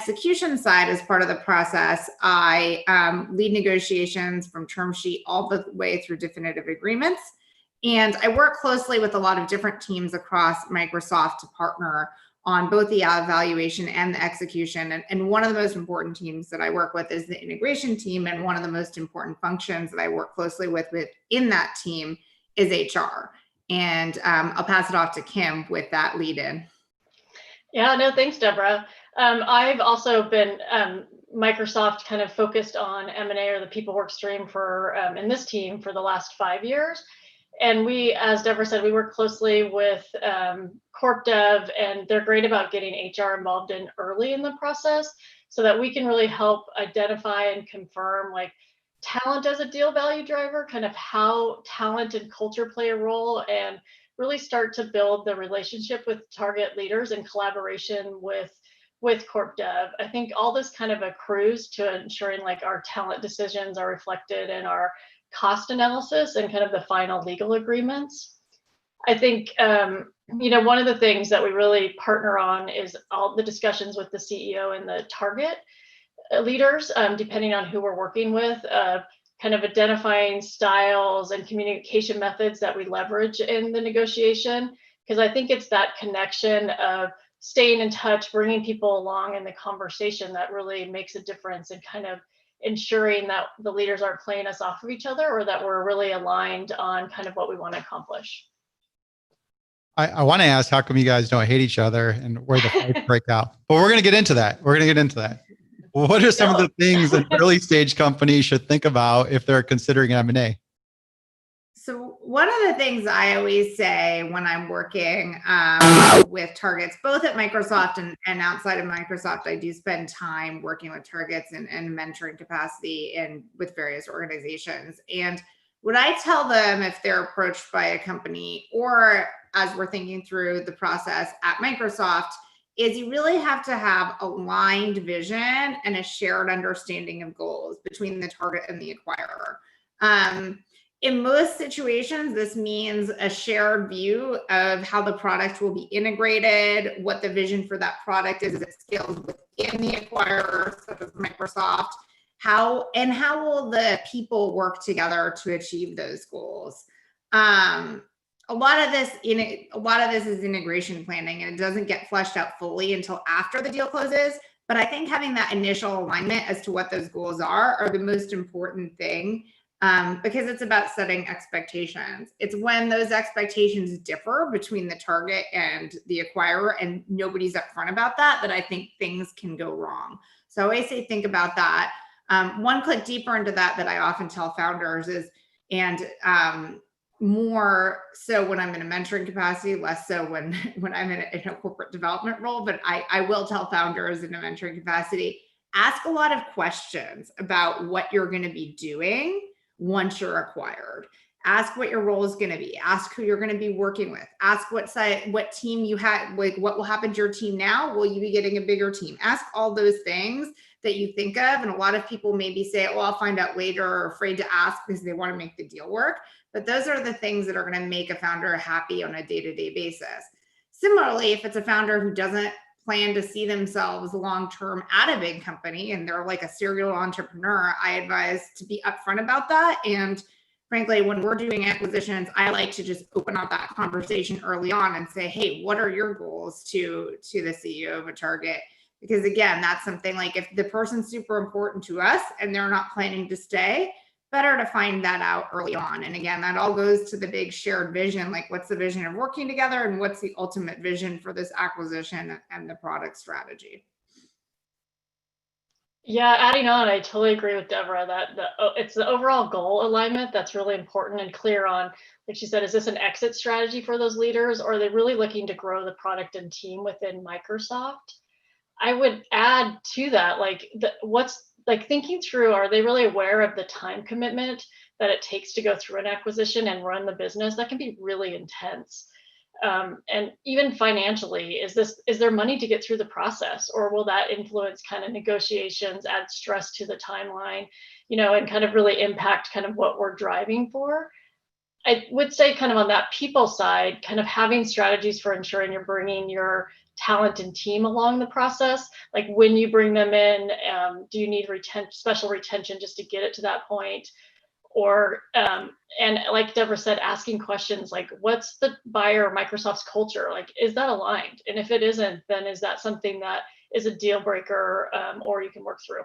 execution side, as part of the process, I lead negotiations from term sheet all the way through definitive agreements. And I work closely with a lot of different teams across Microsoft to partner on both the evaluation and the execution. And one of the most important teams that I work with is the integration team. And one of the most important functions that I work closely with within that team is HR. And I'll pass it off to Kim with that lead in. Yeah, no, thanks, Deborah. I've also been Microsoft kind of focused on M&A, or the people work stream, for in this team for the last 5 years. And we, as Deborah said, we work closely with Corp Dev, and they're great about getting HR involved in early in the process so that we can really help identify and confirm like talent as a deal value driver, kind of how talent and culture play a role, and really start to build the relationship with target leaders in collaboration with Corp Dev. I think all this kind of accrues to ensuring like our talent decisions are reflected in our cost analysis and kind of the final legal agreements. I think, one of the things that we really partner on is all the discussions with the CEO and the target leaders, depending on who we're working with, kind of identifying styles and communication methods that we leverage in the negotiation. Because I think it's that connection of staying in touch, bringing people along in the conversation that really makes a difference in kind of ensuring that the leaders aren't playing us off of each other, or that we're really aligned on kind of what we want to accomplish. I want to ask, how come you guys don't hate each other and where the fights break out? But we're going to get into that. What are some of the things that early stage companies should think about if they're considering M&A? So one of the things I always say when I'm working with targets, both at Microsoft and outside of Microsoft, I do spend time working with targets and mentoring capacity and with various organizations. And what I tell them if they're approached by a company, or as we're thinking through the process at Microsoft, is you really have to have aligned vision and a shared understanding of goals between the target and the acquirer. In most situations, this means a shared view of how the product will be integrated, what the vision for that product is as it scales within the acquirer, such as Microsoft, how will the people work together to achieve those goals. A lot of this is integration planning, and it doesn't get fleshed out fully until after the deal closes. But I think having that initial alignment as to what those goals are the most important thing. Because it's about setting expectations. It's when those expectations differ between the target and the acquirer and nobody's upfront about that I think things can go wrong. So I always say, think about that. One click deeper into that I often tell founders is, and more so when I'm in a mentoring capacity, less so when I'm in a corporate development role, but I will tell founders in a mentoring capacity, ask a lot of questions about what you're going to be doing once you're acquired. Ask what your role is going to be. Ask who you're going to be working with. Ask what team you have, like what will happen to your team now. Will you be getting a bigger team? Ask all those things that you think of. And a lot of people maybe say, well, I'll find out later, or afraid to ask because they want to make the deal work. But those are the things that are going to make a founder happy on a day-to-day basis. Similarly, if it's a founder who doesn't plan to see themselves long-term at a big company and they're like a serial entrepreneur, I advise to be upfront about that. And frankly, when we're doing acquisitions, I like to just open up that conversation early on and say, hey, what are your goals to the CEO of a target? Because again, that's something like, if the person's super important to us and they're not planning to stay, better to find that out early on. And again, that all goes to the big shared vision, like what's the vision of working together and what's the ultimate vision for this acquisition and the product strategy. Yeah, adding on, I totally agree with Deborah that it's the overall goal alignment that's really important and clear on, like she said, is this an exit strategy for those leaders, or are they really looking to grow the product and team within Microsoft? I would add to that, thinking through, are they really aware of the time commitment that it takes to go through an acquisition and run the business? That can be really intense. And even financially, is there money to get through the process, or will that influence kind of negotiations, add stress to the timeline, and kind of really impact kind of what we're driving for? I would say kind of on that people side, kind of having strategies for ensuring you're bringing your talent and team along the process. Like when you bring them in, do you need special retention just to get it to that point? Or, and like Deborah said, asking questions like, what's the buyer or Microsoft's culture? Like, is that aligned? And if it isn't, then is that something that is a deal breaker, or you can work through?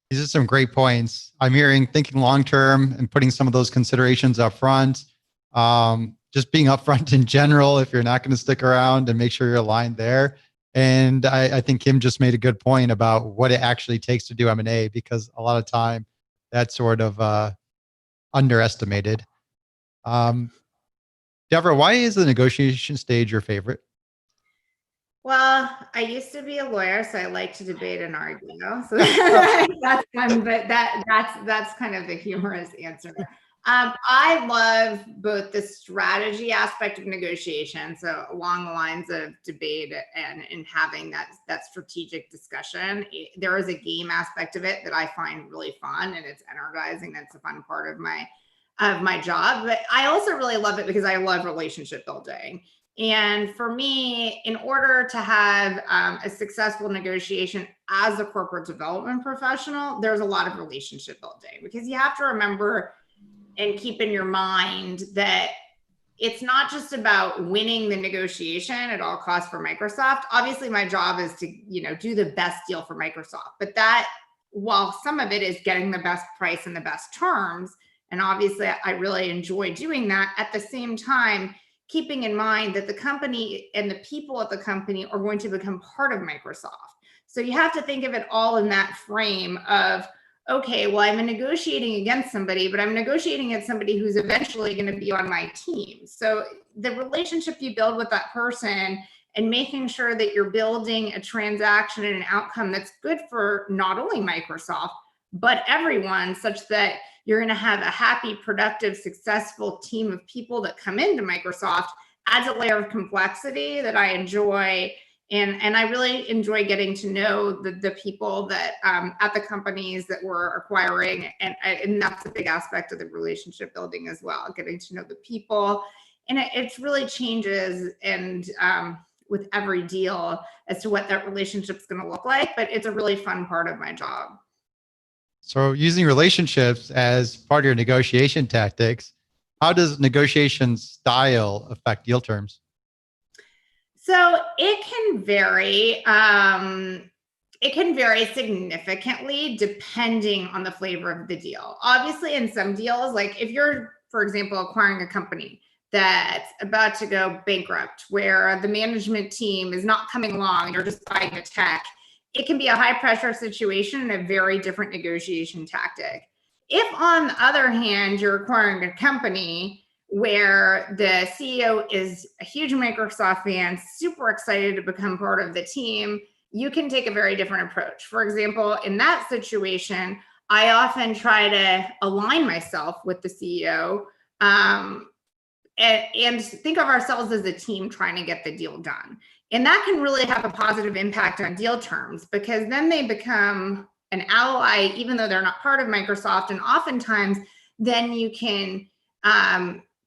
These are some great points. I'm hearing thinking long-term and putting some of those considerations up front. Just being upfront in general, if you're not going to stick around, and make sure you're aligned there. And I think Kim just made a good point about what it actually takes to do M&A, because a lot of time that's sort of underestimated. Devorah, why is the negotiation stage your favorite? Well, I used to be a lawyer, so I like to debate and argue. So that's fun, but that's kind of the humorous answer. I love both the strategy aspect of negotiation, so along the lines of debate and having that strategic discussion. There is a game aspect of it that I find really fun, and it's energizing. That's a fun part of my job. But I also really love it because I love relationship building. And for me, in order to have a successful negotiation as a corporate development professional, there's a lot of relationship building, because you have to remember and keep in your mind that it's not just about winning the negotiation at all costs for Microsoft. Obviously, my job is to, do the best deal for Microsoft, but that, while some of it is getting the best price and the best terms, and obviously I really enjoy doing that, at the same time, keeping in mind that the company and the people at the company are going to become part of Microsoft. So you have to think of it all in that frame of, okay, well, I'm negotiating against somebody, but I'm negotiating against somebody who's eventually going to be on my team. So the relationship you build with that person, and making sure that you're building a transaction and an outcome that's good for not only Microsoft, but everyone, such that you're going to have a happy, productive, successful team of people that come into Microsoft, adds a layer of complexity that I enjoy. And I really enjoy getting to know the people that at the companies that we're acquiring. And that's a big aspect of the relationship building as well, getting to know the people. And it really changes and with every deal as to what that relationship is going to look like. But it's a really fun part of my job. So using relationships as part of your negotiation tactics, how does negotiation style affect deal terms? So it can vary. It can vary significantly depending on the flavor of the deal. Obviously, in some deals, like if you're, for example, acquiring a company that's about to go bankrupt, where the management team is not coming along, you're just buying the tech, it can be a high pressure situation and a very different negotiation tactic. If, on the other hand, you're acquiring a company where the CEO is a huge Microsoft fan, super excited to become part of the team, you can take a very different approach. For example, in that situation, I often try to align myself with the CEO and think of ourselves as a team trying to get the deal done. And that can really have a positive impact on deal terms, because then they become an ally, even though they're not part of Microsoft. And oftentimes, then you can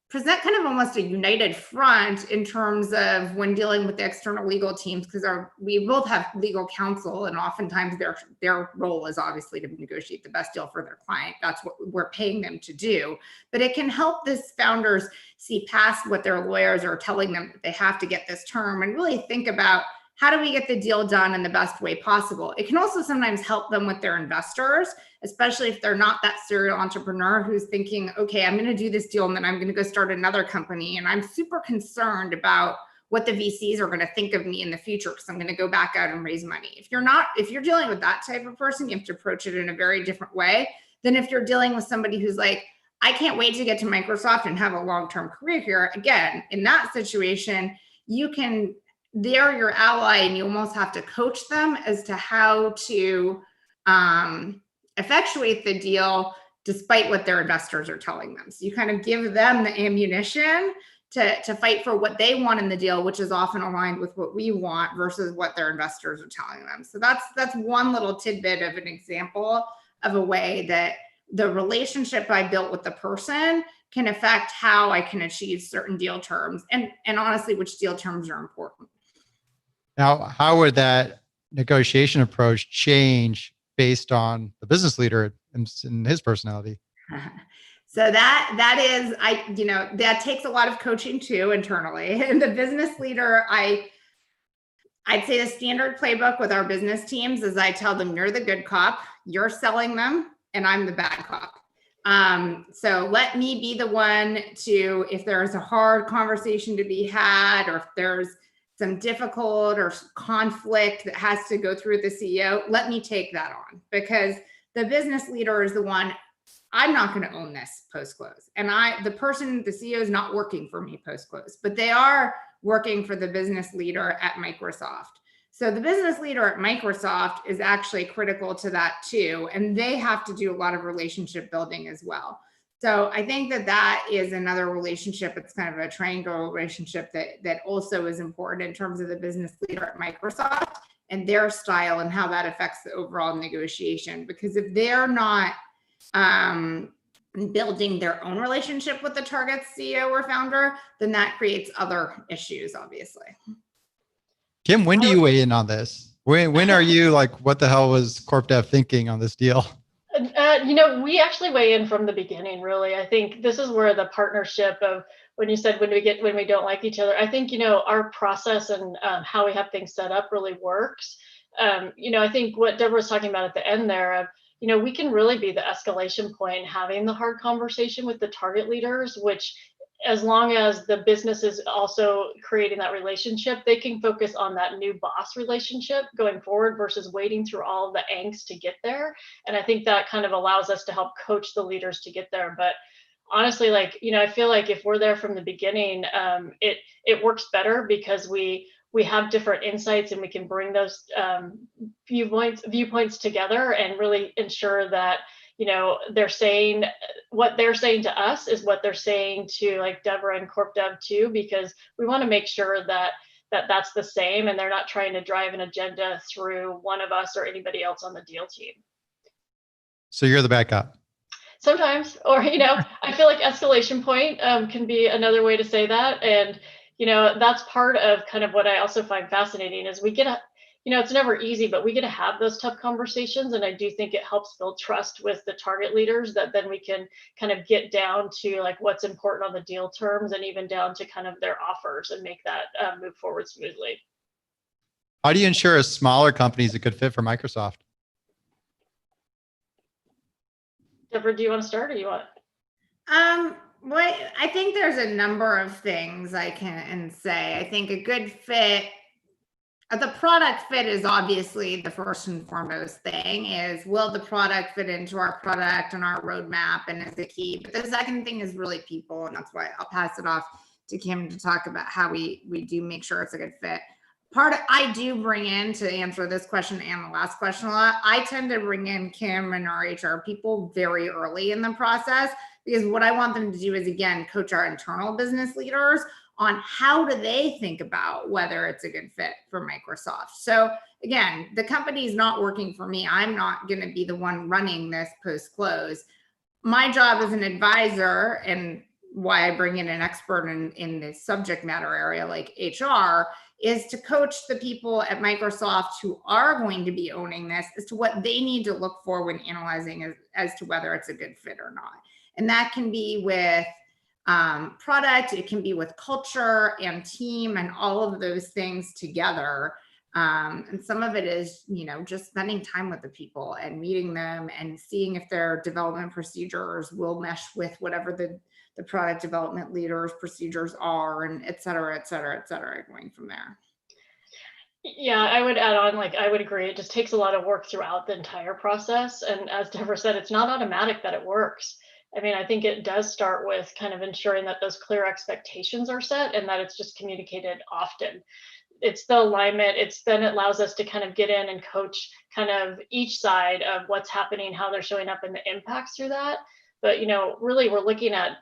present kind of almost a united front in terms of when dealing with the external legal teams, because we both have legal counsel, and oftentimes their role is obviously to negotiate the best deal for their client. That's what we're paying them to do. But it can help these founders see past what their lawyers are telling them that they have to get this term, and really think about, how do we get the deal done in the best way possible? It can also sometimes help them with their investors, especially if they're not that serial entrepreneur who's thinking, okay, I'm going to do this deal and then I'm going to go start another company, and I'm super concerned about what the VCs are going to think of me in the future because I'm going to go back out and raise money. If you're dealing with that type of person, you have to approach it in a very different way than if you're dealing with somebody who's like, I can't wait to get to Microsoft and have a long-term career here. Again, in that situation, they're your ally, and you almost have to coach them as to how to effectuate the deal despite what their investors are telling them. So you kind of give them the ammunition to fight for what they want in the deal, which is often aligned with what we want versus what their investors are telling them. So that's one little tidbit of an example of a way that the relationship I built with the person can affect how I can achieve certain deal terms, and honestly, which deal terms are important. Now, how would that negotiation approach change based on the business leader and his personality? So that is, that takes a lot of coaching too internally. And the business leader, I'd say the standard playbook with our business teams is I tell them, you're the good cop, you're selling them, and I'm the bad cop. So let me be the one to, if there's a hard conversation to be had, or if there's some difficult or conflict that has to go through the CEO, let me take that on, because the business leader is the one. I'm not going to own this post-close. And the CEO is not working for me post-close, but they are working for the business leader at Microsoft. So the business leader at Microsoft is actually critical to that too. And they have to do a lot of relationship building as well. So I think that is another relationship. It's kind of a triangle relationship that also is important in terms of the business leader at Microsoft and their style and how that affects the overall negotiation. Because if they're not building their own relationship with the target CEO or founder, then that creates other issues, obviously. Kim, when do you weigh in on this? When are you like, what the hell was Corp Dev thinking on this deal? We actually weigh in from the beginning, really. I think this is where the partnership of, when you said when we don't like each other, I think, our process and how we have things set up really works. I think what Deborah was talking about at the end there of, we can really be the escalation point, having the hard conversation with the target leaders, which, as long as the business is also creating that relationship, they can focus on that new boss relationship going forward versus waiting through all of the angst to get there. And I think that kind of allows us to help coach the leaders to get there. But honestly, I feel like if we're there from the beginning, it works better because we have different insights and we can bring those viewpoints together and really ensure that they're saying what they're saying to us is what they're saying to like Deborah and Corp Dev too, because we want to make sure that that's the same and they're not trying to drive an agenda through one of us or anybody else on the deal team. So you're the backup. Sometimes, or I feel like escalation point can be another way to say that. And that's part of kind of what I also find fascinating is we get it's never easy, but we get to have those tough conversations. And I do think it helps build trust with the target leaders that then we can kind of get down to like what's important on the deal terms and even down to kind of their offers and make that move forward smoothly. How do you ensure a smaller company is a good fit for Microsoft? Deborah, do you want to start or you want? Well, I think there's a number of things I can say. I think a good fit, the product fit is obviously the first and foremost thing is, will the product fit into our product and our roadmap and is the key. But the second thing is really people. And that's why I'll pass it off to Kim to talk about how we do make sure it's a good fit. I do bring in, to answer this question and the last question a lot, I tend to bring in Kim and our HR people very early in the process, because what I want them to do is, again, coach our internal business leaders on how do they think about whether it's a good fit for Microsoft. So again, the company is not working for me. I'm not going to be the one running this post-close. My job as an advisor, and why I bring in an expert in the subject matter area like HR, is to coach the people at Microsoft who are going to be owning this as to what they need to look for when analyzing as to whether it's a good fit or not. And that can be with product, it can be with culture and team and all of those things together. And some of it is, just spending time with the people and meeting them and seeing if their development procedures will mesh with whatever the product development leaders' procedures are, and et cetera, going from there. Yeah, I would add on, I would agree. It just takes a lot of work throughout the entire process. And as Deborah said, it's not automatic that it works. I mean, I think it does start with kind of ensuring that those clear expectations are set and that it's just communicated often. It's the alignment. Then it allows us to kind of get in and coach kind of each side of what's happening, how they're showing up and the impacts through that. But, really we're looking at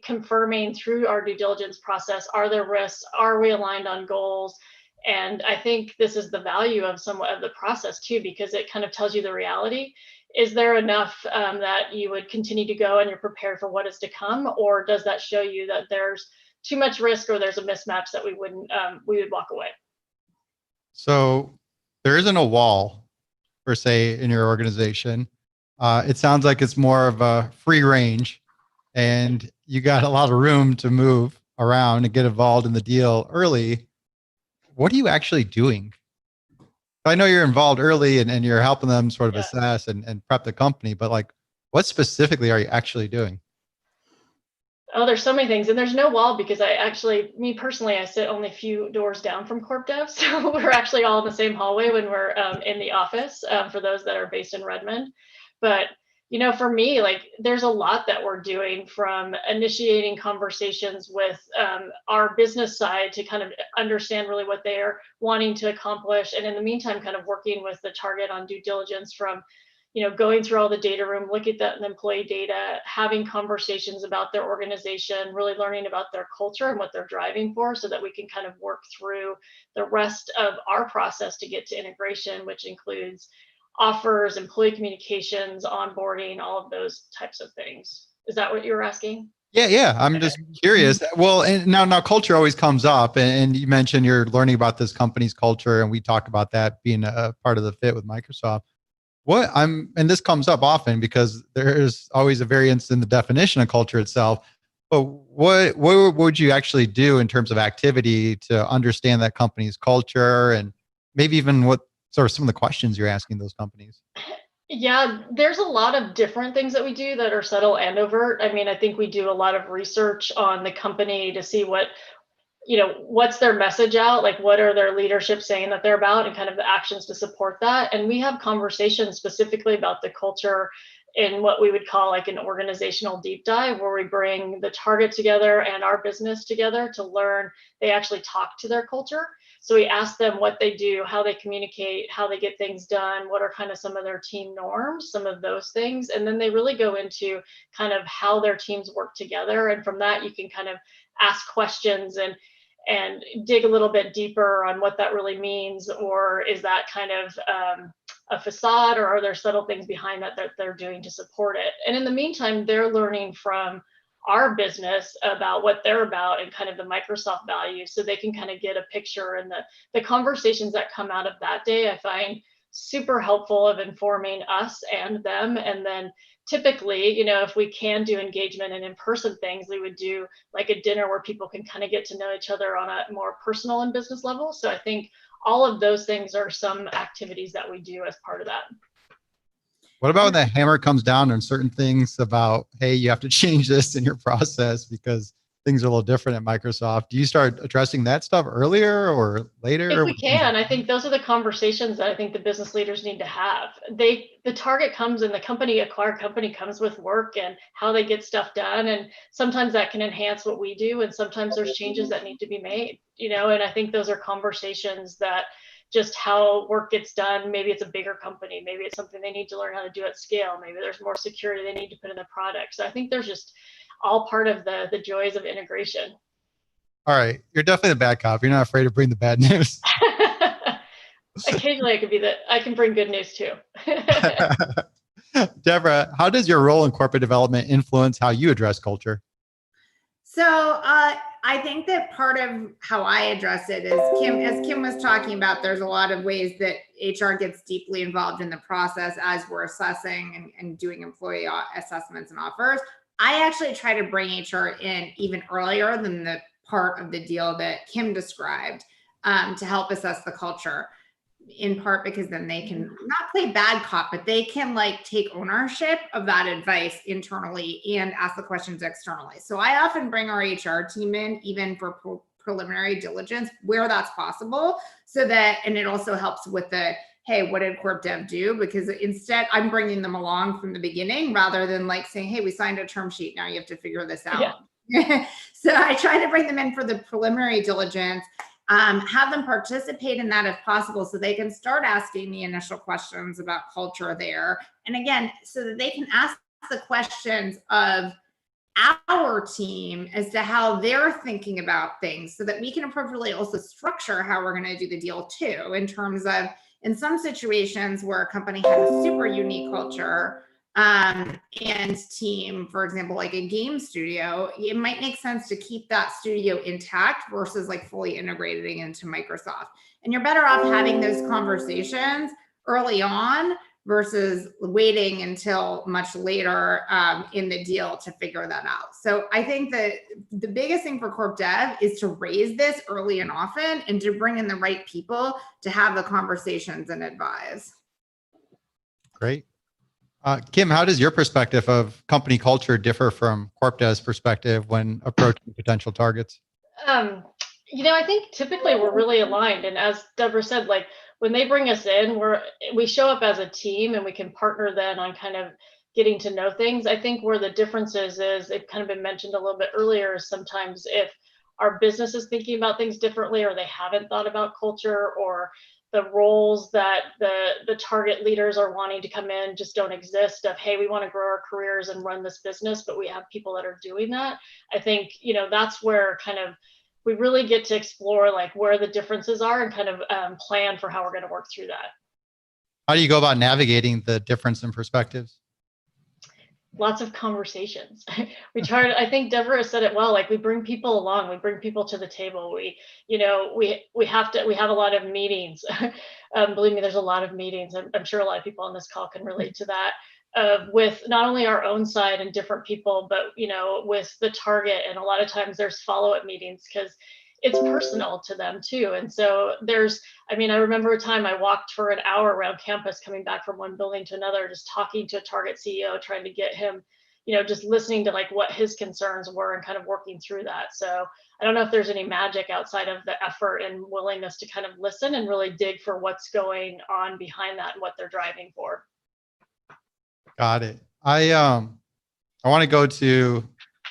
confirming through our due diligence process, are there risks? Are we aligned on goals? And I think this is the value of somewhat of the process too, because it kind of tells you the reality. Is there enough that you would continue to go and you're prepared for what is to come? Or does that show you that there's too much risk or there's a mismatch that we would walk away? So there isn't a wall per se in your organization. It sounds like it's more of a free range, and you got a lot of room to move around and get involved in the deal early. What are you actually doing? I know you're involved early and you're helping them sort of Yeah. assess and prep the company, but like, what specifically are you actually doing? Oh, there's so many things, and there's no wall because me personally, I sit only a few doors down from Corp Dev, so we're actually all in the same hallway when we're in the office. For those that are based in Redmond, but for me, like, there's a lot that we're doing, from initiating conversations with our business side to kind of understand really what they're wanting to accomplish, and in the meantime, kind of working with the target on due diligence, from going through all the data room, looking at that employee data, having conversations about their organization, really learning about their culture and what they're driving for, so that we can kind of work through the rest of our process to get to integration, which includes offers, employee communications, onboarding, all of those types of things. Is that what you were asking? Yeah. I'm just curious. Well, and now culture always comes up, and you mentioned you're learning about this company's culture, and we talk about that being a part of the fit with Microsoft. And this comes up often because there's always a variance in the definition of culture itself. But what would you actually do in terms of activity to understand that company's culture, and maybe even what sort of some of the questions you're asking those companies? Yeah, there's a lot of different things that we do that are subtle and overt. I mean, I think we do a lot of research on the company to see what's their message out, like what are their leadership saying that they're about, and kind of the actions to support that. And we have conversations specifically about the culture in what we would call like an organizational deep dive, where we bring the target together and our business together to learn. They actually talk to their culture. So we ask them what they do, how they communicate, how they get things done, what are kind of some of their team norms, some of those things. And then they really go into kind of how their teams work together. And from that, you can kind of ask questions and dig a little bit deeper on what that really means, or is that kind of a facade, or are there subtle things behind that they're doing to support it? And in the meantime, they're learning from our business about what they're about and kind of the Microsoft values, so they can kind of get a picture. And the conversations that come out of that day, I find super helpful of informing us and them. And then typically, if we can do engagement and in-person things, we would do like a dinner where people can kind of get to know each other on a more personal and business level. So I think all of those things are some activities that we do as part of that. What about when the hammer comes down on certain things about, hey, you have to change this in your process because things are a little different at Microsoft? Do you start addressing that stuff earlier or later? If we can, I think those are the conversations that I think the business leaders need to have. The target comes, and the acquired company comes with work and how they get stuff done. And sometimes that can enhance what we do. And sometimes there's changes that need to be made, and I think those are conversations that just how work gets done. Maybe it's a bigger company. Maybe it's something they need to learn how to do at scale. Maybe there's more security they need to put in the product. So I think there's just all part of the joys of integration. All right. You're definitely the bad cop. You're not afraid to bring the bad news. Occasionally I can bring good news too. Deborah, how does your role in corporate development influence how you address culture? So I think that part of how I address it is, as Kim was talking about, there's a lot of ways that HR gets deeply involved in the process as we're assessing and doing employee assessments and offers. I actually try to bring HR in even earlier than the part of the deal that Kim described, to help assess the culture, in part because then they can not play bad cop, but they can like take ownership of that advice internally and ask the questions externally. So I often bring our HR team in even for preliminary diligence where that's possible, so that, and it also helps with the, hey, what did Corp Dev do? Because instead I'm bringing them along from the beginning rather than like saying, hey, we signed a term sheet, now you have to figure this out. Yeah. So I try to bring them in for the preliminary diligence, have them participate in that if possible, so they can start asking the initial questions about culture there. And again, so that they can ask the questions of our team as to how they're thinking about things, so that we can appropriately also structure how we're going to do the deal too, in terms of, in some situations where a company has a super unique culture, and team, for example, like a game studio, it might make sense to keep that studio intact versus like fully integrating into Microsoft. And you're better off having those conversations early on versus waiting until much later in the deal to figure that out. So I think that the biggest thing for corp dev is to raise this early and often and to bring in the right people to have the conversations and advise. Great. Kim, how does your perspective of company culture differ from corp dev's perspective when approaching potential targets? I think typically we're really aligned. And as Deborah said, like when they bring us in, we show up as a team and we can partner then on kind of getting to know things. I think where the difference is it kind of been mentioned a little bit earlier, sometimes if our business is thinking about things differently or they haven't thought about culture or the roles that the target leaders are wanting to come in just don't exist of, hey, we want to grow our careers and run this business, but we have people that are doing that. I think, that's where kind of we really get to explore like where the differences are and kind of plan for how we're going to work through that. How do you go about navigating the difference in perspectives? Lots of conversations. I think Devorah said it well, like we bring people along, we bring people to the table. We have a lot of meetings. Believe me, there's a lot of meetings. I'm sure a lot of people on this call can relate to that. With not only our own side and different people, but with the target. And a lot of times there's follow-up meetings because it's personal to them too. And so I remember a time I walked for an hour around campus coming back from one building to another, just talking to a target CEO, trying to get him, just listening to like what his concerns were and kind of working through that. So I don't know if there's any magic outside of the effort and willingness to kind of listen and really dig for what's going on behind that and what they're driving for. Got it. I want to go to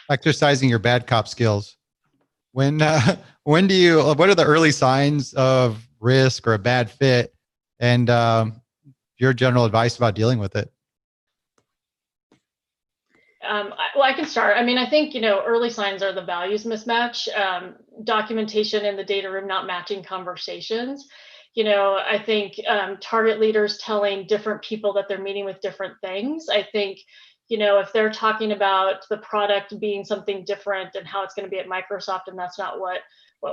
exercising your bad cop skills. What are the early signs of risk or a bad fit, and your general advice about dealing with it? I can start. I think, early signs are the values mismatch, documentation in the data room not matching conversations. I think target leaders telling different people that they're meeting with different things. I think, if they're talking about the product being something different and how it's going to be at Microsoft, and that's not what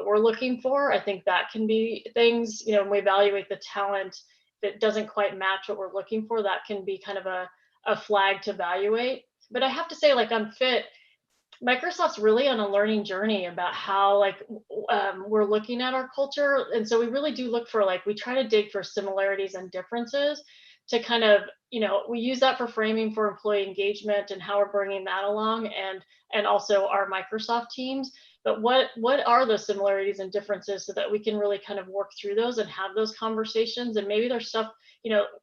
we're looking for, I think that can be things, when we evaluate the talent that doesn't quite match what we're looking for, that can be kind of a flag to evaluate. But I have to say, like on fit, Microsoft's really on a learning journey about how we're looking at our culture. And so we really do look for, we try to dig for similarities and differences to kind of, we use that for framing for employee engagement and how we're bringing that along and also our Microsoft teams. But what are those similarities and differences so that we can really kind of work through those and have those conversations? And maybe there's stuff,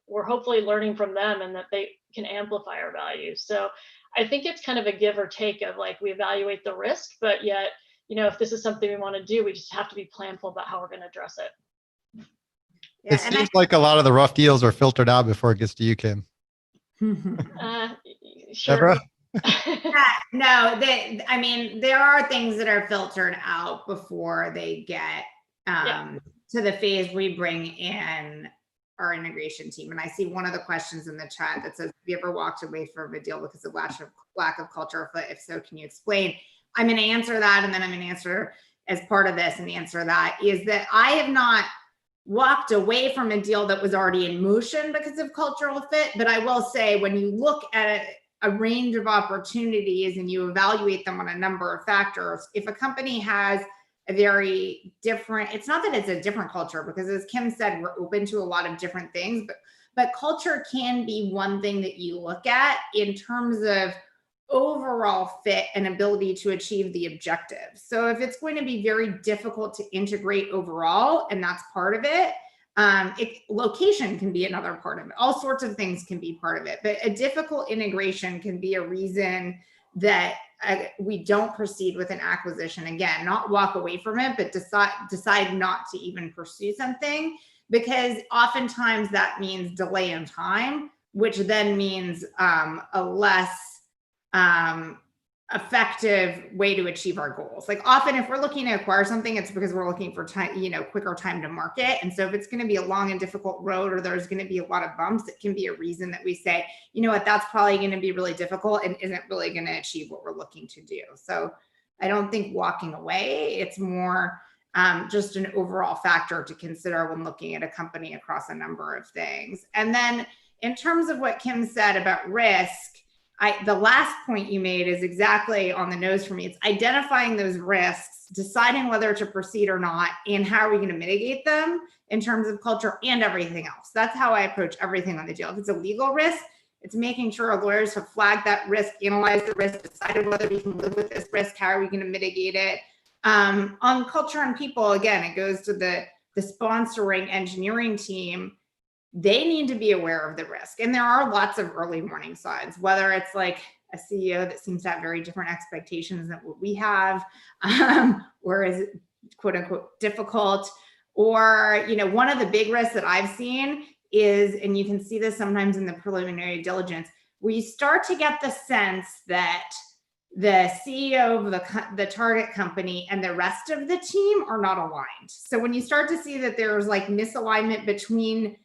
we're hopefully learning from them and that they can amplify our values. So I think it's kind of a give or take of we evaluate the risk, but yet, if this is something we want to do, we just have to be planful about how we're going to address it. Yeah, it seems like a lot of the rough deals are filtered out before it gets to you, Kim. Sure. No, there are things that are filtered out before they get to the phase we bring in our integration team. And I see one of the questions in the chat that says, have you ever walked away from a deal because of lack of culture? If so, can you explain? I'm going to answer that, and then I'm going to answer as part of this. And the answer to that is that I have not walked away from a deal that was already in motion because of cultural fit. But I will say, when you look at a range of opportunities and you evaluate them on a number of factors, if a company has a very different, it's not that it's a different culture, because as Kim said, we're open to a lot of different things, but culture can be one thing that you look at in terms of overall fit and ability to achieve the objectives. So if it's going to be very difficult to integrate overall, and that's part of it, location can be another part of it. All sorts of things can be part of it, but a difficult integration can be a reason that we don't proceed with an acquisition. Again, not walk away from it, but decide not to even pursue something, because oftentimes that means delay in time, which then means a less effective way to achieve our goals. Like often if we're looking to acquire something, it's because we're looking for time, quicker time to market. And so if it's going to be a long and difficult road, or there's going to be a lot of bumps, it can be a reason that we say, you know what, that's probably going to be really difficult and isn't really going to achieve what we're looking to do. So I don't think walking away, it's more just an overall factor to consider when looking at a company across a number of things. And then in terms of what Kim said about risk, the last point you made is exactly on the nose for me. It's identifying those risks, deciding whether to proceed or not, and how are we going to mitigate them in terms of culture and everything else. That's how I approach everything on the deal. If it's a legal risk, it's making sure our lawyers have flagged that risk, analyzed the risk, decided whether we can live with this risk, how are we going to mitigate it. On culture and people, again, it goes to the sponsoring engineering team. They need to be aware of the risk. And there are lots of early warning signs, whether it's like a CEO that seems to have very different expectations than what we have, or is it quote unquote difficult, or, one of the big risks that I've seen is, and you can see this sometimes in the preliminary diligence, where you start to get the sense that the CEO of the target company and the rest of the team are not aligned. So when you start to see that there's like misalignment between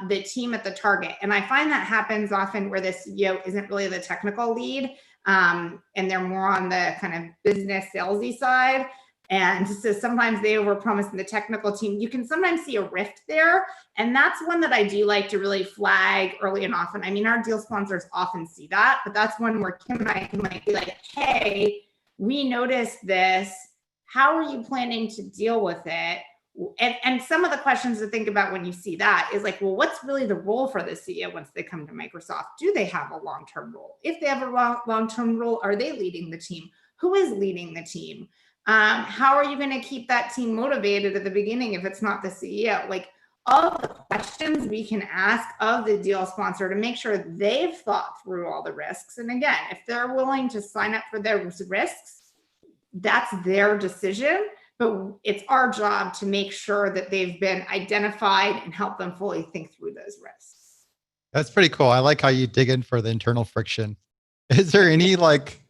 the team at the target. And I find that happens often where the CEO isn't really the technical lead, and they're more on the kind of business salesy side. And so sometimes they overpromise in the technical team. You can sometimes see a rift there. And that's one that I do like to really flag early and often. I mean, our deal sponsors often see that, but that's one where Kim and I can be like, hey, we noticed this. How are you planning to deal with it? And some of the questions to think about when you see that is like, well, what's really the role for the CEO once they come to Microsoft? Do they have a long-term role? If they have a long-term role, are they leading the team? Who is leading the team? How are you going to keep that team motivated at the beginning if it's not the CEO? Like all the questions we can ask of the deal sponsor to make sure they've thought through all the risks. And again, if they're willing to sign up for those risks, that's their decision. But it's our job to make sure that they've been identified and help them fully think through those risks. That's pretty cool. I like how you dig in for the internal friction. Is there any like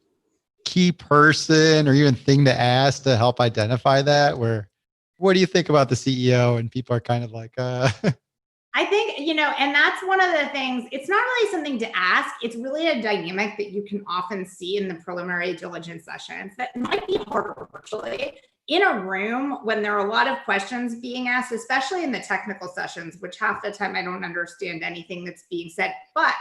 key person or even thing to ask to help identify that? What do you think about the CEO? And people are kind of like, I think, and that's one of the things, it's not really something to ask. It's really a dynamic that you can often see in the preliminary diligence sessions that might be harder virtually. In a room, when there are a lot of questions being asked, especially in the technical sessions, which half the time I don't understand anything that's being said, but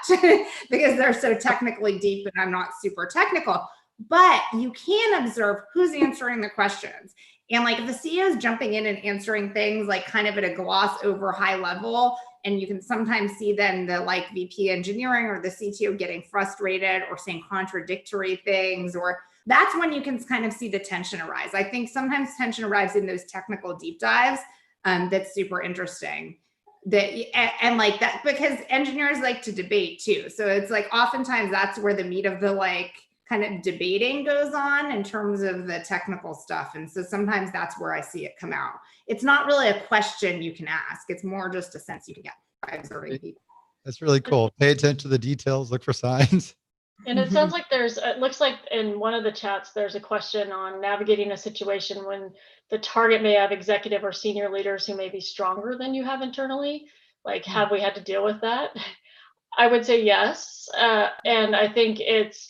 because they're so technically deep and I'm not super technical, but you can observe who's answering the questions. And like if the CEO is jumping in and answering things like kind of at a gloss over high level, and you can sometimes see then the like VP engineering or the CTO getting frustrated or saying contradictory things, or that's when you can kind of see the tension arise. I think sometimes tension arrives in those technical deep dives. That's super interesting. And like that, because engineers like to debate too. So it's like oftentimes that's where the meat of the like kind of debating goes on in terms of the technical stuff. And so sometimes that's where I see it come out. It's not really a question you can ask. It's more just a sense you can get by observing people. That's really cool. Pay attention to the details, look for signs. And it sounds like it looks like in one of the chats, there's a question on navigating a situation when the target may have executive or senior leaders who may be stronger than you have internally. Like, have we had to deal with that? I would say yes. And I think it's,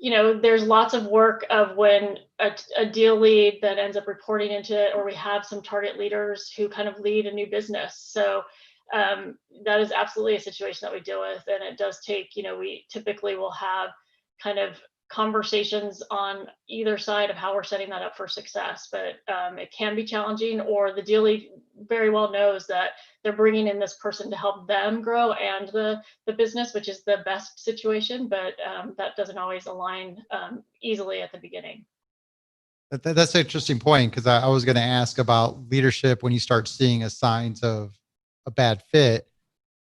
there's lots of work of when a deal lead that ends up reporting into it, or we have some target leaders who kind of lead a new business. So that is absolutely a situation that we deal with. And it does take, we typically will have kind of conversations on either side of how we're setting that up for success. But it can be challenging, or the deal lead very well knows that they're bringing in this person to help them grow and the business, which is the best situation, but that doesn't always align easily at the beginning. That's an interesting point, because I was going to ask about leadership when you start seeing signs of a bad fit.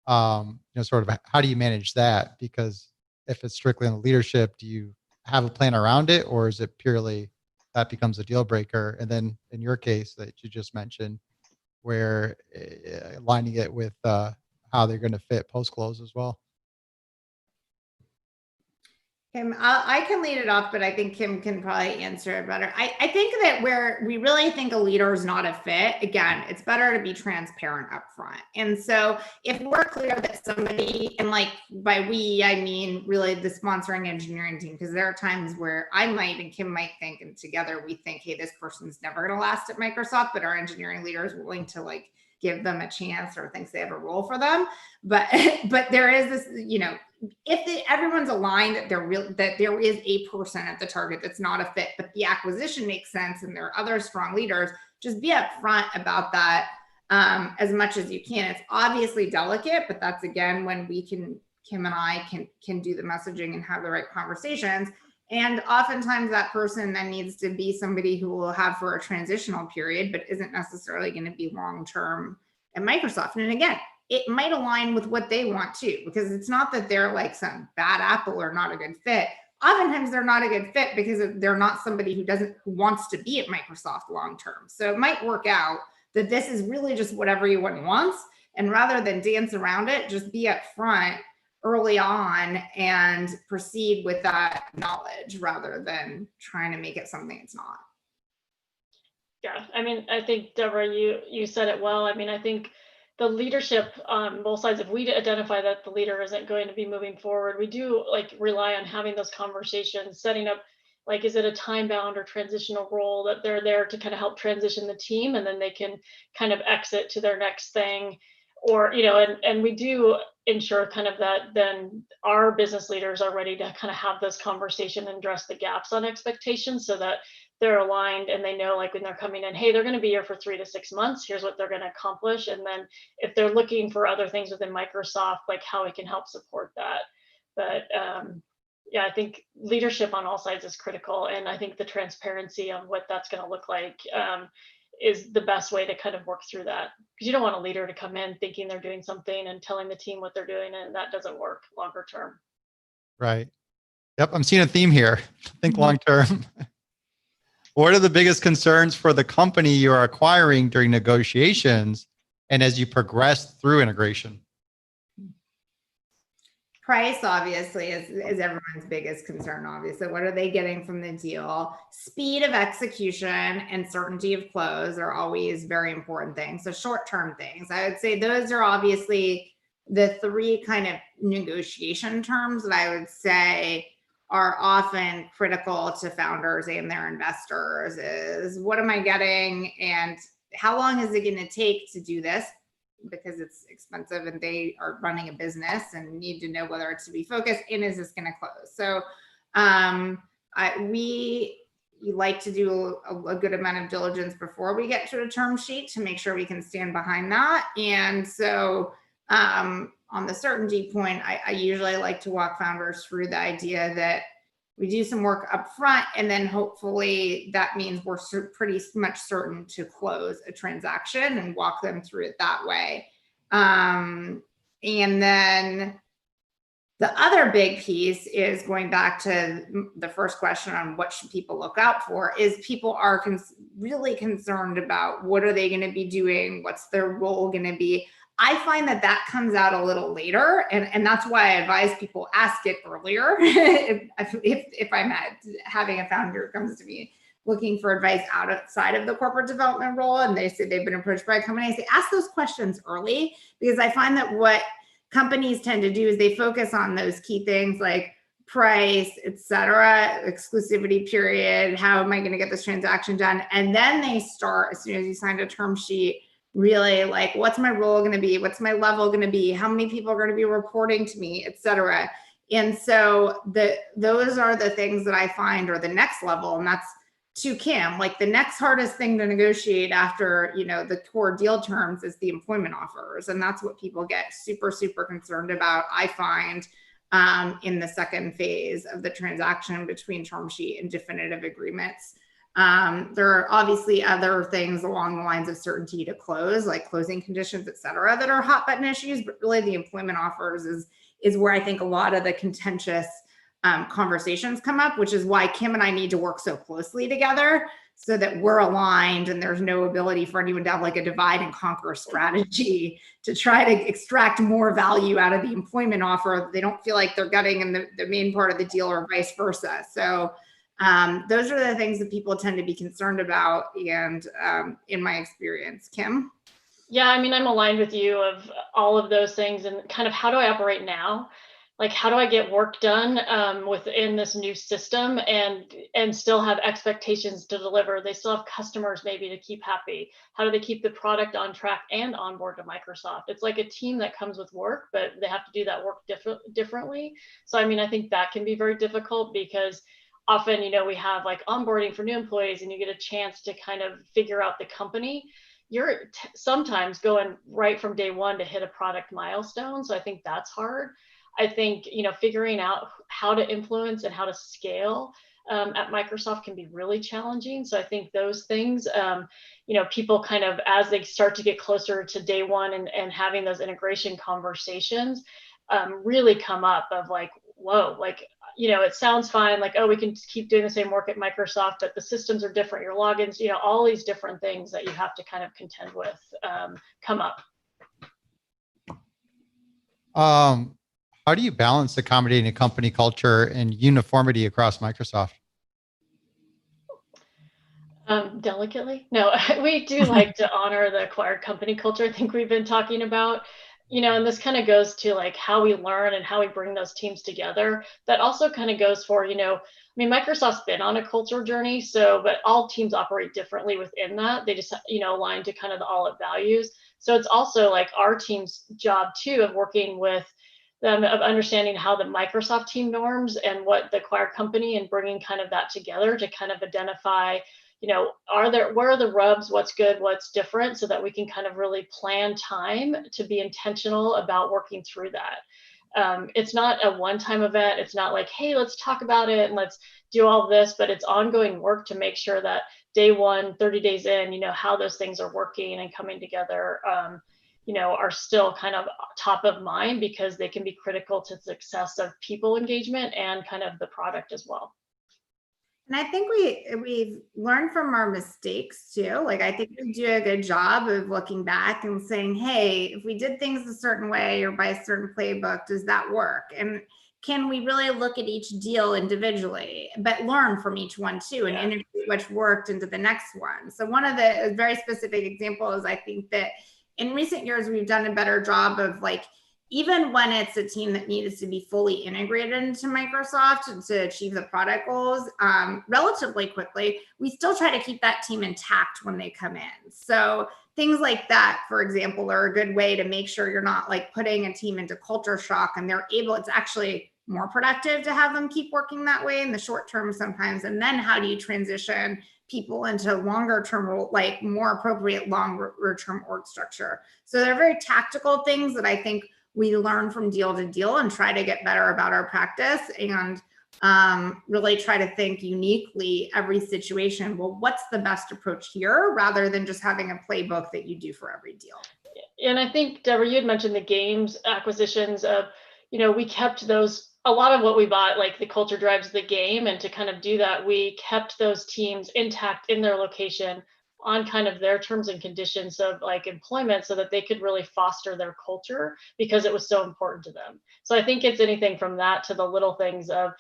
Sort of how do you manage that? Because if it's strictly on the leadership, do you have a plan around it, or is it purely that becomes a deal breaker? And then in your case that you just mentioned, where aligning it with how they're going to fit post close as well. Kim, I can lead it off, but I think Kim can probably answer it better. I think that where we really think a leader is not a fit, again, it's better to be transparent up front. And so if we're clear that somebody, and like by we, I mean really the sponsoring engineering team, because there are times where I might and Kim might think, and together we think, hey, this person's never going to last at Microsoft, but our engineering leader is willing to like give them a chance or thinks they have a role for them. But there is this, if everyone's aligned that there is a person at the target that's not a fit, but the acquisition makes sense and there are other strong leaders, just be upfront about that as much as you can. It's obviously delicate, but that's again when Kim and I can do the messaging and have the right conversations. And oftentimes that person then needs to be somebody who will have for a transitional period, but isn't necessarily going to be long-term at Microsoft. And again, it might align with what they want too, because it's not that they're like some bad apple or not a good fit. Oftentimes they're not a good fit because they're not somebody who wants to be at Microsoft long-term. So it might work out that this is really just what everyone wants. And rather than dance around it, just be upfront early on and proceed with that knowledge rather than trying to make it something it's not. Yeah, I mean, I think Deborah, you said it well. I mean, I think the leadership on both sides, if we identify that the leader isn't going to be moving forward, we do like rely on having those conversations, setting up, like, is it a time bound or transitional role that they're there to kind of help transition the team and then they can kind of exit to their next thing, or, and we do ensure kind of that then our business leaders are ready to kind of have this conversation and address the gaps on expectations so that they're aligned and they know, like, when they're coming in, hey, they're going to be here for 3 to 6 months. Here's what they're going to accomplish. And then if they're looking for other things within Microsoft, like how we can help support that. But yeah, I think leadership on all sides is critical. And I think the transparency on what that's going to look like is the best way to kind of work through that. Because you don't want a leader to come in thinking they're doing something and telling the team what they're doing, and that doesn't work longer term. Right. Yep. I'm seeing a theme here. Think long term. What are the biggest concerns for the company you are acquiring during negotiations and as you progress through integration? Price, obviously, is everyone's biggest concern, obviously. What are they getting from the deal? Speed of execution and certainty of close are always very important things. So short-term things, I would say those are obviously the 3 kind of negotiation terms that I would say are often critical to founders and their investors is what am I getting and how long is it going to take to do this? Because it's expensive and they are running a business and need to know whether it's to be focused and is this going to close? So we like to do a good amount of diligence before we get to a term sheet to make sure we can stand behind that. And so on the certainty point, I usually like to walk founders through the idea that we do some work up front and then hopefully that means we're pretty much certain to close a transaction and walk them through it that way. And then the other big piece is going back to the first question on what should people look out for is people are really concerned about what are they going to be doing? What's their role going to be? I find that comes out a little later, and that's why I advise people ask it earlier. if I'm having a founder who comes to me looking for advice outside of the corporate development role, and they say they've been approached by a company, I say ask those questions early, because I find that what companies tend to do is they focus on those key things like price, et cetera, exclusivity period, how am I going to get this transaction done, and then they start as soon as you sign a term sheet. Really like, what's my role going to be? What's my level going to be? How many people are going to be reporting to me, et cetera. And so those are the things that I find are the next level. And that's to Kim, like the next hardest thing to negotiate after, the core deal terms is the employment offers. And that's what people get super, super concerned about, I find, in the second phase of the transaction between term sheet and definitive agreements. There are obviously other things along the lines of certainty to close, like closing conditions, et cetera, that are hot button issues, but really the employment offers is where I think a lot of the contentious conversations come up, which is why Kim and I need to work so closely together, so that we're aligned and there's no ability for anyone to have like a divide and conquer strategy to try to extract more value out of the employment offer they don't feel like they're getting in the main part of the deal or vice versa. So those are the things that people tend to be concerned about. And in my experience, Kim? Yeah, I mean, I'm aligned with you of all of those things and kind of how do I operate now? Like, how do I get work done within this new system and still have expectations to deliver? They still have customers maybe to keep happy. How do they keep the product on track and onboard to Microsoft? It's like a team that comes with work, but they have to do that work differently. So, I mean, I think that can be very difficult because often, we have like onboarding for new employees and you get a chance to kind of figure out the company. You're sometimes going right from day one to hit a product milestone. So I think that's hard. I think, figuring out how to influence and how to scale at Microsoft can be really challenging. So I think those things, people kind of, as they start to get closer to day one and having those integration conversations, really come up of like, whoa, like, it sounds fine, like, oh, we can keep doing the same work at Microsoft, but the systems are different, your logins, all these different things that you have to kind of contend with come up. How do you balance accommodating a company culture and uniformity across Microsoft? Delicately? No, we do like to honor the acquired company culture. I think we've been talking about, and this kind of goes to like how we learn and how we bring those teams together. That also kind of goes for, Microsoft's been on a culture journey. So, but all teams operate differently within that. They just, align to kind of the all it values. So it's also like our team's job too of working with them, of understanding how the Microsoft team norms and what the acquired company and bringing kind of that together to kind of identify, where are the rubs, what's good, what's different, so that we can kind of really plan time to be intentional about working through that. It's not a one-time event. It's not like, hey, let's talk about it and let's do all this, but it's ongoing work to make sure that day one, 30 days in, how those things are working and coming together, are still kind of top of mind because they can be critical to the success of people engagement and kind of the product as well. And I think we've learned from our mistakes too. Like, I think we do a good job of looking back and saying, hey, if we did things a certain way or by a certain playbook, does that work? And can we really look at each deal individually, but learn from each one too and integrate which worked into the next one? So one of the very specific examples, I think that in recent years, we've done a better job of like, even when it's a team that needs to be fully integrated into Microsoft to achieve the product goals relatively quickly, we still try to keep that team intact when they come in. So things like that, for example, are a good way to make sure you're not like putting a team into culture shock and it's actually more productive to have them keep working that way in the short term sometimes. And then how do you transition people into longer term, like more appropriate longer term org structure? So they're very tactical things that I think we learn from deal to deal and try to get better about our practice and really try to think uniquely every situation. Well, what's the best approach here rather than just having a playbook that you do for every deal? And I think, Deborah, you had mentioned the games acquisitions of, we kept those, a lot of what we bought, like the culture drives the game. And to kind of do that, we kept those teams intact in their location on kind of their terms and conditions of like employment so that they could really foster their culture because it was so important to them. So I think it's anything from that to the little things of,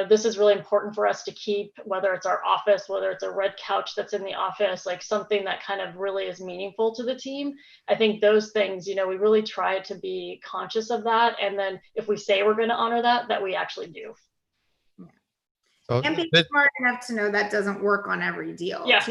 this is really important for us to keep, whether it's our office, whether it's a red couch that's in the office, like something that kind of really is meaningful to the team. I think those things, we really try to be conscious of that. And then if we say we're going to honor that we actually do. And be smart enough to know that doesn't work on every deal. Yeah.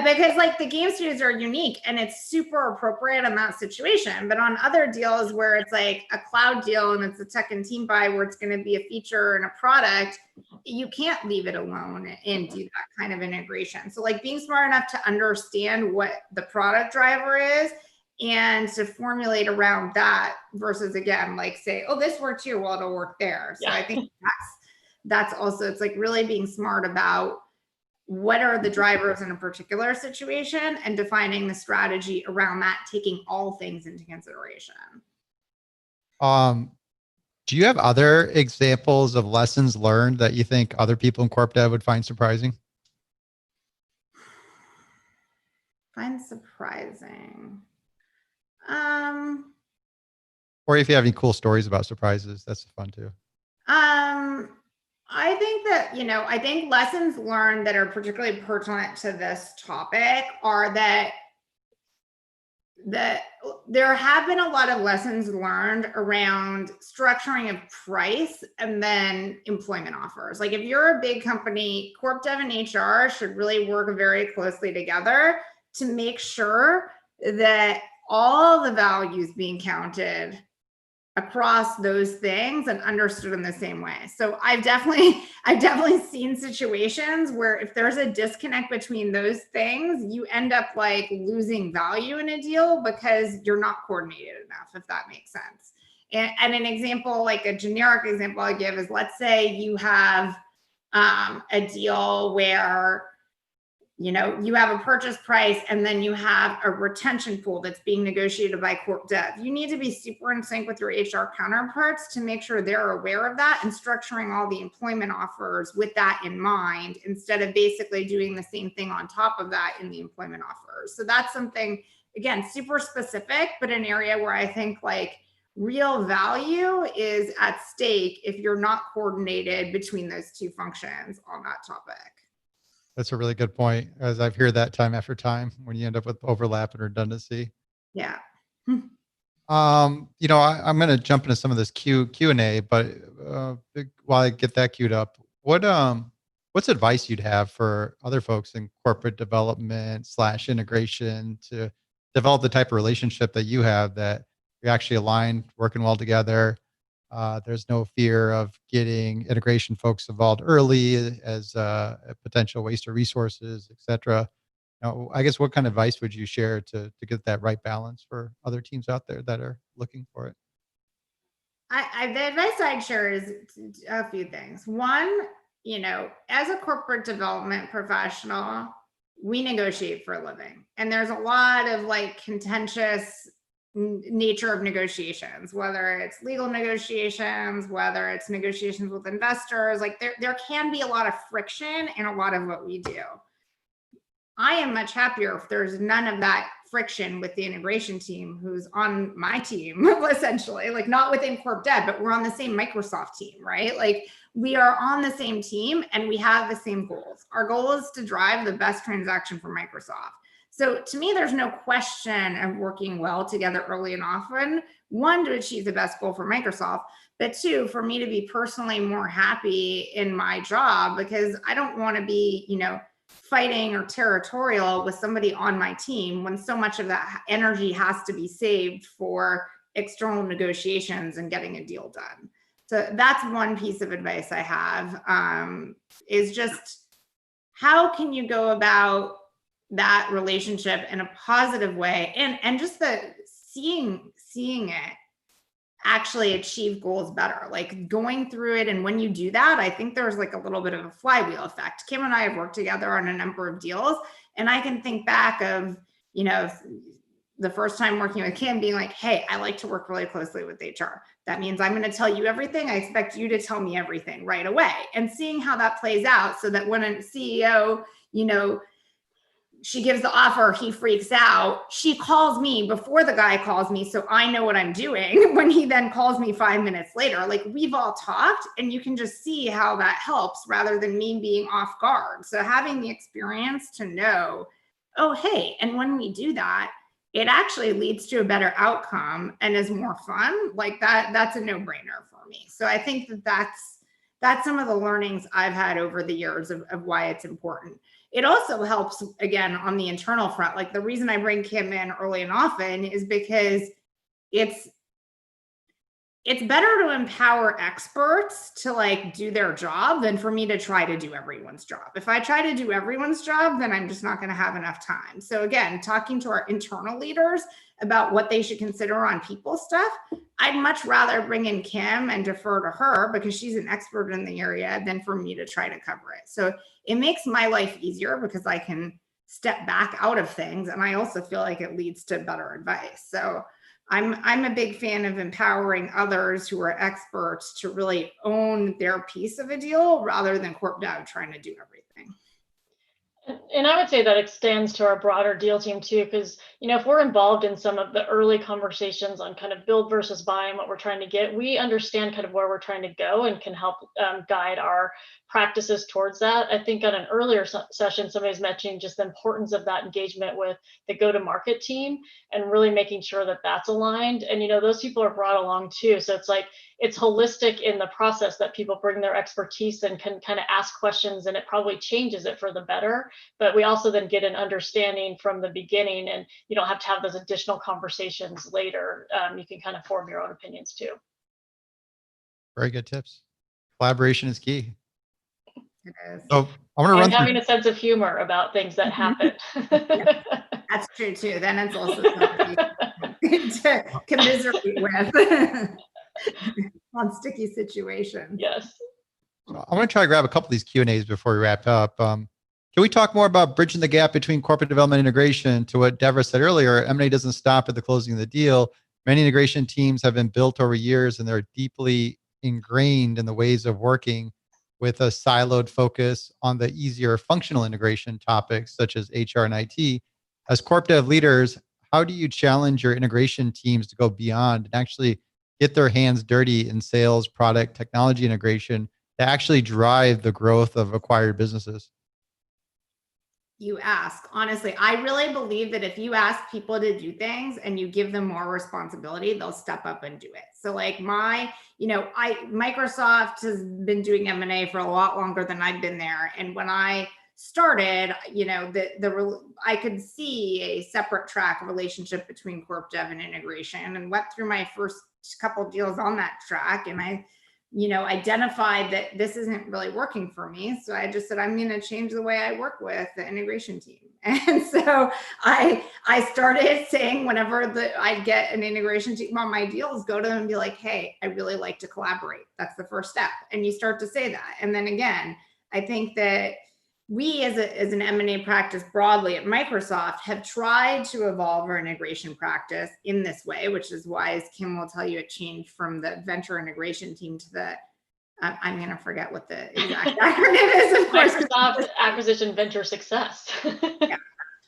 Because like the game studios are unique and it's super appropriate in that situation. But on other deals where it's like a cloud deal and it's a tech and team buy where it's going to be a feature and a product, you can't leave it alone and do that kind of integration. So like being smart enough to understand what the product driver is and to formulate around that versus again, like say, oh, this works here, well, it'll work there. So I think that's also, it's like really being smart about what are the drivers in a particular situation and defining the strategy around that, taking all things into consideration. Do you have other examples of lessons learned that you think other people in corp dev would find surprising? Find surprising. Or if you have any cool stories about surprises, that's fun too. I think that, I think lessons learned that are particularly pertinent to this topic are that there have been a lot of lessons learned around structuring of price and then employment offers. Like if you're a big company, corp dev and HR should really work very closely together to make sure that all the values being counted across those things and understood in the same way. So I've definitely seen situations where if there's a disconnect between those things, you end up like losing value in a deal because you're not coordinated enough, if that makes sense. And an example, like a generic example I give is, let's say you have a deal where you have a purchase price and then you have a retention pool that's being negotiated by corp dev. You need to be super in sync with your HR counterparts to make sure they're aware of that and structuring all the employment offers with that in mind, instead of basically doing the same thing on top of that in the employment offers. So that's something, again, super specific, but an area where I think like real value is at stake if you're not coordinated between those two functions on that topic. That's a really good point, as I've heard that time after time when you end up with overlap and redundancy. Yeah. I'm going to jump into some of this Q&A, but while I get that queued up, what's advice you'd have for other folks in corporate development / integration to develop the type of relationship that you have, that you're actually aligned, working well together? There's no fear of getting integration folks involved early as a potential waste of resources, et cetera. I guess what kind of advice would you share to get that right balance for other teams out there that are looking for it? The advice I'd share is a few things. One, as a corporate development professional, we negotiate for a living. And there's a lot of like contentious nature of negotiations, whether it's legal negotiations, whether it's negotiations with investors. Like there can be a lot of friction in a lot of what we do. I am much happier if there's none of that friction with the integration team who's on my team, essentially, like not within corp dev, but we're on the same Microsoft team, right? Like we are on the same team and we have the same goals. Our goal is to drive the best transaction for Microsoft. So to me, there's no question of working well together early and often, one, to achieve the best goal for Microsoft, but two, for me to be personally more happy in my job, because I don't want to be, fighting or territorial with somebody on my team when so much of that energy has to be saved for external negotiations and getting a deal done. So that's one piece of advice I have, is just how can you go about that relationship in a positive way, and just the seeing it actually achieve goals better, like going through it. And when you do that, I think there's like a little bit of a flywheel effect. Kim and I have worked together on a number of deals, and I can think back of, the first time working with Kim being like, hey, I like to work really closely with HR. That means I'm going to tell you everything. I expect you to tell me everything right away. And seeing how that plays out, so that when a CEO, she gives the offer, he freaks out, she calls me before the guy calls me, so I know what I'm doing when he then calls me 5 minutes later. Like we've all talked, and you can just see how that helps rather than me being off guard. So having the experience to know, oh, hey, and when we do that, it actually leads to a better outcome and is more fun, like that's a no-brainer for me. So I think that's some of the learnings I've had over the years of why it's important. It also helps, again, on the internal front. Like the reason I bring Kim in early and often is because it's better to empower experts to like do their job than for me to try to do everyone's job. If I try to do everyone's job, then I'm just not going to have enough time. So again, talking to our internal leaders about what they should consider on people stuff, I'd much rather bring in Kim and defer to her because she's an expert in the area than for me to try to cover it. So it makes my life easier because I can step back out of things. And I also feel like it leads to better advice. So I'm a big fan of empowering others who are experts to really own their piece of a deal rather than corp dev trying to do everything. And I would say that extends to our broader deal team too, because if we're involved in some of the early conversations on kind of build versus buy and what we're trying to get, we understand kind of where we're trying to go and can help guide our practices towards that. I think on an earlier session, somebody's mentioning just the importance of that engagement with the go-to-market team and really making sure that that's aligned. And those people are brought along too, so it's like it's holistic in the process that people bring their expertise and can kind of ask questions, and it probably changes it for the better. But we also then get an understanding from the beginning, and you don't have to have those additional conversations later. You can kind of form your own opinions too. Very good tips. Collaboration is key. It is. So I want to run having a sense of humor about things that happen. That's true too. Then it's also something to commiserate with on sticky situations. Yes. I want to try to grab a couple of these Q&As before we wrap up. Can we talk more about bridging the gap between corporate development and integration? To what Devorah said earlier, M&A doesn't stop at the closing of the deal. Many integration teams have been built over years, and they're deeply ingrained in the ways of working with a siloed focus on the easier functional integration topics such as HR and IT. As corp dev leaders, how do you challenge your integration teams to go beyond and actually get their hands dirty in sales, product, technology integration to actually drive the growth of acquired businesses? You ask. Honestly, I really believe that if you ask people to do things and you give them more responsibility, they'll step up and do it. So like Microsoft has been doing M&A for a lot longer than I've been there. And when I started, I could see a separate track relationship between corp dev and integration, and went through my first couple deals on that track. And I identified that this isn't really working for me. So I just said, I'm going to change the way I work with the integration team. And so I started saying, whenever I get an integration team on my deals, go to them and be like, hey, I really like to collaborate. That's the first step. And you start to say that. And then again, I think that we as an M&A practice broadly at Microsoft have tried to evolve our integration practice in this way, which is why, as Kim will tell you, it changed from the venture integration team to the, I'm going to forget what the exact acronym is, of course. Microsoft Acquisition Venture Success. Yeah.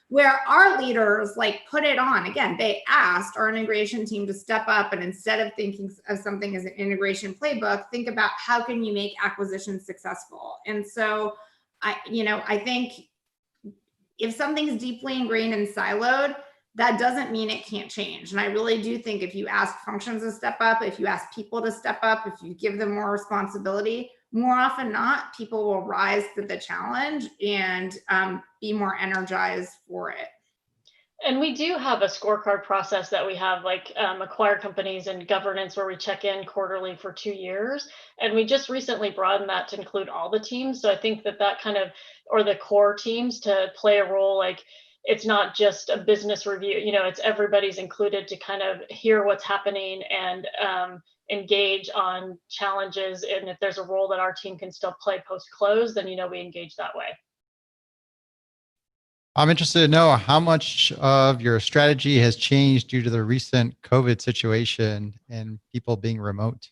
Where our leaders put it on. Again, they asked our integration team to step up, and instead of thinking of something as an integration playbook, think about how can you make acquisitions successful. And so I think if something's deeply ingrained and siloed, that doesn't mean it can't change. And I really do think if you ask functions to step up, if you ask people to step up, if you give them more responsibility, more often than not, people will rise to the challenge and be more energized for it. And we do have a scorecard process that we have, acquired companies and governance, where we check in quarterly for 2 years. And we just recently broadened that to include all the teams. So I think that kind of, or the core teams, to play a role. It's not just a business review, it's everybody's included to kind of hear what's happening and engage on challenges. And if there's a role that our team can still play post-close, then, we engage that way. I'm interested to know how much of your strategy has changed due to the recent COVID situation and people being remote.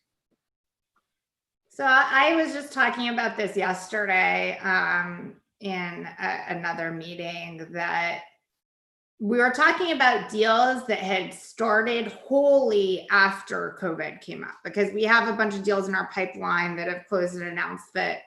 So I was just talking about this yesterday in another meeting, that we were talking about deals that had started wholly after COVID came up, because we have a bunch of deals in our pipeline that have closed and announced that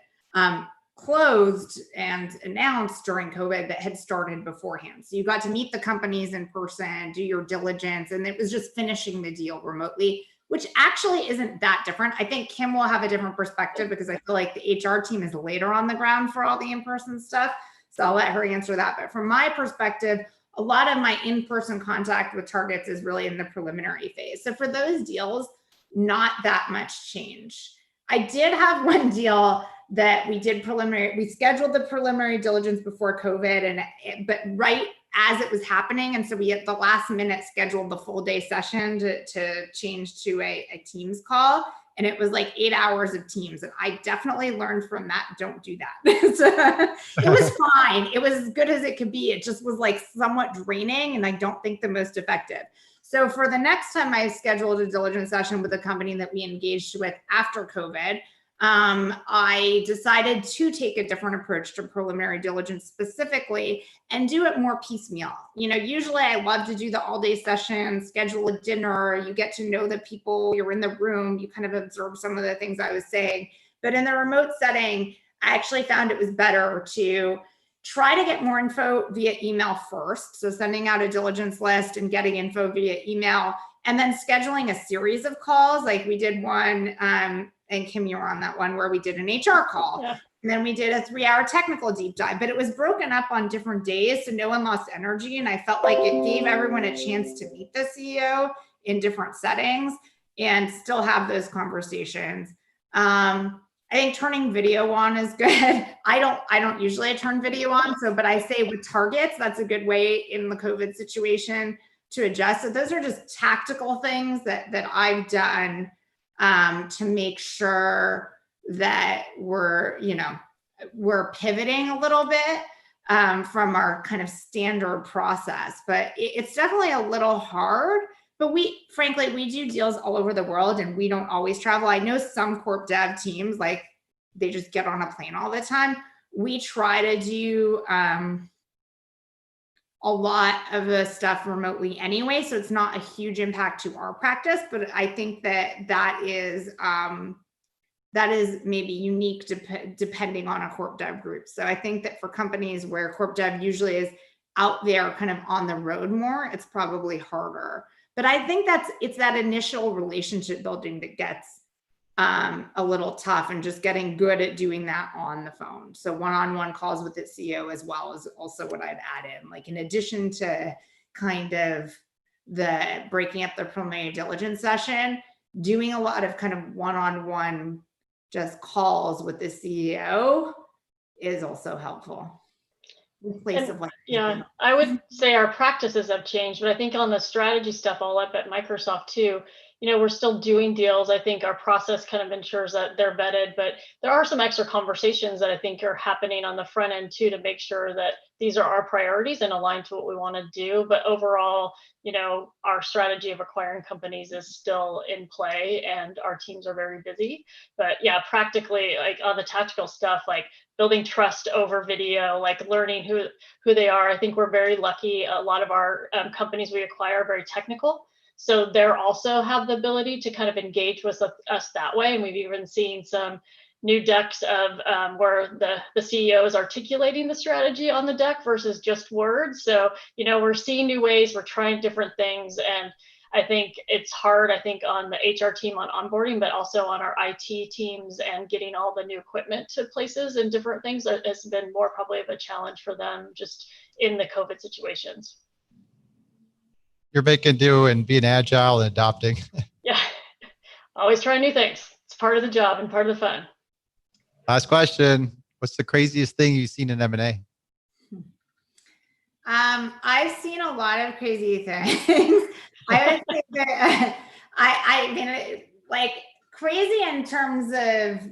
closed and announced during COVID that had started beforehand. So you got to meet the companies in person, do your diligence, and it was just finishing the deal remotely, which actually isn't that different. I think Kim will have a different perspective, because I feel like the HR team is later on the ground for all the in-person stuff. So I'll let her answer that. But from my perspective, a lot of my in-person contact with targets is really in the preliminary phase. So for those deals, not that much change. I did have one deal that we did we scheduled the preliminary diligence before COVID, but right as it was happening. And so we at the last minute scheduled the full day session to change to a Teams call. And it was 8 hours of Teams. And I definitely learned from that, don't do that. So it was fine. It was as good as it could be. It just was somewhat draining, and I don't think the most effective. So for the next time I scheduled a diligence session with a company that we engaged with after COVID, I decided to take a different approach to preliminary diligence specifically and do it more piecemeal. Usually I love to do the all-day session, schedule a dinner, you get to know the people, you're in the room, you kind of observe some of the things I was saying. But in the remote setting, I actually found it was better to try to get more info via email first. So sending out a diligence list and getting info via email, and then scheduling a series of calls. Like we did one, and Kim, you were on that one where we did an HR call. Yeah. And then we did a 3-hour technical deep dive, but it was broken up on different days. So no one lost energy. And I felt like it gave everyone a chance to meet the CEO in different settings and still have those conversations. I think turning video on is good. I don't usually turn video on. But I say with targets, that's a good way in the COVID situation to adjust. So those are just tactical things that I've done to make sure that we're pivoting a little bit from our kind of standard process. But it's definitely a little hard. But frankly, we do deals all over the world and we don't always travel. I know some corp dev teams, like they just get on a plane all the time. We try to do a lot of the stuff remotely anyway, so it's not a huge impact to our practice, but I think that is maybe unique depending on a corp dev group. So I think that for companies where corp dev usually is out there kind of on the road more, it's probably harder. But I think it's that initial relationship building that gets a little tough, and just getting good at doing that on the phone. So one-on-one calls with the CEO as well is also what I'd add in. Like in addition to kind of the breaking up the preliminary diligence session, doing a lot of kind of one-on-one just calls with the CEO is also helpful. In place of yeah, I would say our practices have changed, but I think on the strategy stuff all up at Microsoft too, we're still doing deals. I think our process kind of ensures that they're vetted, but there are some extra conversations that I think are happening on the front end too, to make sure that these are our priorities and aligned to what we want to do. But overall, our strategy of acquiring companies is still in play and our teams are very busy. But yeah, practically, like on the tactical stuff, like building trust over video, like learning who they are. I think we're very lucky. A lot of our companies we acquire are very technical. So they're also have the ability to kind of engage with us that way. And we've even seen some new decks of where the CEO is articulating the strategy on the deck versus just words. So, we're seeing new ways, we're trying different things. And I think it's hard, on the HR team on onboarding, but also on our IT teams and getting all the new equipment to places and different things. It's been more probably of a challenge for them just in the COVID situations. You're making do and being agile and adopting. Yeah, always trying new things. It's part of the job and part of the fun. Last question. What's the craziest thing you've seen in M&A? I've seen a lot of crazy things. I would say that I mean, like crazy in terms of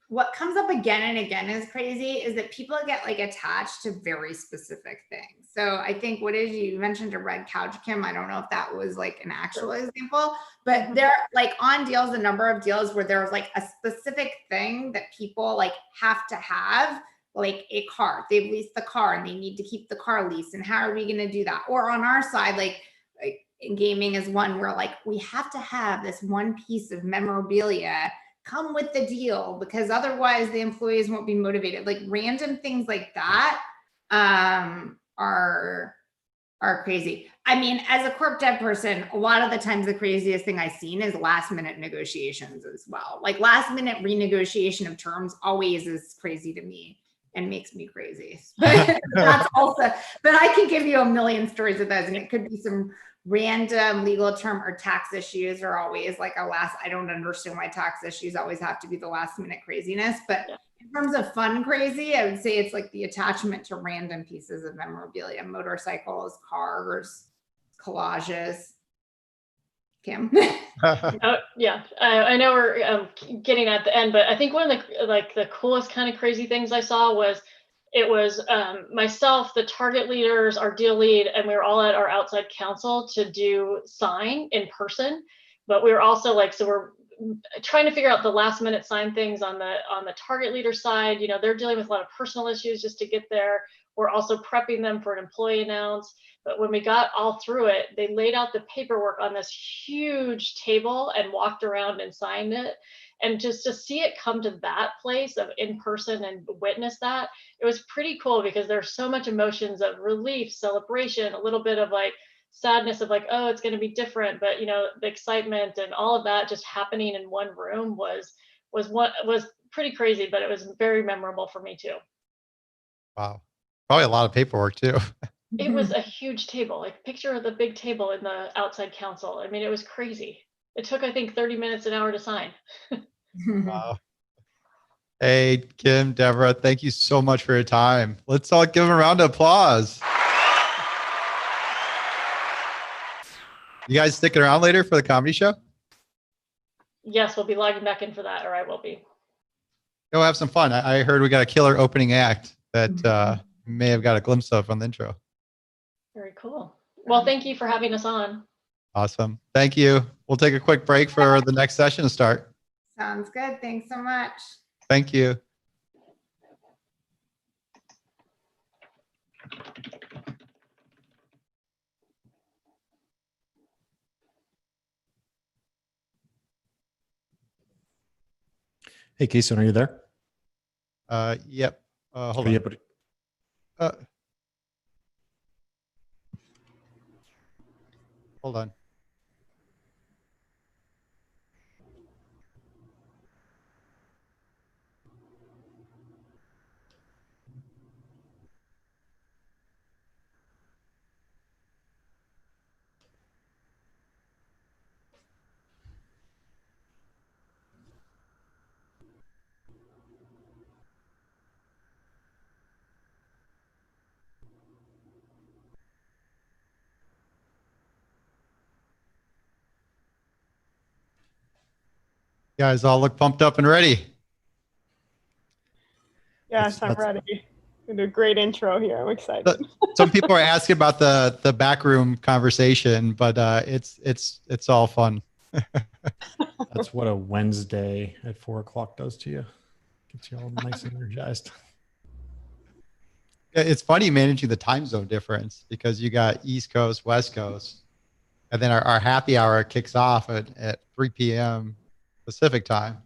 what comes up again and again is crazy is that people get like attached to very specific things. So I think you mentioned a red couch, Kim. I don't know if that was like an actual example, but there like on deals, a number of deals where there's like a specific thing that people like have to have, like a car. They've leased the car and they need to keep the car leased. And how are we going to do that? Or on our side, like in gaming is one where like we have to have this one piece of memorabilia come with the deal because otherwise the employees won't be motivated. Like random things like that are crazy. I mean, as a corp dev person, a lot of the times the craziest thing I've seen is last minute negotiations as well. Like last minute renegotiation of terms always is crazy to me and makes me crazy. But that's also, but I can give you a million stories of those, and it could be some random legal term or tax issues are always like I don't understand why tax issues always have to be the last minute craziness. But in terms of fun crazy, I would say it's like the attachment to random pieces of memorabilia, motorcycles, cars, collages. Kim? Yeah, I know we're getting at the end, but I think one of the coolest kind of crazy things I saw was it was myself, the target leaders, our deal lead, and we were all at our outside counsel to do sign in person. But we were also like, so trying to figure out the last minute sign things on the target leader side. They're dealing with a lot of personal issues just to get there. We're also prepping them for an employee announce. But when we got all through it, they laid out the paperwork on this huge table and walked around and signed it. And just to see it come to that place of in person and witness that, it was pretty cool, because there's so much emotions of relief, celebration, a little bit of like sadness of like, oh, it's going to be different. But the excitement and all of that just happening in one room was pretty crazy, but it was very memorable for me too. Wow. Probably a lot of paperwork too. It was a huge table, like picture of the big table in the outside council. I mean, it was crazy. It took, I think, 30 minutes, an hour to sign. Wow. Hey, Kim, Devorah, thank you so much for your time. Let's all give them a round of applause. You guys sticking around later for the comedy show? Yes, we'll be logging back in for that, or I will be. Go have some fun. I heard we got a killer opening act that may have got a glimpse of on the intro. Very cool. Well, thank you for having us on. Awesome. Thank you. We'll take a quick break for the next session to start. Sounds good. Thanks so much. Thank you. Hey, Kison, are you there? Yep. Hold Are you on. able to- Hold on. You guys all look pumped up and ready. Yes, I'm ready. You did a great intro here. I'm excited. Some people are asking about the backroom conversation, but it's all fun. That's what a Wednesday at 4 o'clock does to you. Gets you all nice and energized. It's funny managing the time zone difference, because you got East Coast, West Coast, and then our happy hour kicks off at 3 p.m. Pacific time.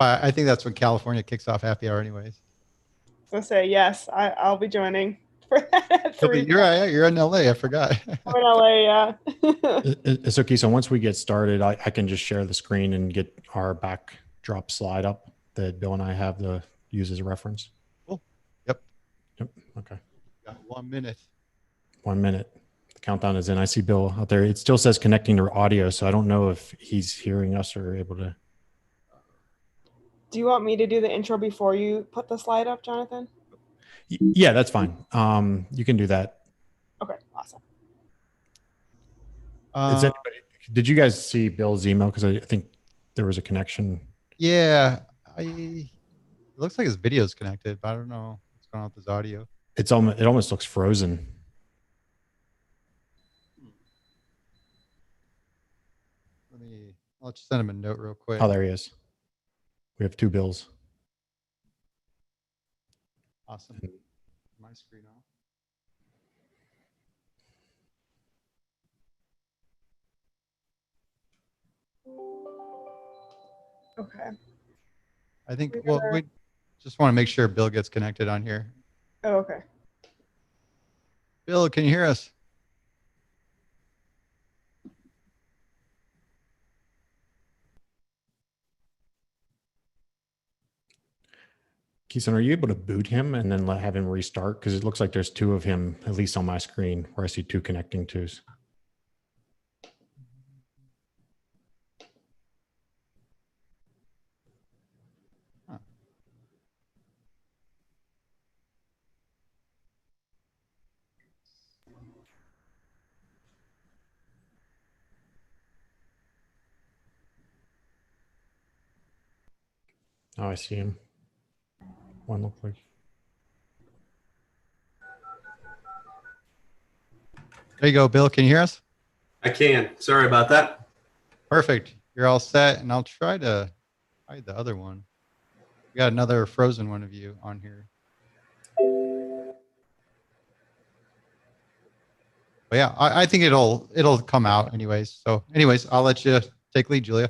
I think that's when California kicks off happy hour anyways. So say yes, I'll be joining for that at 3. You're in LA, I forgot. I'm in LA, yeah. It's okay. So once we get started, I can just share the screen and get our backdrop slide up that Bill and I have to use as a reference. Cool. Yep. Okay. Got 1 minute. 1 minute. The countdown is in. I see Bill out there. It still says connecting to audio, so I don't know if he's hearing us or able to. Do you want me to do the intro before you put the slide up, Jonathan? Yeah, that's fine. You can do that. Okay, awesome. Did you guys see Bill's email? Because I think there was a connection. Yeah. It looks like his video is connected, but I don't know what's going on with his audio. It almost looks frozen. I'll just send him a note real quick. Oh, there he is. We have 2 Bills. Awesome. My screen off. Okay. I think, well, we just want to make sure Bill gets connected on here. Oh, okay. Bill, can you hear us? Kison, are you able to boot him and then have him restart? Because it looks like there's 2 of him, at least on my screen, where I see 2 connecting twos. Huh. Oh, I see him. One look like. There you go, Bill. Can you hear us? I can. Sorry about that. Perfect. you're all set, and I'll try to hide the other one. We got another frozen one of you on here. But yeah, I think it'll come out anyways. So anyways, I'll let you take lead, Julia.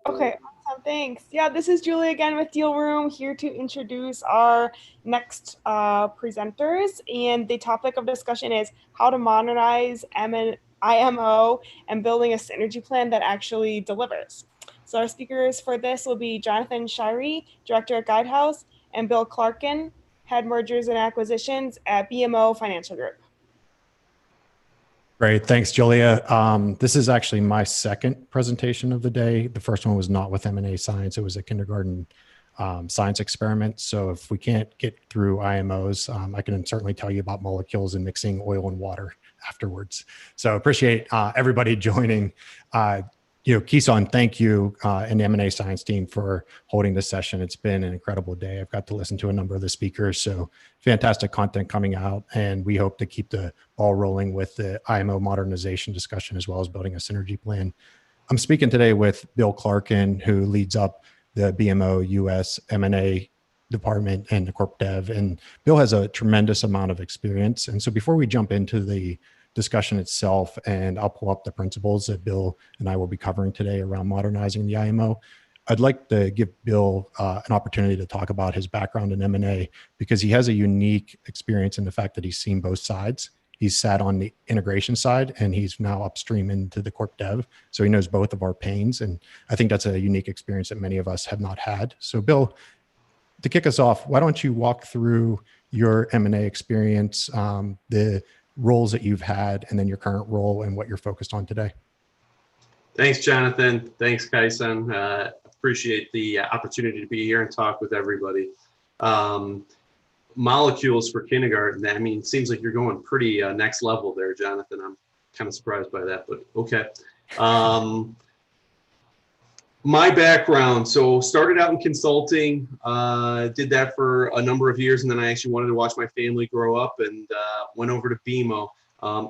Okay, awesome. Thanks. Yeah, this is Julie again with DealRoom, here to introduce our next presenters. And the topic of discussion is how to modernize IMO and building a synergy plan that actually delivers. So our speakers for this will be Jonathan Shiery, Director at Guidehouse, and Bill Clarkin, Head Mergers and Acquisitions at BMO Financial Group. Great. Thanks, Julia. This is actually my second presentation of the day. The first one was not with M&A Science. It was a kindergarten science experiment. So if we can't get through IMOs, I can certainly tell you about molecules and mixing oil and water afterwards. So appreciate everybody joining. Kison, thank you and the M&A Science team for holding this session. It's been an incredible day. I've got to listen to a number of the speakers, so fantastic content coming out, and we hope to keep the ball rolling with the IMO modernization discussion as well as building a synergy plan. I'm speaking today with Bill Clarkin, who leads up the BMO US M&A department and the corp dev, and Bill has a tremendous amount of experience. And so before we jump into the discussion itself, and I'll pull up the principles that Bill and I will be covering today around modernizing the IMO, I'd like to give Bill an opportunity to talk about his background in M&A, because he has a unique experience in the fact that he's seen both sides. He's sat on the integration side, and he's now upstream into the corp dev. So he knows both of our pains. And I think that's a unique experience that many of us have not had. So Bill, to kick us off, why don't you walk through your M&A experience, the roles that you've had, and then your current role and what you're focused on today. Thanks, Jonathan. Thanks, Kison. Appreciate the opportunity to be here and talk with everybody. Molecules for kindergarten. I mean, it seems like you're going pretty next level there, Jonathan. I'm kind of surprised by that, but okay. My background, so started out in consulting, did that for a number of years, and then I actually wanted to watch my family grow up and went over to BMO.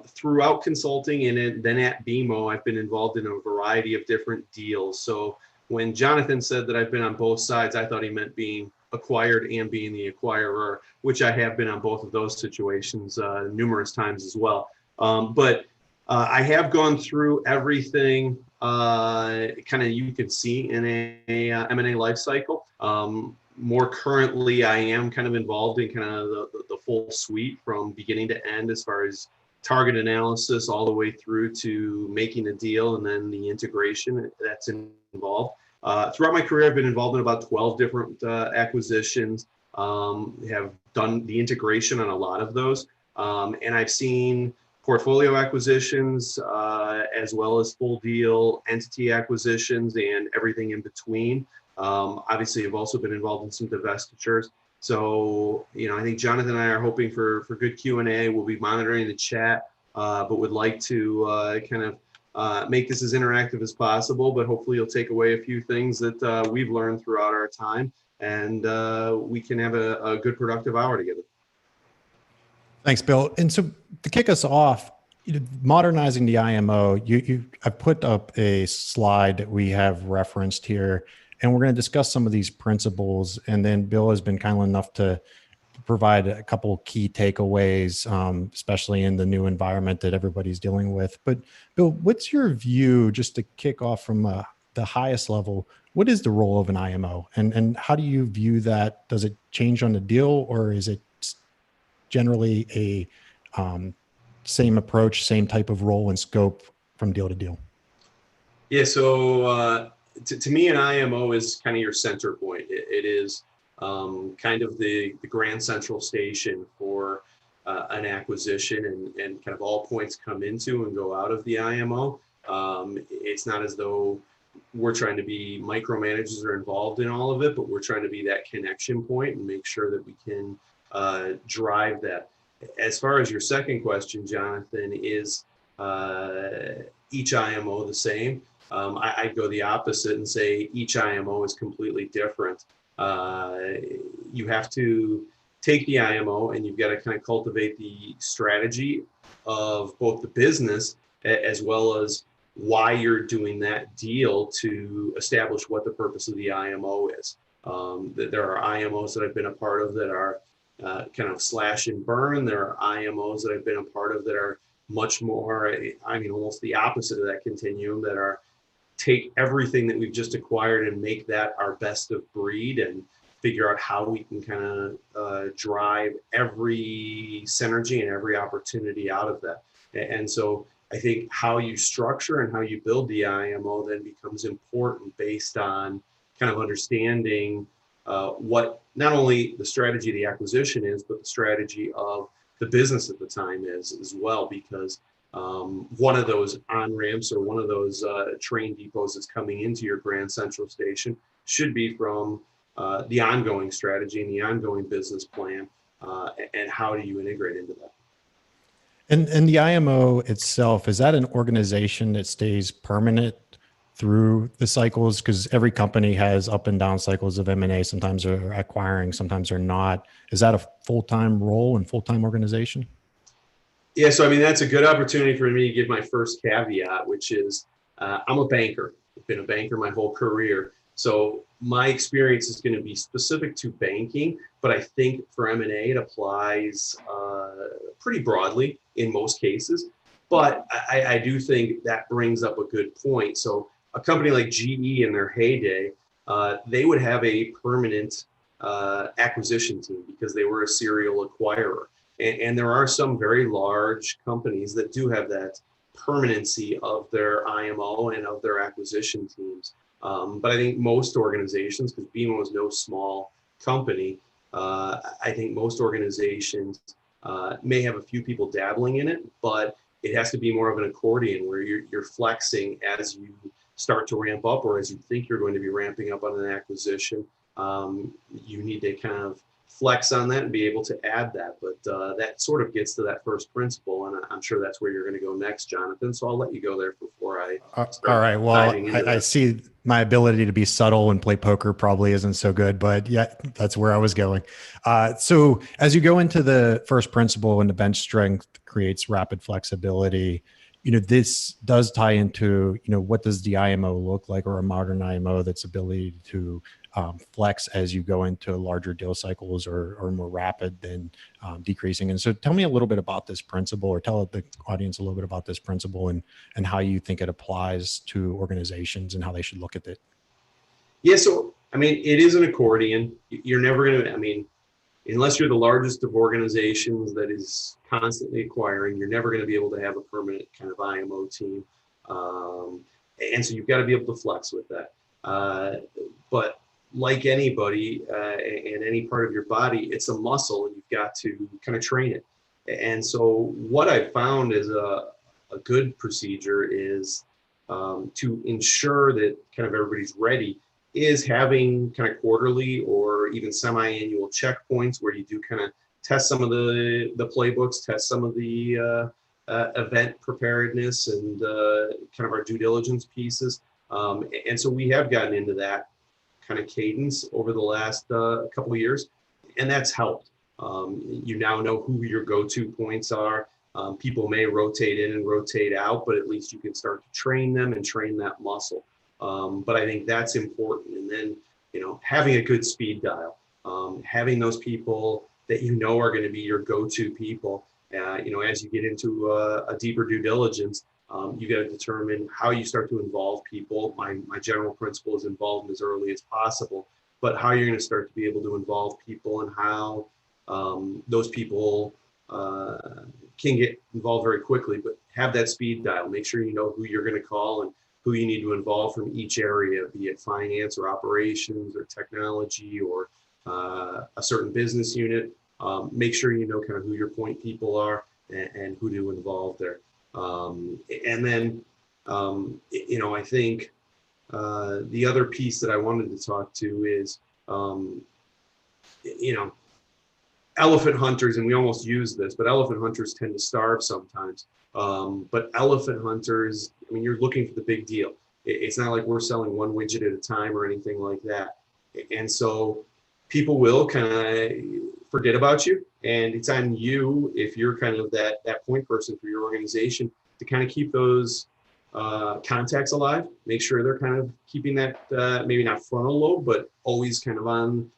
Throughout consulting and then at BMO, I've been involved in a variety of different deals. So when Jonathan said that I've been on both sides, I thought he meant being acquired and being the acquirer, which I have been on both of those situations numerous times as well. But I have gone through everything kind of you can see in a M&A life cycle. More currently, I am kind of involved in kind of the full suite from beginning to end, as far as target analysis all the way through to making a deal and then the integration that's involved. Throughout my career, I've been involved in about 12 different acquisitions, have done the integration on a lot of those. And I've seen portfolio acquisitions, as well as full deal entity acquisitions and everything in between. Obviously, I've also been involved in some divestitures. So, I think Jonathan and I are hoping for good Q&A. We'll be monitoring the chat, but would like to kind of make this as interactive as possible, but hopefully you'll take away a few things that we've learned throughout our time, and we can have a good productive hour together. Thanks, Bill. And so to kick us off, modernizing the IMO, I put up a slide that we have referenced here, and we're going to discuss some of these principles. And then Bill has been kind enough to provide a couple key takeaways, especially in the new environment that everybody's dealing with. But Bill, what's your view, just to kick off from the highest level, what is the role of an IMO? And how do you view that? Does it change on the deal, or is it generally a same approach, same type of role and scope from deal to deal? Yeah, so to me, an IMO is kind of your center point. It is kind of the grand central station for an acquisition, and kind of all points come into and go out of the IMO. It's not as though we're trying to be micromanagers or involved in all of it, but we're trying to be that connection point and make sure that we can drive that. As far as your second question, Jonathan, is each IMO the same? I'd go the opposite and say each IMO is completely different. You have to take the IMO and you've got to kind of cultivate the strategy of both the business as well as why you're doing that deal to establish what the purpose of the IMO is. There are IMOs that I've been a part of that are kind of slash and burn. There are IMOs that I've been a part of that are much more, I mean, almost the opposite of that continuum, that are take everything that we've just acquired and make that our best of breed and figure out how we can kind of drive every synergy and every opportunity out of that. And so I think how you structure and how you build the IMO then becomes important based on kind of understanding what not only the strategy of the acquisition is, but the strategy of the business at the time is as well, because one of those on-ramps or one of those train depots that's coming into your Grand Central Station should be from the ongoing strategy and the ongoing business plan, and how do you integrate into that? And the IMO itself, is that an organization that stays permanent through the cycles? Because every company has up and down cycles of M&A. Sometimes they're acquiring, sometimes they're not. Is that a full-time role and full-time organization? Yeah, so I mean, that's a good opportunity for me to give my first caveat, which is I'm a banker. I've been a banker my whole career. So my experience is going to be specific to banking, but I think for M&A, it applies pretty broadly in most cases. But I do think that brings up a good point. So a company like GE in their heyday, they would have a permanent acquisition team because they were a serial acquirer. And there are some very large companies that do have that permanency of their IMO and of their acquisition teams. But I think most organizations, because BMO is no small company, I think most organizations may have a few people dabbling in it, but it has to be more of an accordion where you're flexing as you start to ramp up, or as you think you're going to be ramping up on an acquisition. You need to kind of flex on that and be able to add that. But that sort of gets to that first principle, and I'm sure that's where you're going to go next, Jonathan. So I'll let you go there before I start. All right. Well, I see my ability to be subtle and play poker probably isn't so good, but yeah, that's where I was going. So as you go into the first principle, and the bench strength creates rapid flexibility, this does tie into, what does the IMO look like, or a modern IMO that's ability to flex as you go into larger deal cycles, or more rapid than decreasing. And so tell me a little bit about this principle, or tell the audience a little bit about this principle and how you think it applies to organizations and how they should look at it. Yeah, so, I mean, it is an accordion. You're never going to, unless you're the largest of organizations that is constantly acquiring, you're never going to be able to have a permanent kind of IMO team. And so you've got to be able to flex with that. But like anybody and any part of your body, it's a muscle, and you've got to kind of train it. And so what I found is a good procedure is to ensure that kind of everybody's ready, is having kind of quarterly or even semi-annual checkpoints where you do kind of test some of the playbooks, test some of the event preparedness and kind of our due diligence pieces. And so we have gotten into that kind of cadence over the last couple of years, and that's helped. You now know who your go-to points are. People may rotate in and rotate out, but at least you can start to train them and train that muscle. But I think that's important. And then, having a good speed dial, having those people that are going to be your go-to people. As you get into a deeper due diligence, you got to determine how you start to involve people. My general principle is involve them as early as possible, but how you're going to start to be able to involve people, and how those people can get involved very quickly, but have that speed dial. Make sure you know who you're going to call and who you need to involve from each area, be it finance or operations or technology or a certain business unit. Make sure you know kind of who your point people are and who to involve there. And then, I think the other piece that I wanted to talk to is, elephant hunters, and we almost use this, but elephant hunters tend to starve sometimes. But elephant hunters, you're looking for the big deal. It's not like we're selling one widget at a time or anything like that. And so people will kind of forget about you, and it's on you, if you're kind of that point person for your organization, to kind of keep those contacts alive, make sure they're kind of keeping that, maybe not frontal lobe, but always kind of on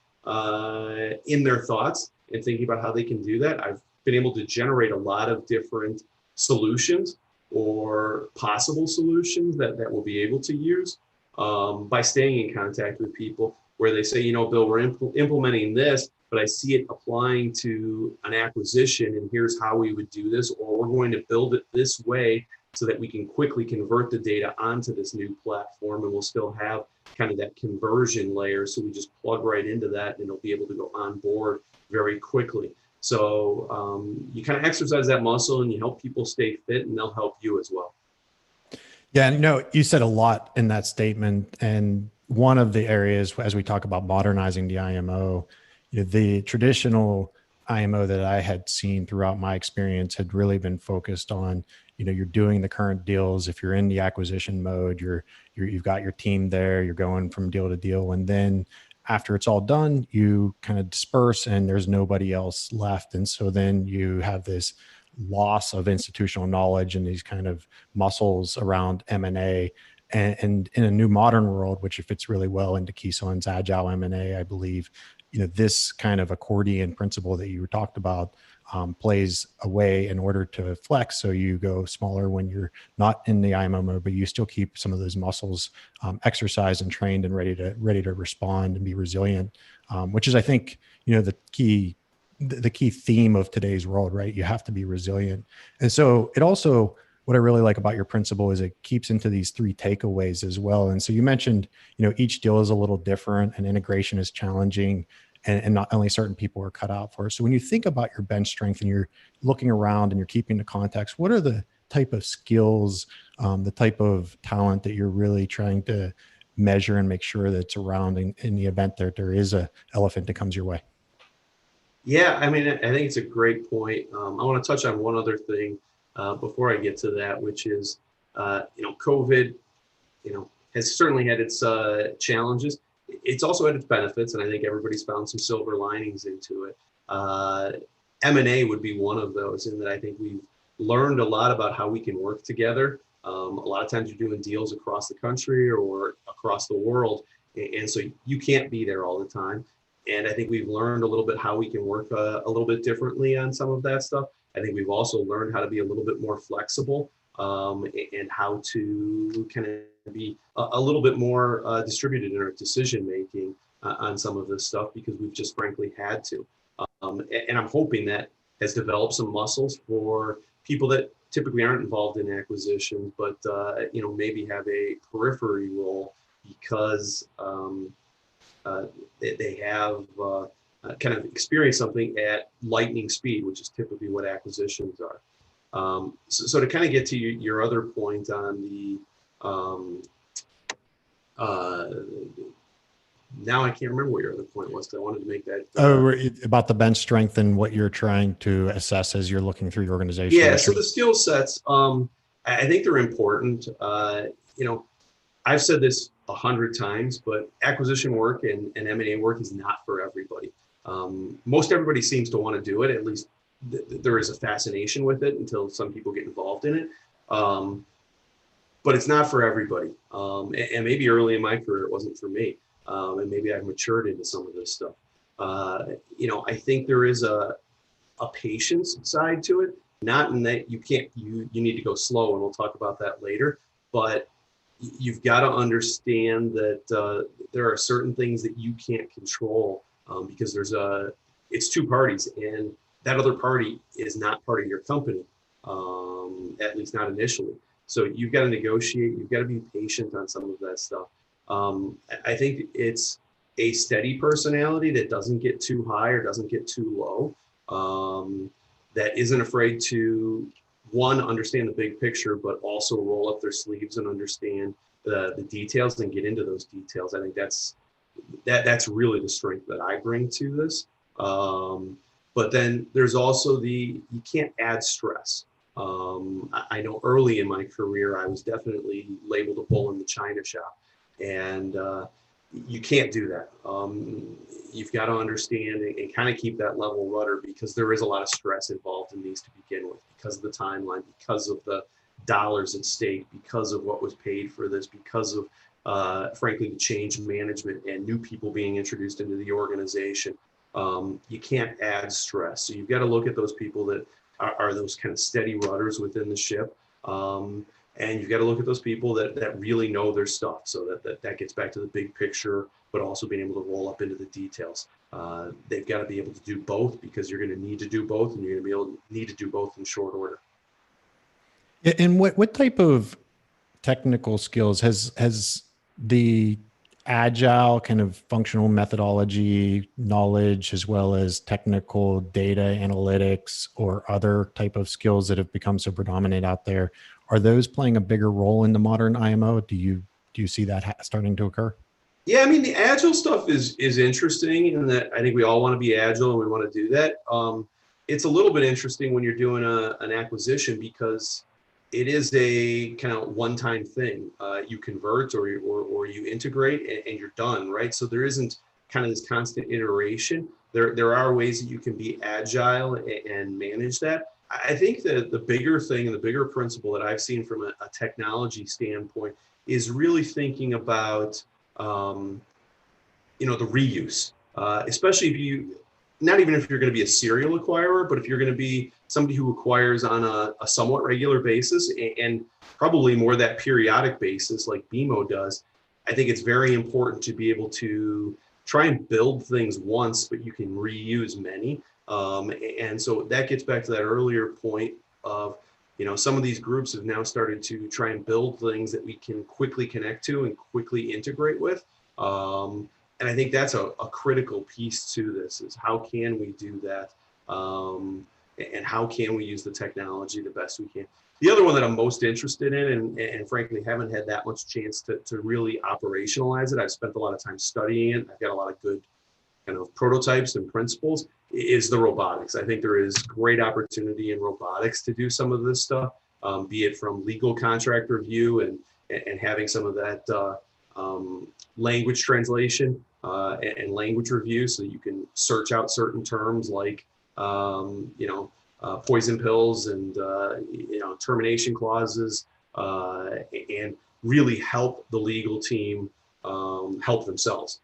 in their thoughts and thinking about how they can do that. I've been able to generate a lot of different solutions or possible solutions that we'll be able to use by staying in contact with people where they say, you know, Bill, we're implementing this, but I see it applying to an acquisition, and here's how we would do this, or we're going to build it this way so that we can quickly convert the data onto this new platform, and we'll still have kind of that conversion layer. So we just plug right into that and it'll be able to go on board very quickly. So you kind of exercise that muscle and you help people stay fit, and they'll help you as well. Yeah, no, you said a lot in that statement. And one of the areas, as we talk about modernizing the IMO, you know, the traditional IMO that I had seen throughout my experience had really been focused on, you know, you're doing the current deals. If you're in the acquisition mode, you've got your team there, you're going from deal to deal. And then after it's all done, you kind of disperse and there's nobody else left. And so then you have this loss of institutional knowledge and these kind of muscles around M&A. And in a new modern world, which fits really well into Kison's agile M&A, I believe, you know, this kind of accordion principle that you talked about plays a way in order to flex. So you go smaller when you're not in the IMO mode, but you still keep some of those muscles exercised and trained and ready to respond and be resilient, which is, I think, you know, the key theme of today's world, right? You have to be resilient. And so it also, what I really like about your principle is it keeps into these 3 takeaways as well. And so you mentioned, you know, each deal is a little different and integration is challenging, and not only certain people are cut out for it. So when you think about your bench strength and you're looking around and you're keeping the context, what are the type of skills, the type of talent that you're really trying to measure and make sure that it's around in the event that there is a elephant that comes your way? Yeah, I mean, I think it's a great point. I want to touch on one other thing before I get to that, which is, you know, COVID, you know, has certainly had its challenges. It's also had its benefits, and I think everybody's found some silver linings into it. M&A would be one of those, in that I think we've learned a lot about how we can work together. A lot of times you're doing deals across the country or across the world, and so you can't be there all the time. And I think we've learned a little bit how we can work a little bit differently on some of that stuff. I think we've also learned how to be a little bit more flexible and how to kind of be a little bit more distributed in our decision making on some of this stuff, because we've just frankly had to. And I'm hoping that has developed some muscles for people that typically aren't involved in acquisitions, but you know, maybe have a periphery role because they have kind of experienced something at lightning speed, which is typically what acquisitions are. So to kind of get to your other point on the, now I can't remember what your other point was, because I wanted to make that. About the bench strength and what you're trying to assess as you're looking through your organization. Yeah, so the skill sets, I think they're important. You know, I've said this 100 times, but acquisition work and M&A work is not for everybody. Most everybody seems to want to do it. At least there is a fascination with it until some people get involved in it. But it's not for everybody. And maybe early in my career, it wasn't for me. And maybe I've matured into some of this stuff. You know, I think there is a patience side to it, not in that you need to go slow, and we'll talk about that later, but you've got to understand that there are certain things that you can't control because it's 2 parties, and that other party is not part of your company, at least not initially. So you've got to negotiate, you've got to be patient on some of that stuff. I think it's a steady personality that doesn't get too high or doesn't get too low, that isn't afraid to, one, understand the big picture, but also roll up their sleeves and understand the details and get into those details. I think that's really the strength that I bring to this. But then there's also you can't add stress. I know early in my career, I was definitely labeled a bull in the china shop, and you can't do that. You've got to understand and kind of keep that level rudder, because there is a lot of stress involved in these to begin with, because of the timeline, because of the dollars at stake because of what was paid for this, because of frankly the change in management and new people being introduced into the organization. You can't add stress. So you've got to look at those people that are those kind of steady rudders within the ship. And you've got to look at those people that really know their stuff. So that gets back to the big picture, but also being able to roll up into the details. They've got to be able to do both, because you're going to need to do both, and you're going to need to do both in short order. And what type of technical skills has the agile kind of functional methodology knowledge, as well as technical data analytics or other type of skills that have become so predominant out there, are those playing a bigger role in the modern IMO? Do you see that starting to occur? Yeah, I mean, the agile stuff is interesting, in that I think we all want to be agile and we want to do that. It's a little bit interesting when you're doing an acquisition, because it is a kind of one-time thing. You convert or you integrate and you're done, right? So there isn't kind of this constant iteration. There are ways that you can be agile and manage that. I think that the bigger thing and the bigger principle that I've seen from a technology standpoint is really thinking about the reuse, especially if not even if you're going to be a serial acquirer, but if you're going to be somebody who acquires on a somewhat regular basis, and probably more that periodic basis like BMO does, I think it's very important to be able to try and build things once, but you can reuse many. And so that gets back to that earlier point of, some of these groups have now started to try and build things that we can quickly connect to and quickly integrate with. And I think that's a critical piece to this, is how can we do that? And how can we use the technology the best we can? The other one that I'm most interested in, and frankly haven't had that much chance to really operationalize it, I've spent a lot of time studying it, I've got a lot of good kind of prototypes and principles, is the robotics. I think there is great opportunity in robotics to do some of this stuff, be it from legal contract review and having some of that language translation and language review, so you can search out certain terms like poison pills and termination clauses, and really help the legal team help themselves.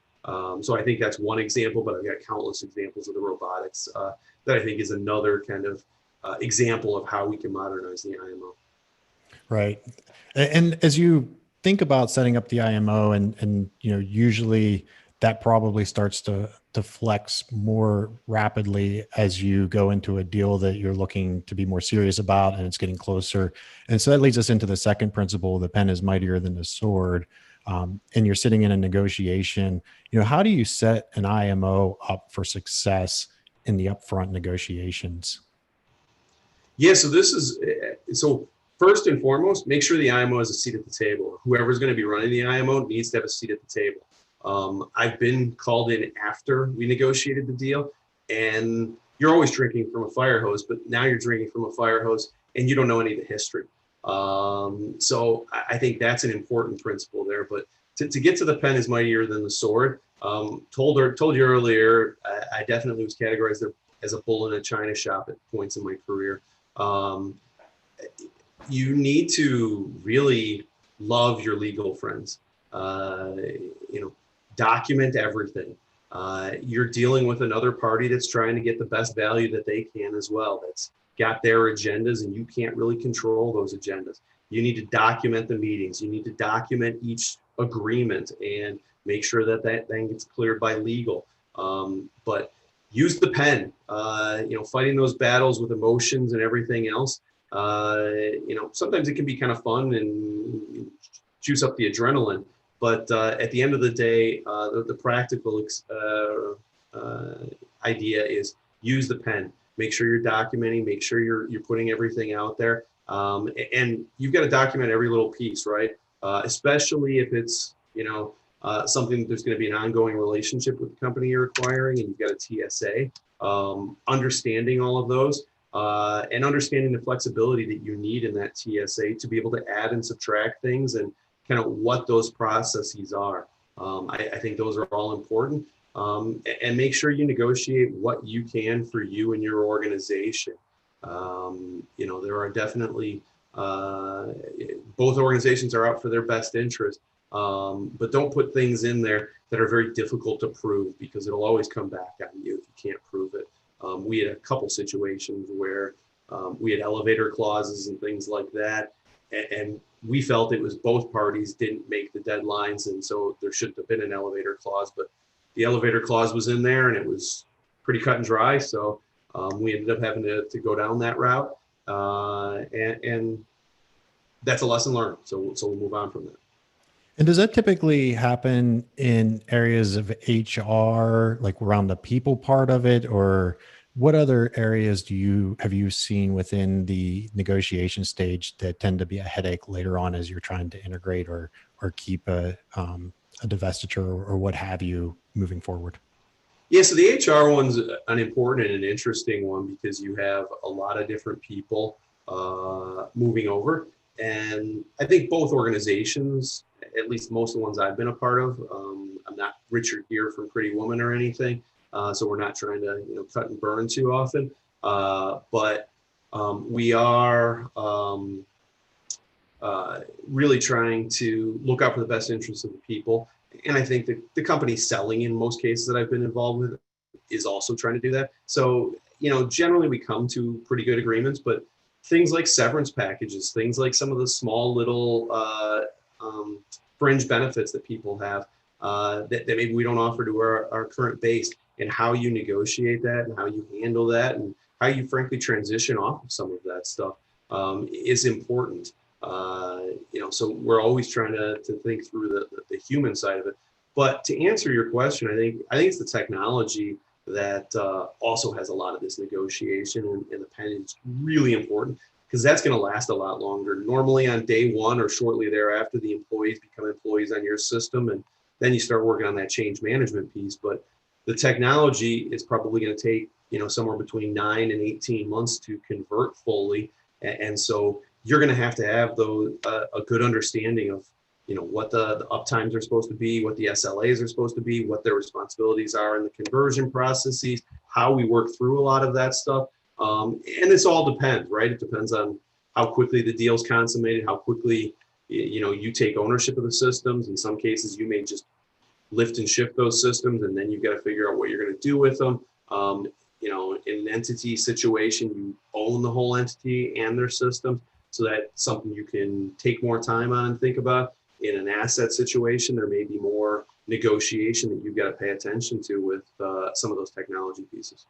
So I think that's one example, but I've got countless examples of the robotics that I think is another kind of example of how we can modernize the IMO. Right. And as you think about setting up the IMO, and usually that probably starts to flex more rapidly as you go into a deal that you're looking to be more serious about, and it's getting closer. And so that leads us into the second principle: the pen is mightier than the sword. And you're sitting in a negotiation. How do you set an IMO up for success in the upfront negotiations? Yeah, so first and foremost, make sure the IMO has a seat at the table. Whoever's going to be running the IMO needs to have a seat at the table. I've been called in after we negotiated the deal, and you're always drinking from a fire hose, but now you're drinking from a fire hose and you don't know any of the history. So I think that's an important principle there. But to get to the pen is mightier than the sword. Told you earlier, I definitely was categorized as a bull in a china shop at points in my career. You need to really love your legal friends. Document everything. You're dealing with another party that's trying to get the best value that they can as well. That's got their agendas, and you can't really control those agendas. You need to document the meetings. You need to document each agreement and make sure that thing gets cleared by legal. But use the pen. Fighting those battles with emotions and everything else. Sometimes it can be kind of fun and juice up the adrenaline. But at the end of the day, the practical idea is use the pen. Make sure you're documenting. Make sure you're putting everything out there. And you've got to document every little piece, right? Especially if it's something that there's going to be an ongoing relationship with the company you're acquiring, and you've got a TSA. Understanding all of those and understanding the flexibility that you need in that TSA to be able to add and subtract things, and kind of what those processes are. I think those are all important. And make sure you negotiate what you can for you and your organization. There are definitely Both organizations are out for their best interest, but don't put things in there that are very difficult to prove, because it'll always come back on you if you can't prove it. We had a couple situations where we had elevator clauses and things like that, and we felt it was both parties didn't make the deadlines, and so there shouldn't have been an elevator clause, but the elevator clause was in there and it was pretty cut and dry, so we ended up having to go down that route, and that's a lesson learned, so we'll move on from that. And does that typically happen in areas of HR, like around the people part of it, or what other areas have you seen within the negotiation stage that tend to be a headache later on as you're trying to integrate or keep a divestiture or what have you moving forward? Yeah, so the HR one's an important and an interesting one, because you have a lot of different people moving over. And I think both organizations, at least most of the ones I've been a part of, I'm not Richard Gere from Pretty Woman or anything, so we're not trying to cut and burn too often. But we are really trying to look out for the best interests of the people. And I think that the company selling, in most cases that I've been involved with, is also trying to do that. So, generally we come to pretty good agreements, but things like severance packages, things like some of the small little fringe benefits that people have that maybe we don't offer to our current base, and how you negotiate that and how you handle that and how you frankly transition off of some of that stuff is important. So we're always trying to think through the human side of it. But to answer your question, I think it's the technology that also has a lot of this negotiation, and the pen is really important, because that's going to last a lot longer. Normally on day one or shortly thereafter, the employees become employees on your system, and then you start working on that change management piece. But the technology is probably going to take somewhere between 9 and 18 months to convert fully, and so you're going to have those a good understanding of what the uptimes are supposed to be, what the SLAs are supposed to be, what their responsibilities are in the conversion processes, how we work through a lot of that stuff. And this all depends, right? It depends on how quickly the deal's consummated, how quickly you take ownership of the systems. In some cases, you may just lift and shift those systems, and then you've got to figure out what you're going to do with them. In an entity situation, you own the whole entity and their systems, so that's something you can take more time on and think about. In an asset situation, there may be more negotiation that you've got to pay attention to with some of those technology pieces.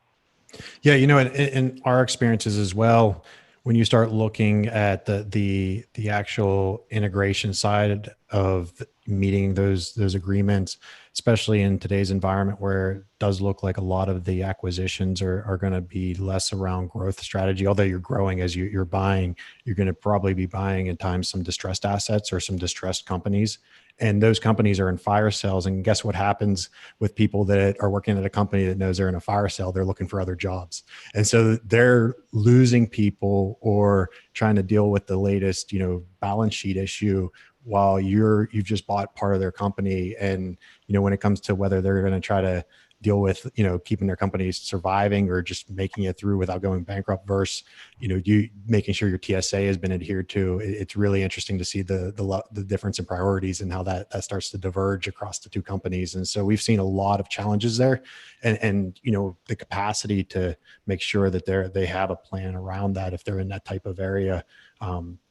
Yeah, in our experiences as well, when you start looking at the actual integration side of meeting those agreements, especially in today's environment where it does look like a lot of the acquisitions are going to be less around growth strategy. Although you're growing as you're buying, you're going to probably be buying at times some distressed assets or some distressed companies. And those companies are in fire sales. And guess what happens with people that are working at a company that knows they're in a fire sale? They're looking for other jobs. And so they're losing people or trying to deal with the latest, balance sheet issue while you've just bought part of their company. And, when it comes to whether they're going to try to deal with, keeping their companies surviving or just making it through without going bankrupt versus, you making sure your TSA has been adhered to. It's really interesting to see the difference in priorities and how that starts to diverge across the two companies. And so we've seen a lot of challenges there, and the capacity to make sure that they have a plan around that if they're in that type of area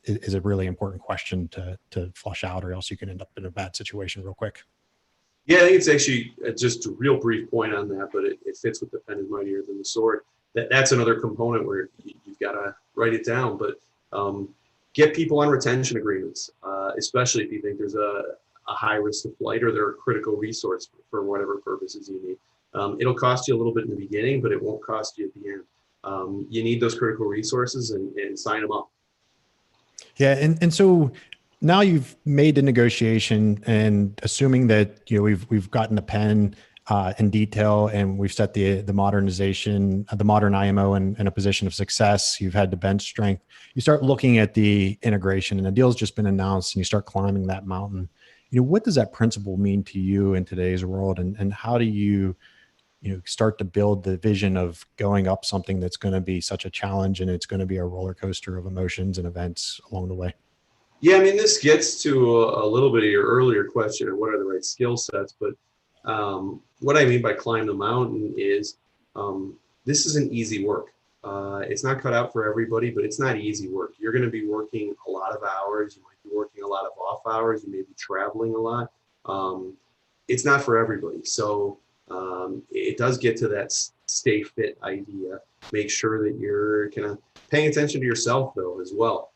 is a really important question to flush out, or else you can end up in a bad situation real quick. Yeah, I think it's actually just a real brief point on that, but it fits with the pen is mightier than the sword. That's another component where you've got to write it down, but get people on retention agreements, especially if you think there's a high risk of flight or they're a critical resource for whatever purposes you need. It'll cost you a little bit in the beginning, but it won't cost you at the end. You need those critical resources and sign them up. Yeah, and so now you've made the negotiation, and assuming that we've gotten the pen in detail, and we've set the modernization, the modern IMO in a position of success. You've had the bench strength. You start looking at the integration, and the deal's just been announced, and you start climbing that mountain. What does that principle mean to you in today's world, and how do you start to build the vision of going up something that's going to be such a challenge, and it's going to be a roller coaster of emotions and events along the way. Yeah, I mean, this gets to a little bit of your earlier question of what are the right skill sets, but what I mean by climb the mountain is this isn't easy work. It's not cut out for everybody, but it's not easy work. You're going to be working a lot of hours. You might be working a lot of off hours. You may be traveling a lot. It's not for everybody. So it does get to that stay fit idea. Make sure that you're kind of paying attention to yourself, though, as well.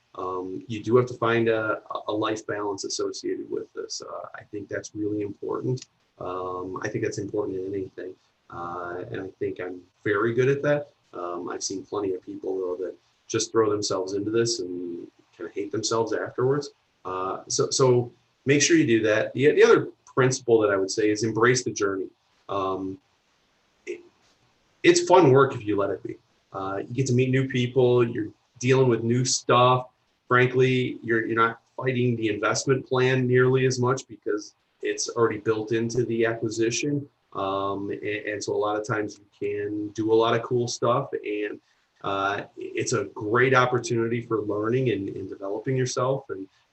You do have to find a life balance associated with this. I think that's really important. I think that's important in anything. And I think I'm very good at that. I've seen plenty of people, though, that just throw themselves into this and kind of hate themselves afterwards. So make sure you do that. The other principle that I would say is embrace the journey. It's fun work if you let it be. You get to meet new people. You're dealing with new stuff. Frankly, you're not fighting the investment plan nearly as much because it's already built into the acquisition. And so a lot of times you can do a lot of cool stuff, and it's a great opportunity for learning and developing yourself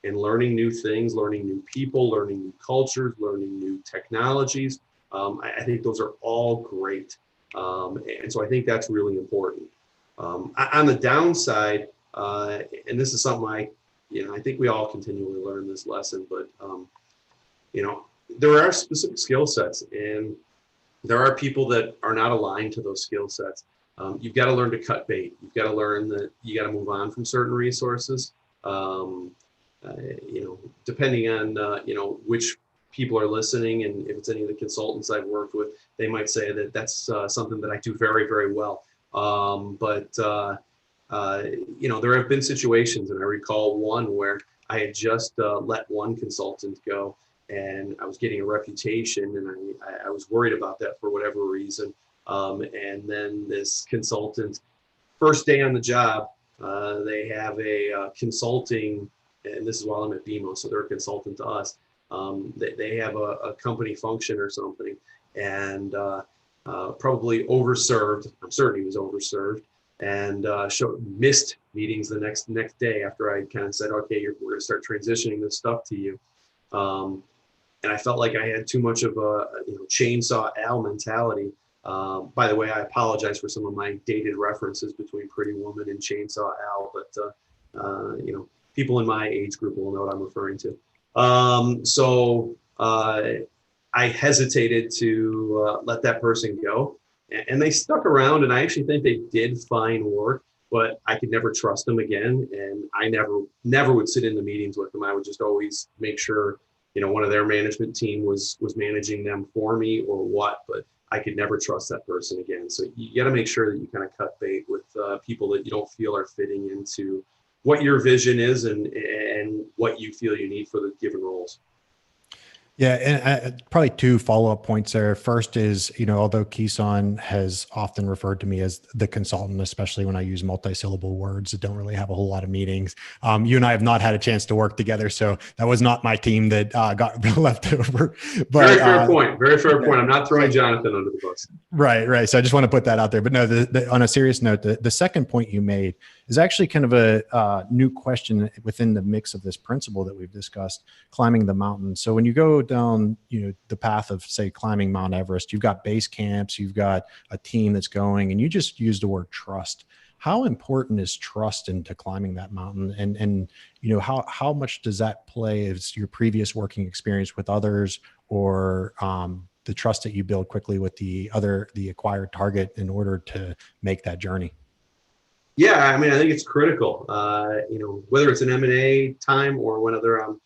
and learning new things, learning new people, learning new cultures, learning new technologies. I think those are all great. And so I think that's really important. On the downside, and this is something I think we all continually learn this lesson, but there are specific skill sets, and there are people that are not aligned to those skill sets. You've got to learn to cut bait. You've got to learn that you got to move on from certain resources. Depending on which people are listening, and if it's any of the consultants I've worked with, they might say that that's something that I do very, very well. But there have been situations, and I recall one where I had just let one consultant go, and I was getting a reputation, and I was worried about that for whatever reason. And then this consultant, first day on the job, they have a consulting, and this is while I'm at BMO, so they're a consultant to us. They have a company function or something, and probably overserved. I'm certain he was overserved, and missed meetings the next day after I kind of said, okay, we're going to start transitioning this stuff to you. And I felt like I had too much of a chainsaw Al mentality. By the way, I apologize for some of my dated references between Pretty Woman and Chainsaw Al, but people in my age group will know what I'm referring to. So I hesitated to let that person go, and they stuck around, and I actually think they did fine work, but I could never trust them again, and I never would sit in the meetings with them. I would just always make sure one of their management team was managing them for me or what, but I could never trust that person again. So you got to make sure that you kind of cut bait with people that you don't feel are fitting into what your vision is and what you feel you need for the given roles. Yeah, and probably two follow-up points there. First is, although Kison has often referred to me as the consultant, especially when I use multi-syllable words that don't really have a whole lot of meanings, you and I have not had a chance to work together, so that was not my team that got left over. But, very fair point. Very fair point. I'm not throwing Jonathan under the bus. Right. So I just want to put that out there. But no, on a serious note, the second point you made is actually kind of a new question within the mix of this principle that we've discussed, climbing the mountain. So when you go down, the path of, say, climbing Mount Everest, you've got base camps, you've got a team that's going, and you just used the word trust. How important is trust into climbing that mountain? And how much does that play as your previous working experience with others, or the trust that you build quickly with the acquired target in order to make that journey? Yeah, I mean, I think it's critical. Whether it's an M&A time or whether I'm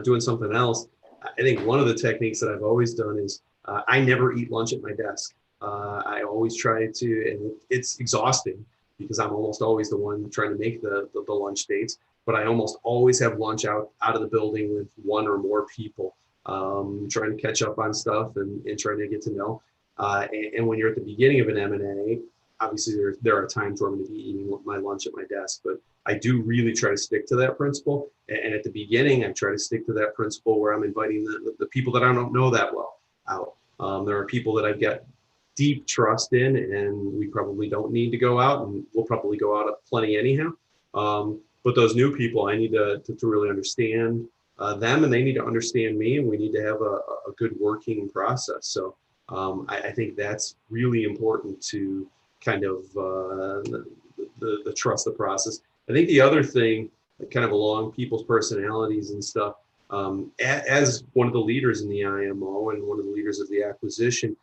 doing something else, I think one of the techniques that I've always done is I never eat lunch at my desk. I always try to, and it's exhausting because I'm almost always the one trying to make the lunch dates, but I almost always have lunch out of the building with one or more people, trying to catch up on stuff and trying to get to know. And when you're at the beginning of an M&A, obviously there are times where I'm going to be eating my lunch at my desk, but I do really try to stick to that principle. And at the beginning, I try to stick to that principle where I'm inviting the people that I don't know that well out. There are people that I've got deep trust in, and we probably don't need to go out, and we'll probably go out plenty anyhow. But those new people, I need to really understand them, and they need to understand me, and we need to have a good working process. So I think that's really important to kind of the trust the process. I think the other thing, kind of along people's personalities and stuff, as one of the leaders in the IMO and one of the leaders of the acquisition,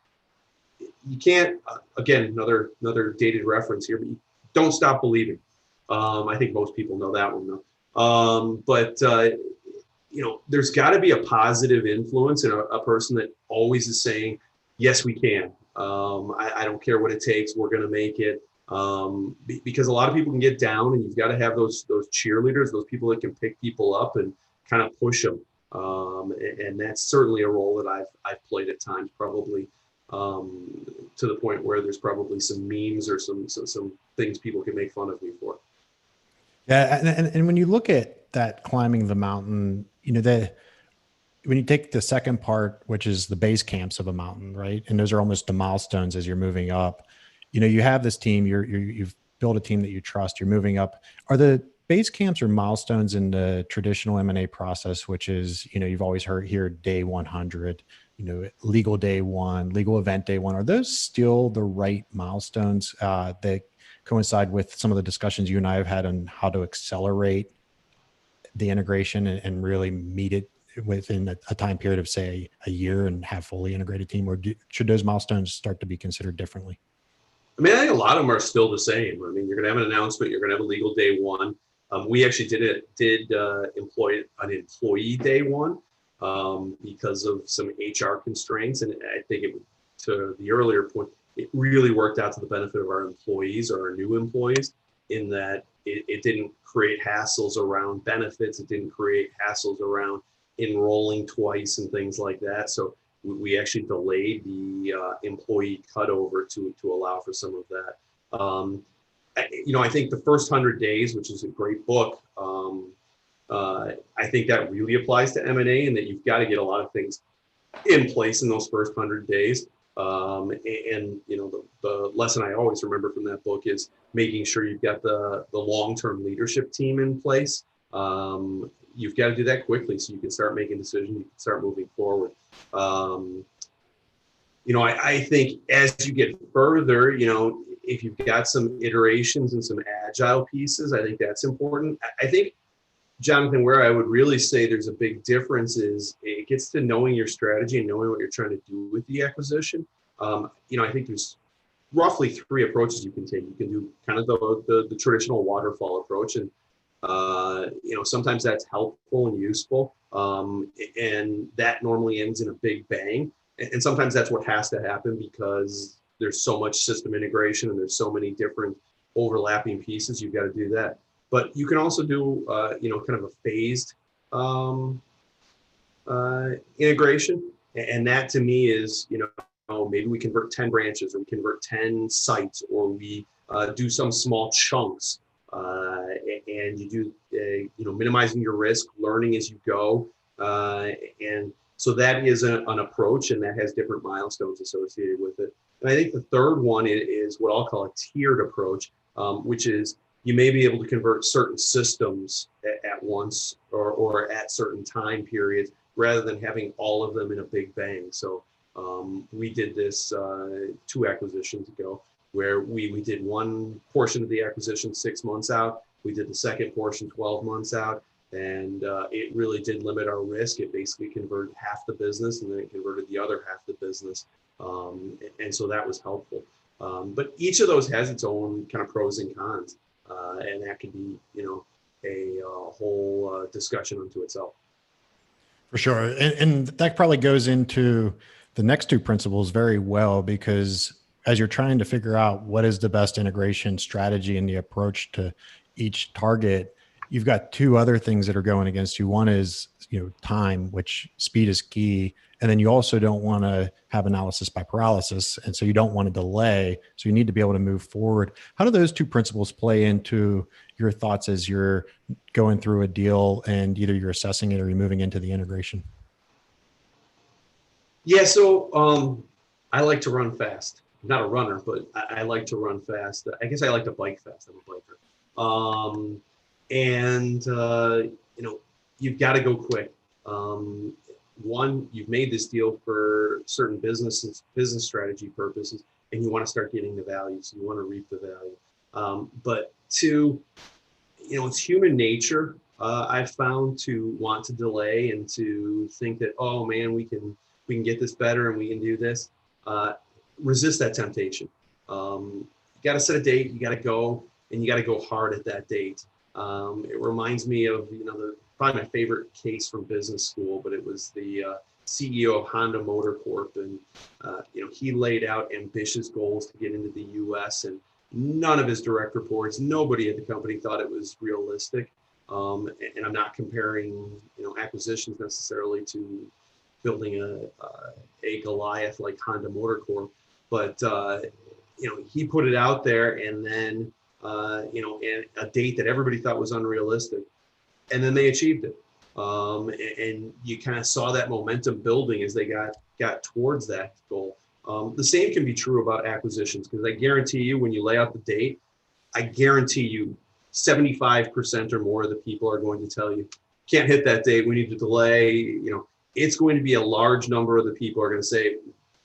you can't, again, another dated reference here, but you don't stop believing. I think most people know that one though. But you know, there's got to be a positive influence in a person that always is saying, yes, we can. I don't care what it takes. We're going to make it. Because a lot of people can get down, and you've got to have those cheerleaders, those people that can pick people up and kind of push them. And that's certainly a role that I've played at times, probably to the point where there's probably some memes or some things people can make fun of me for. Yeah, and when you look at that climbing the mountain, you know, when you take the second part, which is the base camps of a mountain, right? And those are almost the milestones as you're moving up. You know, you have this team, you've built a team that you trust, you're moving up. Are the base camps or milestones in the traditional M&A process, which is, you know, you've always heard here day 100, you know, legal day 1, legal event day 1. Are those still the right milestones that coincide with some of the discussions you and I have had on how to accelerate the integration and really meet it within a time period of, say, a year and have fully integrated team? Or should those milestones start to be considered differently? I mean, I think a lot of them are still the same. I mean, you're going to have an announcement. You're going to have a legal day 1. We actually did employ an employee day 1 because of some HR constraints. And I think to the earlier point, it really worked out to the benefit of our employees or our new employees, in that it didn't create hassles around benefits. It didn't create hassles around enrolling twice and things like that. So we actually delayed the employee cutover to allow for some of that. You know, I think the first 100 days, which is a great book, I think that really applies to M&A, and that you've got to get a lot of things in place in those first 100 days. And you know, the lesson I always remember from that book is making sure you've got the long-term leadership team in place. You've got to do that quickly so you can start making decisions, you can start moving forward. You know, I think as you get further, you know, if you've got some iterations and some agile pieces, I think that's important. I think, Jonathan, where I would really say there's a big difference is it gets to knowing your strategy and knowing what you're trying to do with the acquisition. You know, I think there's roughly 3 approaches you can take. You can do kind of the traditional waterfall approach, and you know, sometimes that's helpful and useful, and that normally ends in a big bang. And sometimes that's what has to happen because there's so much system integration and there's so many different overlapping pieces. You've got to do that. But you can also do, you know, kind of a phased integration. And that to me is, you know, maybe we convert 10 branches, or we convert 10 sites, or we do some small chunks. And you do, you know, minimizing your risk, learning as you go. And so that is an approach, and that has different milestones associated with it. And I think the third one is what I'll call a tiered approach, which is you may be able to convert certain systems at once or at certain time periods, rather than having all of them in a big bang. So we did this 2 acquisitions ago, where we did one portion of the acquisition 6 months out. We did the second portion 12 months out. And it really did limit our risk. It basically converted half the business, and then it converted the other half the business. And so that was helpful. But each of those has its own kind of pros and cons. And that could be, you know, a whole discussion unto itself. For sure. And that probably goes into the next 2 principles very well, because as you're trying to figure out what is the best integration strategy and the approach to each target, you've got 2 other things that are going against you. One is, you know, time, which speed is key. And then you also don't want to have analysis by paralysis. And so you don't want to delay. So you need to be able to move forward. How do those 2 principles play into your thoughts as you're going through a deal and either you're assessing it or you're moving into the integration? Yeah, so I like to run fast. not a runner, but I like to run fast. I guess I like to bike fast. I'm a biker. You know, you've got to go quick. One, you've made this deal for certain business strategy purposes, and you want to start getting the value. So you want to reap the value. But two, you know, it's human nature. I've found to want to delay and to think that, oh man, we can get this better and we can do this. Resist that temptation. You got to set a date. You got to go, and you got to go hard at that date. It reminds me of, you know, probably my favorite case from business school, but it was the CEO of Honda Motor Corp, and you know, he laid out ambitious goals to get into the U.S. and none of his direct reports, nobody at the company thought it was realistic. And I'm not comparing, you know, acquisitions necessarily to building a Goliath like Honda Motor Corp, but you know, he put it out there, and then you know, and a date that everybody thought was unrealistic, and then they achieved it. And you kind of saw that momentum building as they got towards that goal. The same can be true about acquisitions, because I guarantee you, when you lay out the date, I guarantee you 75% or more of the people are going to tell you, can't hit that date, we need to delay. You know, it's going to be a large number of the people are going to say,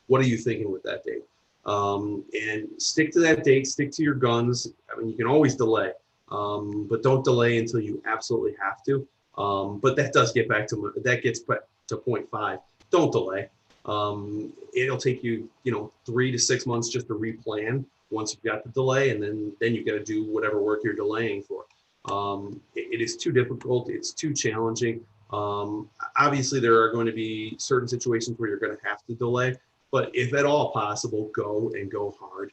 what are you thinking with that date? And stick to that date, stick to your guns. I mean, you can always delay, but don't delay until you absolutely have to. But that does get back to, that gets to point 5. Don't delay. It'll take you, you know, 3 to 6 months just to replan once you've got the delay, and then you've got to do whatever work you're delaying for. It is too difficult. It's too challenging. Obviously, there are going to be certain situations where you're going to have to delay, but if at all possible, go hard.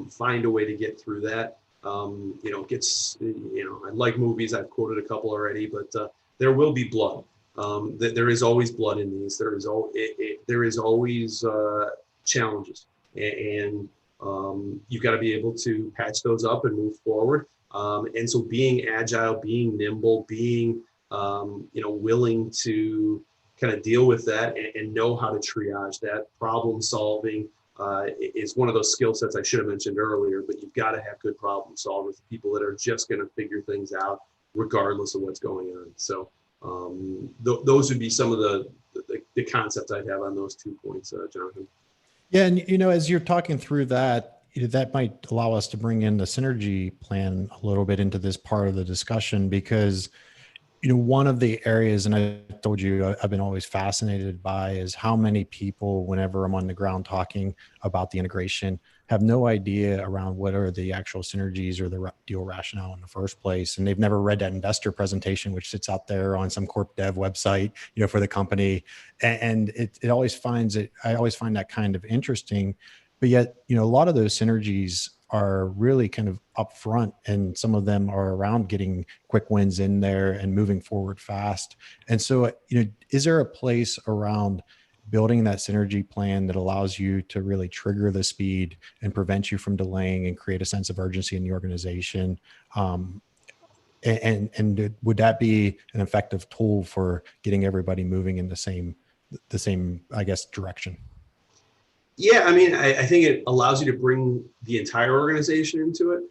Find a way to get through that. You know, I like movies. I've quoted a couple already, but there will be blood. There is always blood in these. There is always challenges, and you've got to be able to patch those up and move forward. And so being agile, being nimble, being you know, willing to kind of deal with that and know how to triage that. Problem solving is one of those skill sets I should have mentioned earlier, but you've got to have good problem solvers, people that are just going to figure things out regardless of what's going on. So those would be some of the concepts I'd have on those 2 points, Jonathan. Yeah, and you know, as you're talking through that, that might allow us to bring in the synergy plan a little bit into this part of the discussion, because you know, one of the areas, and I told you I've been always fascinated by, is how many people, whenever I'm on the ground talking about the integration, have no idea around what are the actual synergies or the deal rationale in the first place. And they've never read that investor presentation, which sits out there on some corp dev website, you know, for the company. And it always I always find that kind of interesting. But yet, you know, a lot of those synergies are really kind of upfront, and some of them are around getting quick wins in there and moving forward fast. And so, you know, is there a place around building that synergy plan that allows you to really trigger the speed and prevent you from delaying and create a sense of urgency in the organization? And would that be an effective tool for getting everybody moving in the same, I guess, direction? Yeah, I mean, I think it allows you to bring the entire organization into it,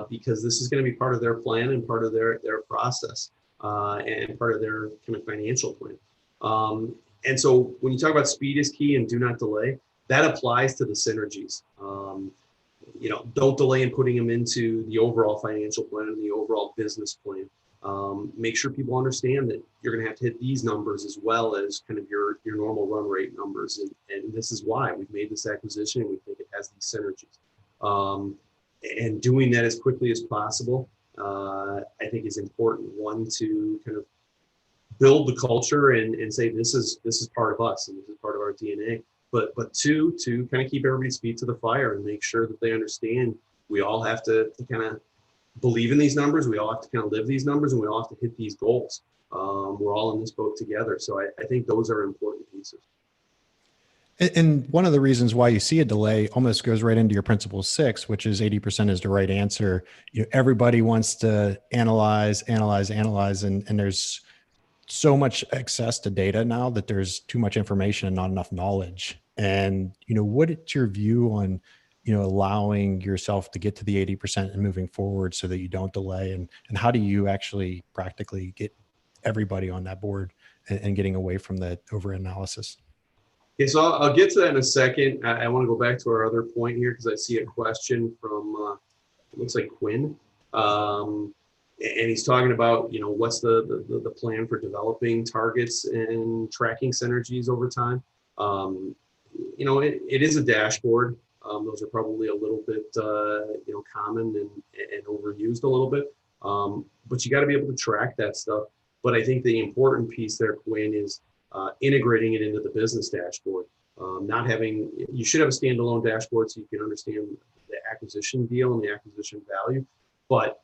because this is going to be part of their plan and part of their process, and part of their kind of financial plan. And so when you talk about speed is key and do not delay, that applies to the synergies. You know, don't delay in putting them into the overall financial plan and the overall business plan. Make sure people understand that you're going to have to hit these numbers as well as kind of your normal run rate numbers. And this is why we've made this acquisition, and we think it has these synergies. And doing that as quickly as possible, I think is important. One, to kind of build the culture and say, this is part of us and this is part of our DNA. But two, to kind of keep everybody's feet to the fire and make sure that they understand we all have to kind of believe in these numbers. We all have to kind of live these numbers, and we all have to hit these goals. We're all in this boat together. So I think those are important pieces. And one of the reasons why you see a delay almost goes right into your principle 6, which is 80% is the right answer. You know, everybody wants to analyze, and there's so much access to data now that there's too much information and not enough knowledge. And, what's your view on, allowing yourself to get to the 80% and moving forward so that you don't delay? And how do you actually practically get everybody on that board and getting away from that over analysis? Okay, so I'll get to that in a second. I want to go back to our other point here because I see a question from, it looks like Quinn. And he's talking about, what's the plan for developing targets and tracking synergies over time. It is a dashboard. Those are probably a little bit, common and overused a little bit. But you got to be able to track that stuff. But I think the important piece there, Quinn, is integrating it into the business dashboard. You should have a standalone dashboard so you can understand the acquisition deal and the acquisition value, but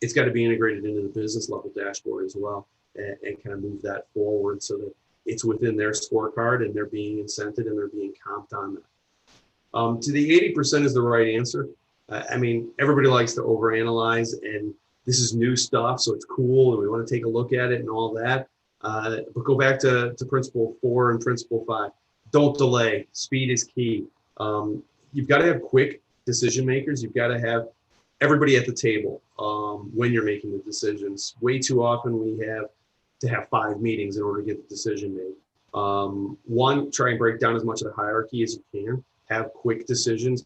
it's got to be integrated into the business level dashboard as well, and kind of move that forward so that it's within their scorecard and they're being incented and they're being comped on that. To the 80% is the right answer. Everybody likes to overanalyze, and this is new stuff, so it's cool, and we want to take a look at it and all that. But go back to principle 4 and principle 5. Don't delay. Speed is key. You've got to have quick decision makers. You've got to have everybody at the table when you're making the decisions. Way too often we have to have 5 meetings in order to get the decision made. One, try and break down as much of the hierarchy as you can. Have quick decisions.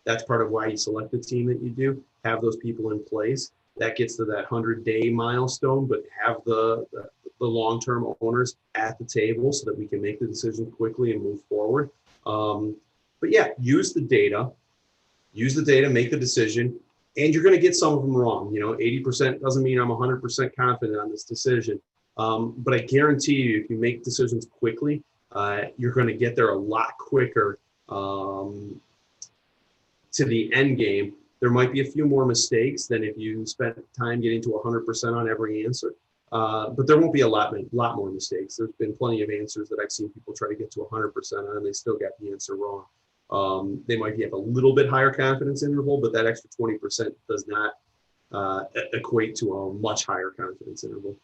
That's part of why you select the team that you do. Have those people in place. That gets to that 100-day milestone, but have the long-term owners at the table so that we can make the decision quickly and move forward. But yeah, use the data, make the decision, and you're going to get some of them wrong. 80% doesn't mean I'm 100% confident on this decision. But I guarantee you, if you make decisions quickly, you're going to get there a lot quicker to the end game. There might be a few more mistakes than if you spent time getting to 100% on every answer. But there won't be a lot more mistakes. There's been plenty of answers that I've seen people try to get to 100% on, and they still got the answer wrong. They might have a little bit higher confidence interval, but that extra 20% does not equate to a much higher confidence interval.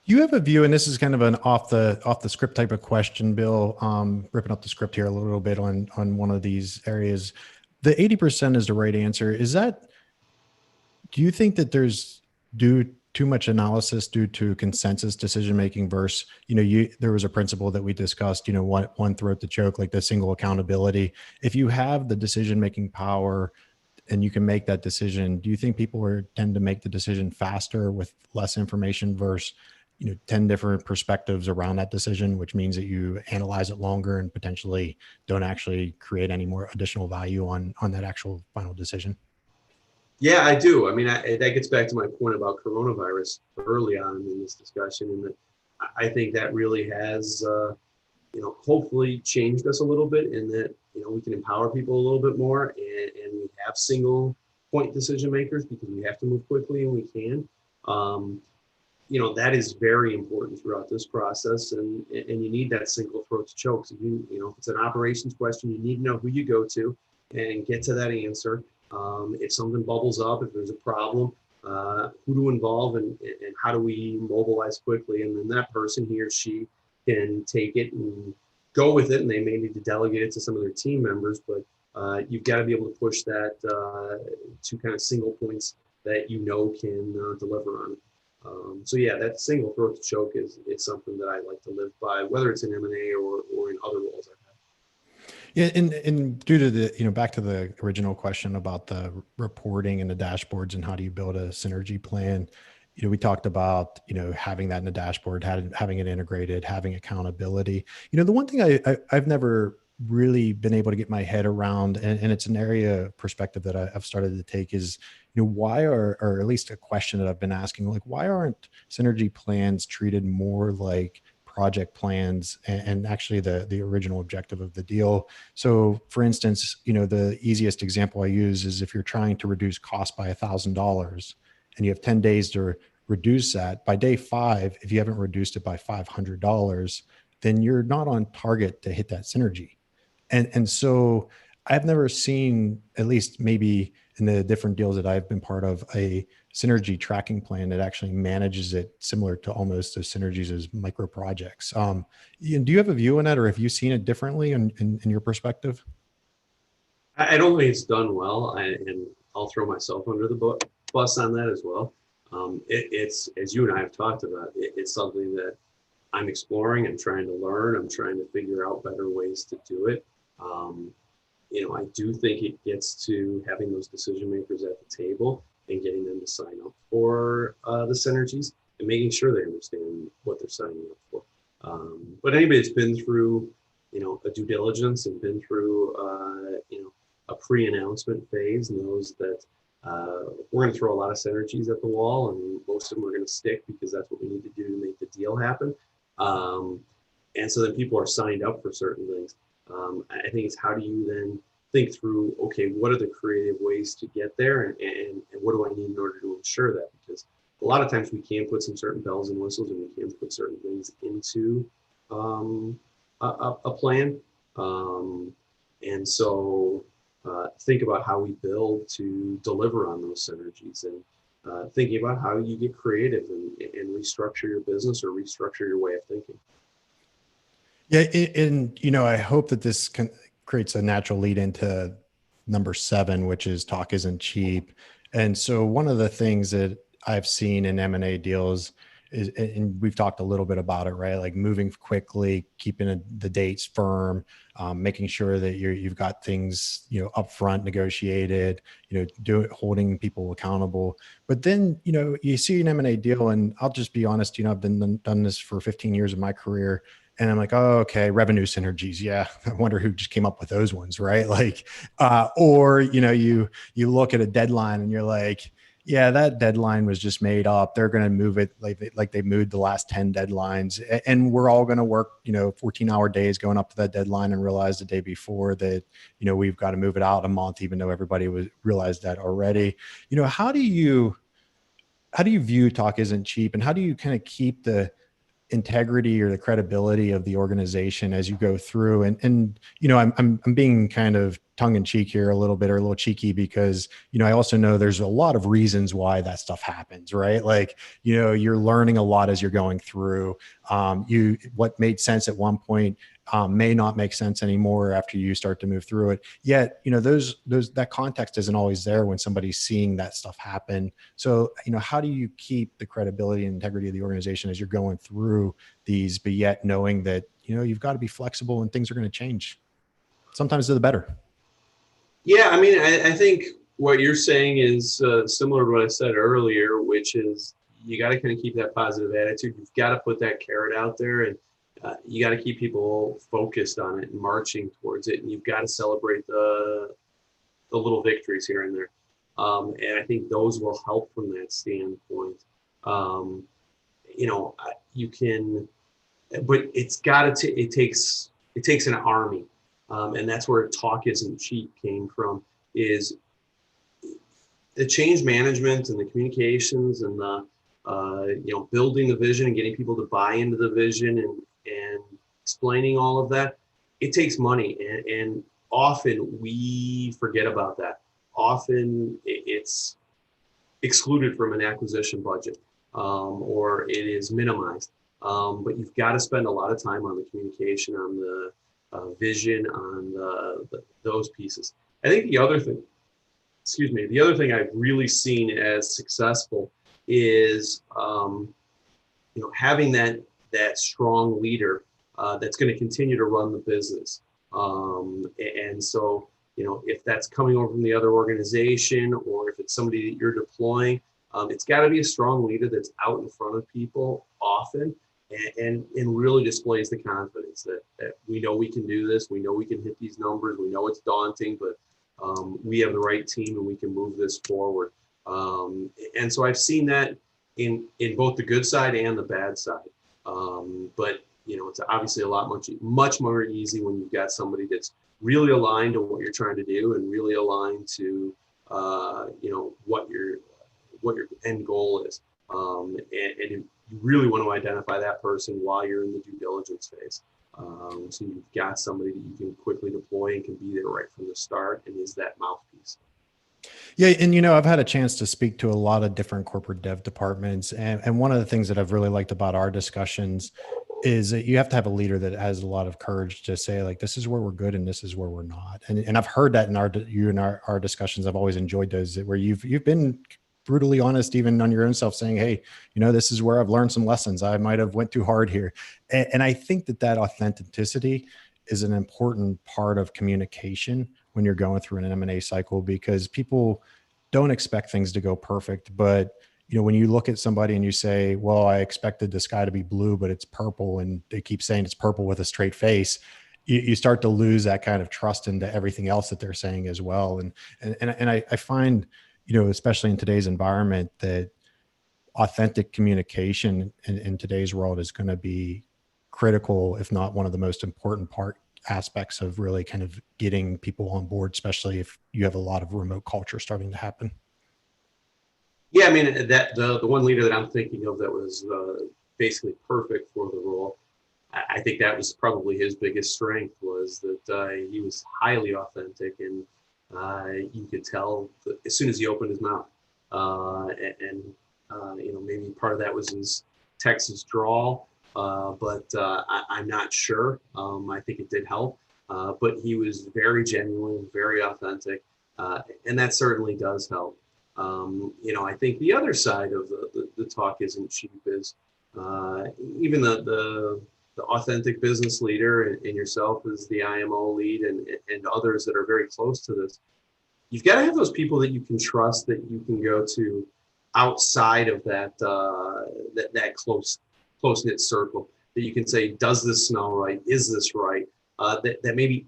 You have a view, and this is kind of an off the script type of question, Bill, ripping up the script here a little bit on one of these areas. The 80% is the right answer. Do you think that there's too much analysis due to consensus decision-making versus, there was a principle that we discussed, one throat to choke, like the single accountability. If you have the decision-making power and you can make that decision, do you think people tend to make the decision faster with less information versus, 10 different perspectives around that decision, which means that you analyze it longer and potentially don't actually create any more additional value on that actual final decision? Yeah, I do. That gets back to my point about coronavirus early on in this discussion, and that I think that really has, hopefully changed us a little bit in that, we can empower people a little bit more, and we have single point decision makers because we have to move quickly and we can. That is very important throughout this process, and you need that single throat to choke. So if it's an operations question, you need to know who you go to and get to that answer. If something bubbles up, if there's a problem, who to involve and how do we mobilize quickly, and then that person, he or she, can take it and go with it, and they may need to delegate it to some of their team members, but you've got to be able to push that to kind of single points that can deliver on. So yeah, that single throat to choke is something that I like to live by, whether it's in M&A or in other roles I've had. Yeah, and due to the, back to the original question about the reporting and the dashboards and how do you build a synergy plan, we talked about, having that in the dashboard, having it integrated, having accountability. The one thing I've never really been able to get my head around, and it's an area of perspective that I've started to take is, why or at least a question that I've been asking, like, why aren't synergy plans treated more like project plans and actually the original objective of the deal? So for instance, the easiest example I use is if you're trying to reduce cost by $1,000 and you have 10 days to reduce that, by day 5, if you haven't reduced it by $500, then you're not on target to hit that synergy. And so I've never seen, at least maybe in the different deals that I've been part of, a synergy tracking plan that actually manages it similar to almost those synergies as micro projects. Do you have a view on that, or have you seen it differently in your perspective? I don't think it's done well, and I'll throw myself under the bus on that as well. It's, as you and I have talked about, it's something that I'm exploring. I'm trying to learn. I'm trying to figure out better ways to do it. I do think it gets to having those decision makers at the table and getting them to sign up for the synergies and making sure they understand what they're signing up for. But anybody that's been through, a due diligence and been through, a pre-announcement phase knows that we're going to throw a lot of synergies at the wall, and most of them are going to stick because that's what we need to do to make the deal happen. And so then people are signed up for certain things. I think it's how do you then think through, okay, what are the creative ways to get there, and what do I need in order to ensure that? Because a lot of times we can put some certain bells and whistles, and we can put certain things into a plan. And so think about how we build to deliver on those synergies, and thinking about how you get creative and restructure your business or restructure your way of thinking. Yeah, and I hope that this creates a natural lead into number 7, which is talk isn't cheap. And so one of the things that I've seen in M&A deals is, and we've talked a little bit about it, right? Like moving quickly, keeping the dates firm, making sure that you've got things, upfront negotiated, holding people accountable. But then, you see an M&A deal, and I'll just be honest, I've done this for 15 years of my career. And I'm like, oh, okay, revenue synergies. Yeah, I wonder who just came up with those ones, right? Like, or you look at a deadline and you're like, yeah, that deadline was just made up. They're going to move it like they moved the last 10 deadlines, and we're all going to work 14-hour days going up to that deadline and realize the day before that we've got to move it out a month, even though everybody realized that already. How do you view talk isn't cheap, and how do you kind of keep the integrity or the credibility of the organization as you go through? And I'm being kind of tongue in cheek here a little bit, or a little cheeky, because I also know there's a lot of reasons why that stuff happens, right? Like you're learning a lot as you're going through. What made sense at one point may not make sense anymore after you start to move through it. Yet that context isn't always there when somebody's seeing that stuff happen. So how do you keep the credibility and integrity of the organization as you're going through these, but yet knowing that you've got to be flexible and things are going to change, sometimes to the better? Yeah, I mean, I think what you're saying is similar to what I said earlier, which is you got to kind of keep that positive attitude. You've got to put that carrot out there, and you got to keep people focused on it and marching towards it. And you've got to celebrate the little victories here and there. And I think those will help from that standpoint. You can, but it's got to, it takes an army. And that's where talk isn't cheap came from, is the change management and the communications and the, building the vision and getting people to buy into the vision and explaining all of that. It takes money. And often we forget about that. Often it's excluded from an acquisition budget, or it is minimized. But you've got to spend a lot of time on the communication, on the vision, on those pieces. I think the other thing I've really seen as successful is having that strong leader that's going to continue to run the business. And so if that's coming over from the other organization, or if it's somebody that you're deploying, it's got to be a strong leader that's out in front of people often. And really displays the confidence that we know we can do this. We know we can hit these numbers. We know it's daunting, but we have the right team and we can move this forward. And so I've seen that in both the good side and the bad side. But it's obviously much more easy when you've got somebody that's really aligned to what you're trying to do and really aligned to what your end goal is. And you really want to identify that person while you're in the due diligence phase. So you've got somebody that you can quickly deploy and can be there right from the start and is that mouthpiece. Yeah, and I've had a chance to speak to a lot of different corporate dev departments, and one of the things that I've really liked about our discussions is that you have to have a leader that has a lot of courage to say, like, this is where we're good and this is where we're not. And I've heard that in our discussions. I've always enjoyed those where you've been brutally honest, even on your own self, saying, hey, this is where I've learned some lessons. I might have went too hard here. And I think that authenticity is an important part of communication when you're going through an M&A cycle, because people don't expect things to go perfect. But when you look at somebody and you say, well, I expected the sky to be blue, but it's purple, and they keep saying it's purple with a straight face, you start to lose that kind of trust into everything else that they're saying as well. And I find, especially in today's environment, that authentic communication in today's world is going to be critical, if not one of the most important aspects of really kind of getting people on board, especially if you have a lot of remote culture starting to happen. Yeah, I mean, that the one leader that I'm thinking of that was basically perfect for the role, I think that was probably his biggest strength, was that he was highly authentic, and you could tell that as soon as he opened his mouth. Maybe part of that was his Texas drawl, but I'm not sure. I think it did help, but he was very genuine, very authentic, and that certainly does help. I think the other side of the talk isn't cheap, is even the authentic business leader and yourself as the IMO lead and others that are very close to this. You've got to have those people that you can trust, that you can go to outside of that close-knit circle, that you can say, does this smell right? Is this right? That maybe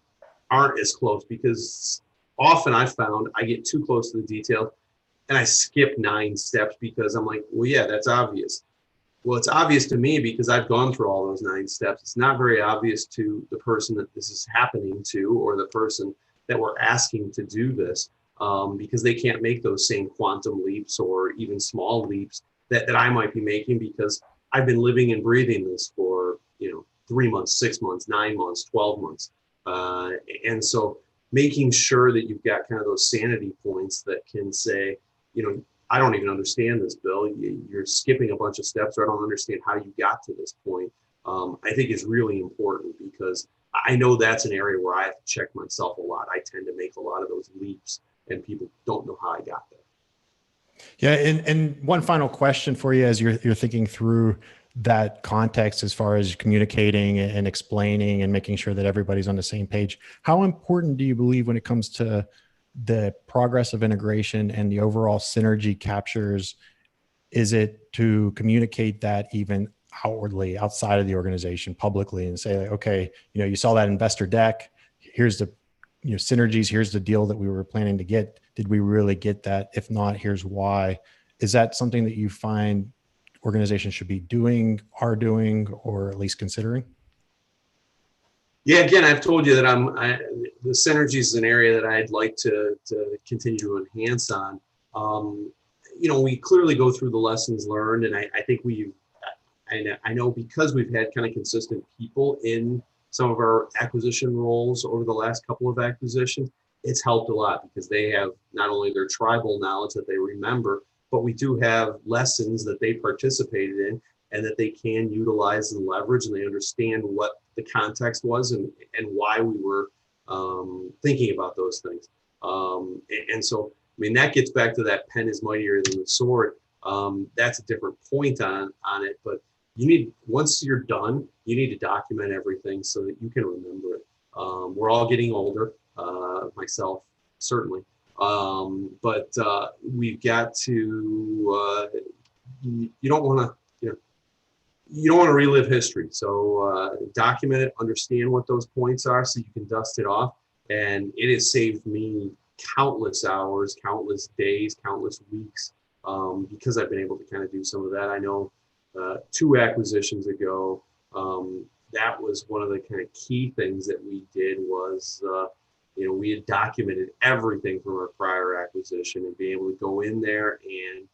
aren't as close, because often I've found I get too close to the detail and I skip 9 steps because I'm like, well, yeah, that's obvious. Well, it's obvious to me because I've gone through all those 9 steps. It's not very obvious to the person that this is happening to, or the person that we're asking to do this, because they can't make those same quantum leaps or even small leaps that I might be making, because I've been living and breathing this for 3 months, 6 months, 9 months, 12 months. And so making sure that you've got kind of those sanity points that can say, I don't even understand this, Bill. You're skipping a bunch of steps, or I don't understand how you got to this point. I think is really important, because I know that's an area where I have to check myself a lot. I tend to make a lot of those leaps, and people don't know how I got there. Yeah, and one final question for you as you're thinking through that context, as far as communicating and explaining and making sure that everybody's on the same page. How important do you believe, when it comes to the progress of integration and the overall synergy captures, is it to communicate that even outwardly, outside of the organization, publicly, and say, like, okay, you saw that investor deck, here's the synergies, here's the deal that we were planning to get. Did we really get that? If not, here's why. Is that something that you find organizations should be doing, are doing, or at least considering? Yeah, again, I've told you that the synergies is an area that I'd like to continue to enhance on. We clearly go through the lessons learned, and I think I know because we've had kind of consistent people in some of our acquisition roles over the last couple of acquisitions, it's helped a lot, because they have not only their tribal knowledge that they remember, but we do have lessons that they participated in and that they can utilize and leverage, and they understand what the context was and why we were thinking about those things. And so, I mean, that gets back to that pen is mightier than the sword. That's a different point on it, but once you're done, you need to document everything so that you can remember it. We're all getting older, myself certainly, but we've got to. You don't want to. You don't want to relive history. So document it, understand what those points are so you can dust it off. And it has saved me countless hours, countless days, countless weeks, because I've been able to kind of do some of that. I know 2 acquisitions ago, that was one of the kind of key things that we did was, we had documented everything from our prior acquisition, and being able to go in there and,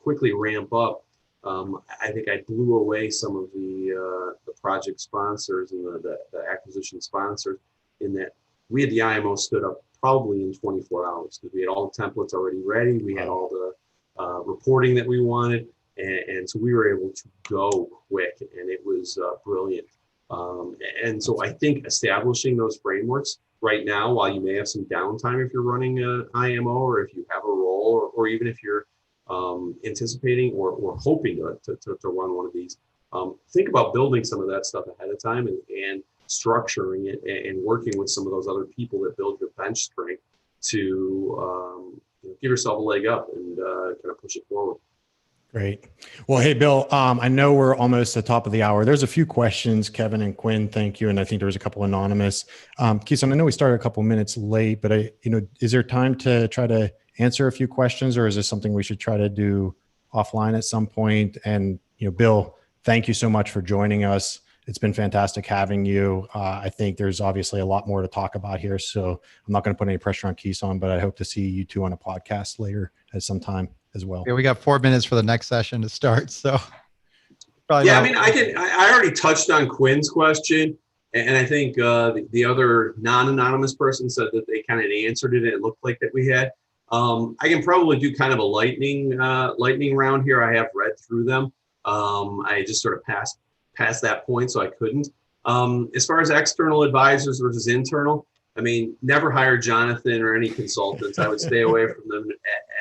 quickly ramp up. I think I blew away some of the project sponsors and the acquisition sponsors, in that we had the IMO stood up probably in 24 hours because we had all the templates already ready. We had all the reporting that we wanted. And so we were able to go quick, and it was brilliant. And so I think establishing those frameworks right now, while you may have some downtime if you're running an IMO or if you have a role, or even if you're anticipating or hoping to run one of these, think about building some of that stuff ahead of time and structuring it and working with some of those other people that build your bench strength to give yourself a leg up and kind of push it forward. Great. Well, hey, Bill, I know we're almost at the top of the hour. There's a few questions, Kevin and Quinn, thank you. And I think there was a couple anonymous. Kison, I know we started a couple minutes late, but is there time to try to answer a few questions, or is this something we should try to do offline at some point? And, Bill, thank you so much for joining us. It's been fantastic having you. I think there's obviously a lot more to talk about here, so I'm not going to put any pressure on Kison, but I hope to see you two on a podcast later at some time as well. Yeah, we got 4 minutes for the next session to start. So yeah, I mean, I already touched on Quinn's question, and I think the other non-anonymous person said that they kind of answered it and it looked like that we had. I can probably do kind of a lightning round here. I have read through them. I just sort of passed that point, so I couldn't. As far as external advisors versus internal, I mean, never hire Jonathan or any consultants. I would stay away from them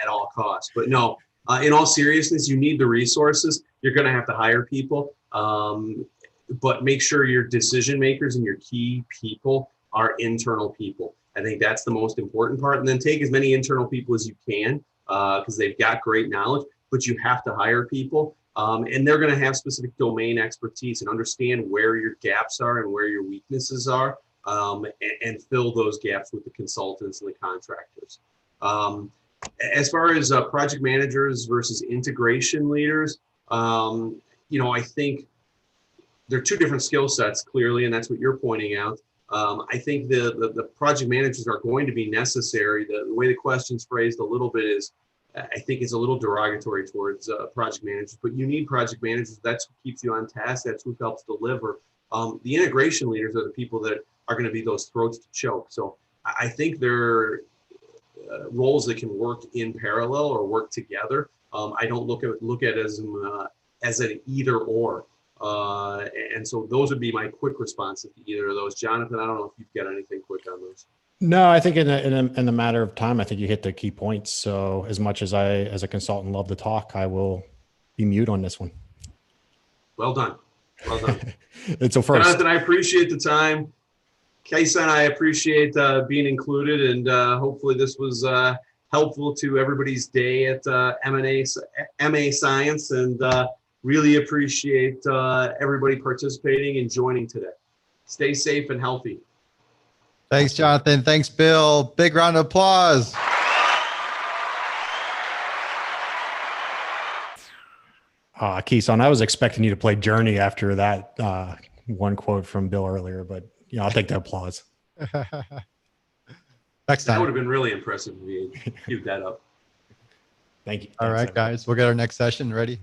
at all costs. But no, in all seriousness, you need the resources. You're going to have to hire people, but make sure your decision makers and your key people are internal people. I think that's the most important part. And then take as many internal people as you can because they've got great knowledge, but you have to hire people. And they're going to have specific domain expertise and understand where your gaps are and where your weaknesses are. And fill those gaps with the consultants and the contractors. As far as project managers versus integration leaders, I think they're two different skill sets, clearly, and that's what you're pointing out. I think the project managers are going to be necessary. The way the question's phrased a little bit is, I think it's a little derogatory towards project managers, but you need project managers. That's what keeps you on task. That's what helps deliver. The integration leaders are the people that are going to be those throats to choke. So I think they're roles that can work in parallel or work together. I don't look at it as an either or. And so those would be my quick responses to either of those. Jonathan, I don't know if you've got anything quick on those. No, I think in a matter of time, I think you hit the key points. So as much as I, as a consultant, love to talk, I will be mute on this one. Well done. Well done. It's a first. Jonathan, I appreciate the time. Kison, I appreciate being included, and hopefully this was helpful to everybody's day at M&A Science, and really appreciate everybody participating and joining today. Stay safe and healthy. Thanks, Jonathan. Thanks, Bill. Big round of applause. Kison, I was expecting you to play Journey after that one quote from Bill earlier, but I'll take the applause. Next time. That would have been really impressive if you keep that up. Thank you. All right, guys, we'll get our next session ready.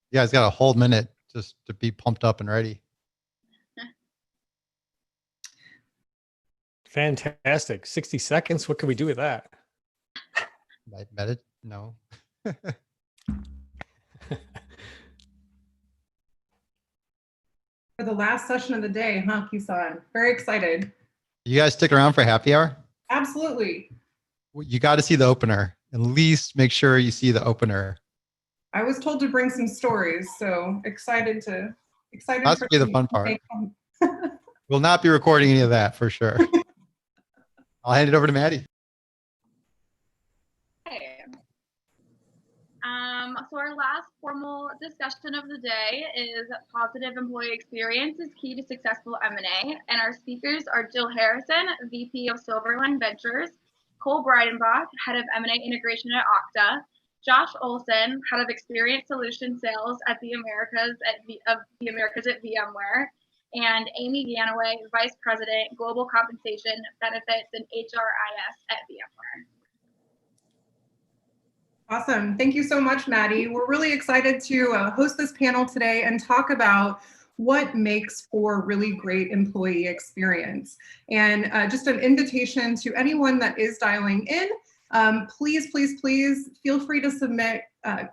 You guys got a whole minute just to be pumped up and ready. Fantastic. 60 seconds. What can we do with that? No. For the last session of the day, huh, Kison? Very excited. You guys stick around for happy hour? Absolutely. You got to see the opener. At least make sure you see the opener. I was told to bring some stories, so excited. That's gonna be the fun part. We'll not be recording any of that for sure. I'll hand it over to Maddie. Okay. So our last formal discussion of the day is positive employee experience is key to successful M&A, and our speakers are Jill Harrison, VP of Silverline Ventures, Cole Breidenbach, Head of M&A Integration at Okta, Josh Olson, Head of Experience Solution Sales at the Americas at VMware, and Amy Gannaway, Vice President, Global Compensation, Benefits, and HRIS at VMware. Awesome. Thank you so much, Maddie. We're really excited to host this panel today and talk about what makes for really great employee experience. And just an invitation to anyone that is dialing in, please feel free to submit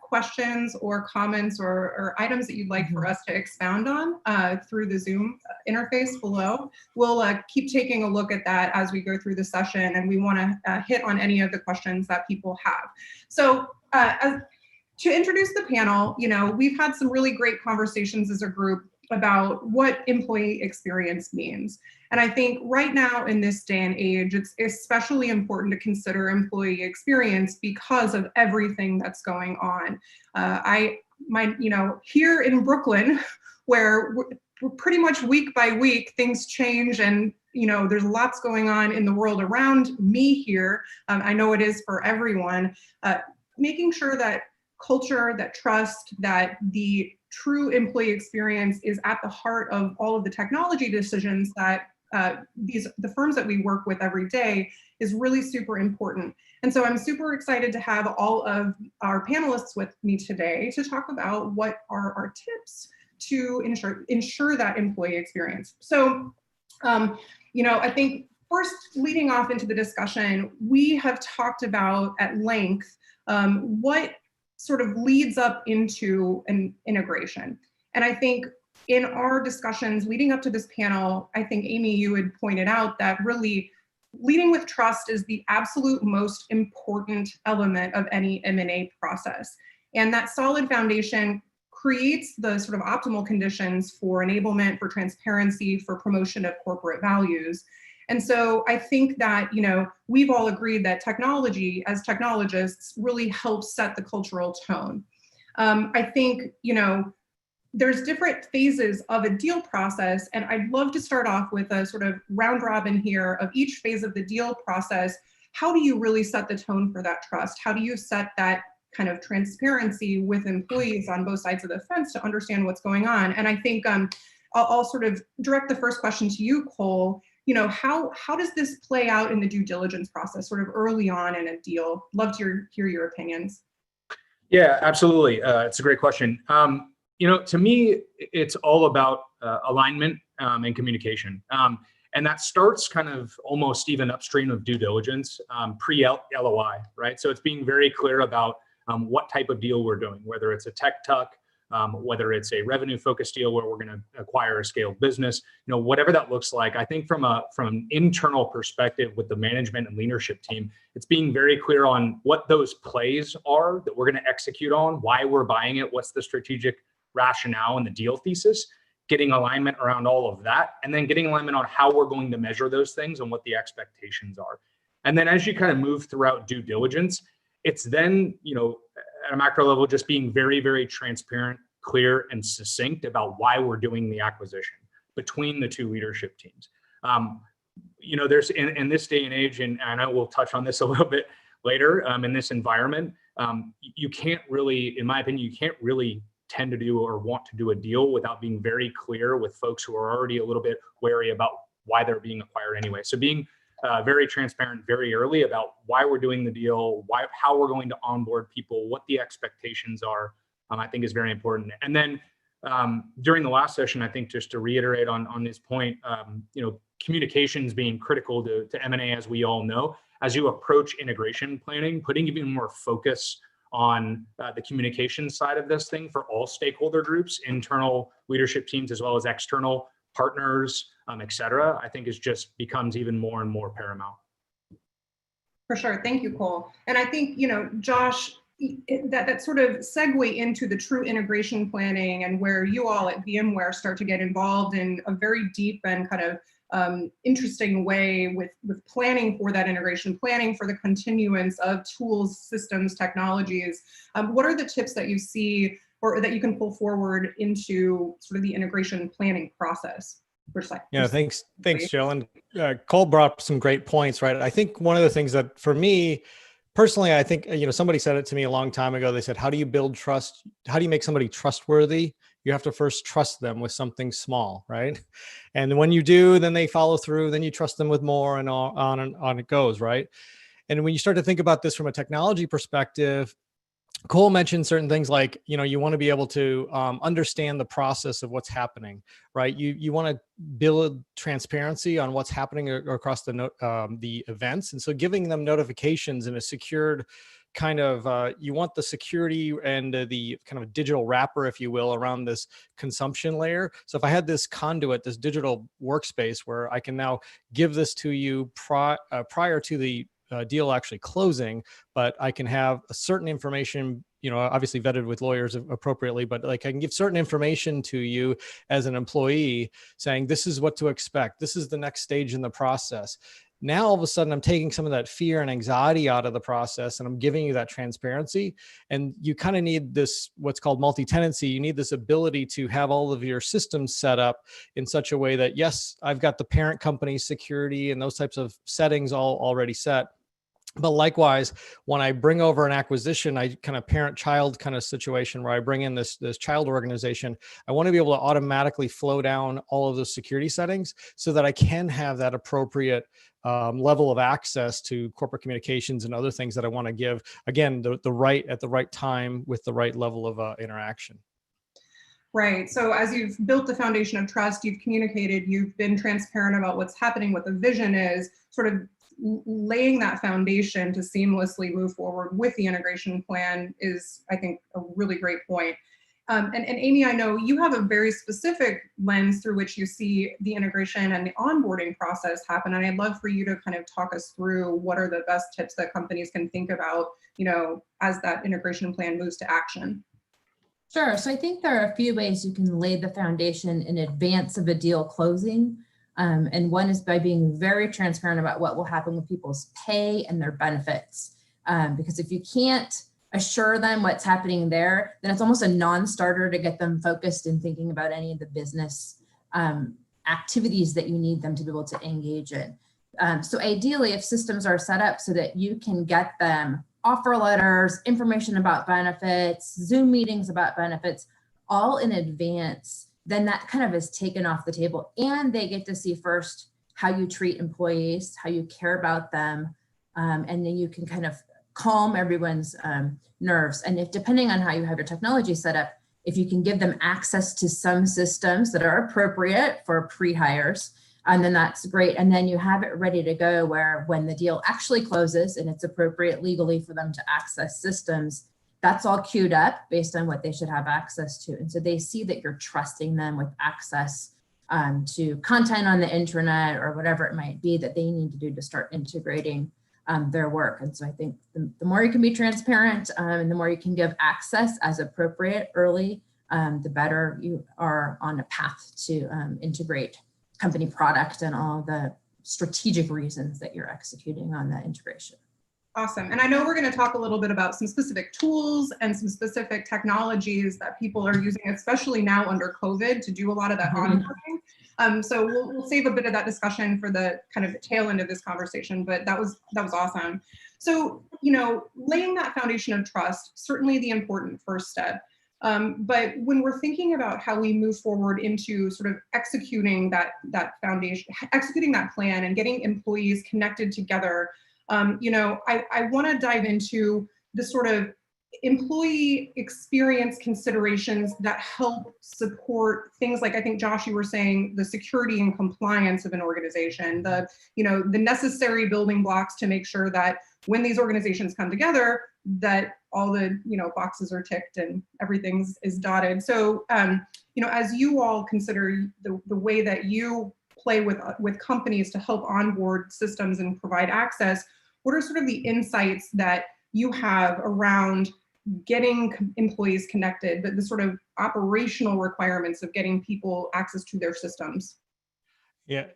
questions or comments or items that you'd like for us to expound on through the Zoom interface below. We'll keep taking a look at that as we go through the session, and we want to hit on any of the questions that people have. So to introduce the panel, we've had some really great conversations as a group about what employee experience means. And I think right now in this day and age, it's especially important to consider employee experience because of everything that's going on. Here in Brooklyn, where we're pretty much week by week, things change, and there's lots going on in the world around me here. I know it is for everyone. Making sure that culture, that trust, that the true employee experience is at the heart of all of the technology decisions that the firms that we work with every day is really super important. And so I'm super excited to have all of our panelists with me today to talk about what are our tips to ensure that employee experience. So, I think first, leading off into the discussion, we have talked about at length what sort of leads up into an integration. And I think in our discussions leading up to this panel, I think, Amy, you had pointed out that really leading with trust is the absolute most important element of any M&A process. And that solid foundation creates the sort of optimal conditions for enablement, for transparency, for promotion of corporate values. And so I think that, we've all agreed that technology, as technologists, really helps set the cultural tone. I think, there's different phases of a deal process, and I'd love to start off with a sort of round robin here of each phase of the deal process. How do you really set the tone for that trust? How do you set that kind of transparency with employees on both sides of the fence to understand what's going on? And I think I'll sort of direct the first question to you, Cole. How does this play out in the due diligence process, sort of early on in a deal? Love to hear your opinions. Yeah, absolutely. It's a great question. To me, it's all about alignment and communication. And that starts kind of almost even upstream of due diligence, pre-LOI, right? So it's being very clear about what type of deal we're doing, whether it's a tech tuck, whether it's a revenue-focused deal where we're going to acquire a scaled business, whatever that looks like. I think from an internal perspective with the management and leadership team, it's being very clear on what those plays are that we're going to execute on, why we're buying it, what's the strategic rationale and the deal thesis, getting alignment around all of that, and then getting alignment on how we're going to measure those things and what the expectations are. And then as you kind of move throughout due diligence, it's then, at a macro level, just being very, very transparent, clear, and succinct about why we're doing the acquisition between the two leadership teams. There's in this day and age, and I know we'll touch on this a little bit later, in this environment, you can't really, in my opinion, you can't really tend to do or want to do a deal without being very clear with folks who are already a little bit wary about why they're being acquired anyway. So being very transparent very early about why we're doing the deal, how we're going to onboard people, what the expectations are, I think is very important. And then during the last session, I think just to reiterate on this point, communications being critical to M&A, as we all know, as you approach integration planning, putting even more focus on the communication side of this thing for all stakeholder groups, internal leadership teams, as well as external partners, et cetera, I think becomes even more and more paramount. For sure. Thank you, Cole. And I think, Josh, that sort of segue into the true integration planning and where you all at VMware start to get involved in a very deep and kind of interesting way with planning for that integration, planning for the continuance of tools, systems, technologies. What are the tips that you see or that you can pull forward into sort of the integration planning process? Yeah, thanks, Jill. And Cole brought up some great points, right? I think one of the things that for me, personally, I think, somebody said it to me a long time ago. They said, how do you build trust? How do you make somebody trustworthy? You have to first trust them with something small, right? And when you do, then they follow through, then you trust them with more, and on and on it goes, right? And when you start to think about this from a technology perspective, Cole mentioned certain things like, you want to be able to understand the process of what's happening, right? You want to build transparency on what's happening across the events. And so giving them notifications in a secured kind of, you want the security and the kind of digital wrapper, if you will, around this consumption layer. So if I had this conduit, this digital workspace where I can now give this to you prior to the deal actually closing, but I can have a certain information, obviously vetted with lawyers appropriately, but like I can give certain information to you as an employee saying, this is what to expect. This is the next stage in the process. Now, all of a sudden, I'm taking some of that fear and anxiety out of the process, and I'm giving you that transparency. And you kind of need this, what's called multi-tenancy. You need this ability to have all of your systems set up in such a way that, yes, I've got the parent company's security and those types of settings all already set. But likewise, when I bring over an acquisition, I kind of parent-child kind of situation where I bring in this child organization, I want to be able to automatically flow down all of those security settings so that I can have that appropriate level of access to corporate communications and other things that I want to give, again, the right at the right time with the right level of interaction. Right. So as you've built the foundation of trust, you've communicated, you've been transparent about what's happening, what the vision is, sort of laying that foundation to seamlessly move forward with the integration plan is, I think, a really great point. And Amy, I know you have a very specific lens through which you see the integration and the onboarding process happen. And I'd love for you to kind of talk us through what are the best tips that companies can think about, as that integration plan moves to action. Sure. So I think there are a few ways you can lay the foundation in advance of a deal closing. And one is by being very transparent about what will happen with people's pay and their benefits. Because if you can't assure them what's happening there, then it's almost a non-starter to get them focused in thinking about any of the business activities that you need them to be able to engage in. So ideally, if systems are set up so that you can get them offer letters, information about benefits, Zoom meetings about benefits, all in advance, then that kind of is taken off the table, and they get to see first how you treat employees, how you care about them, and then you can kind of calm everyone's nerves. And if, depending on how you have your technology set up, if you can give them access to some systems that are appropriate for pre-hires, and then that's great. And then you have it ready to go where when the deal actually closes and it's appropriate legally for them to access systems, that's all queued up based on what they should have access to. And so they see that you're trusting them with access to content on the internet or whatever it might be that they need to do to start integrating their work. And so I think the more you can be transparent and the more you can give access as appropriate early, the better you are on a path to integrate company product and all the strategic reasons that you're executing on that integration. Awesome. And I know we're going to talk a little bit about some specific tools and some specific technologies that people are using, especially now under COVID, to do a lot of that onboarding. So we'll save a bit of that discussion for the kind of tail end of this conversation, but that was awesome. So, laying that foundation of trust, certainly the important first step. But when we're thinking about how we move forward into sort of executing that foundation, executing that plan and getting employees connected together, I want to dive into the sort of employee experience considerations that help support things like, I think, Josh, you were saying, the security and compliance of an organization, the necessary building blocks to make sure that when these organizations come together, that all the, boxes are ticked and everything is dotted. So, as you all consider the way that you play with companies to help onboard systems and provide access, what are sort of the insights that you have around getting employees connected, but the sort of operational requirements of getting people access to their systems? Yeah,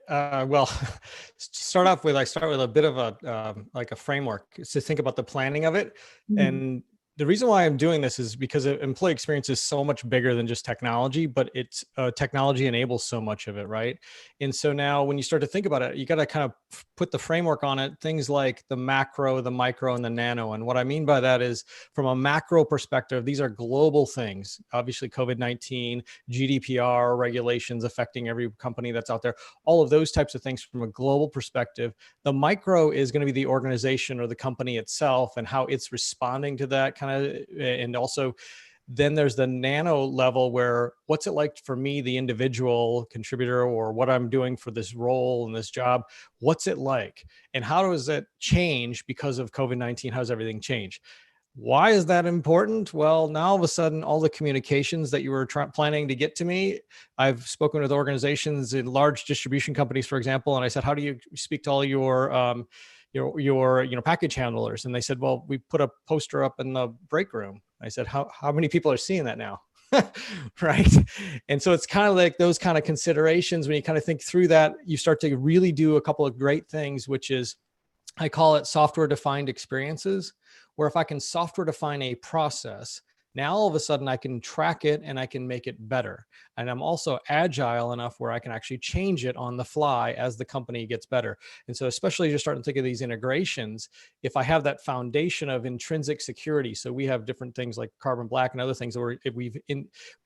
well, I start with a bit of a like a framework to think about the planning of it. Mm-hmm. And the reason why I'm doing this is because employee experience is so much bigger than just technology, but it's technology enables so much of it, right? And so now when you start to think about it, you got to kind of put the framework on it, things like the macro, the micro, and the nano. And what I mean by that is from a macro perspective, these are global things. Obviously, COVID-19, GDPR regulations affecting every company that's out there, all of those types of things from a global perspective. The micro is going to be the organization or the company itself and how it's responding to that kind of, and also then there's the nano level where what's it like for me, the individual contributor, or what I'm doing for this role and this job, what's it like? And how does it change because of COVID-19? How's everything change? Why is that important? Well, now all of a sudden, all the communications that you were planning to get to me, I've spoken with organizations in large distribution companies, for example, and I said, how do you speak to all your package handlers? And they said, well, we put a poster up in the break room. I said, how many people are seeing that now? Right. And so it's kind of like those kind of considerations. When you kind of think through that, you start to really do a couple of great things, which is, I call it software defined experiences, where if I can software define a process, now all of a sudden I can track it and I can make it better. And I'm also agile enough where I can actually change it on the fly as the company gets better. And so especially you're starting to think of these integrations, if I have that foundation of intrinsic security, so we have different things like Carbon Black and other things where we've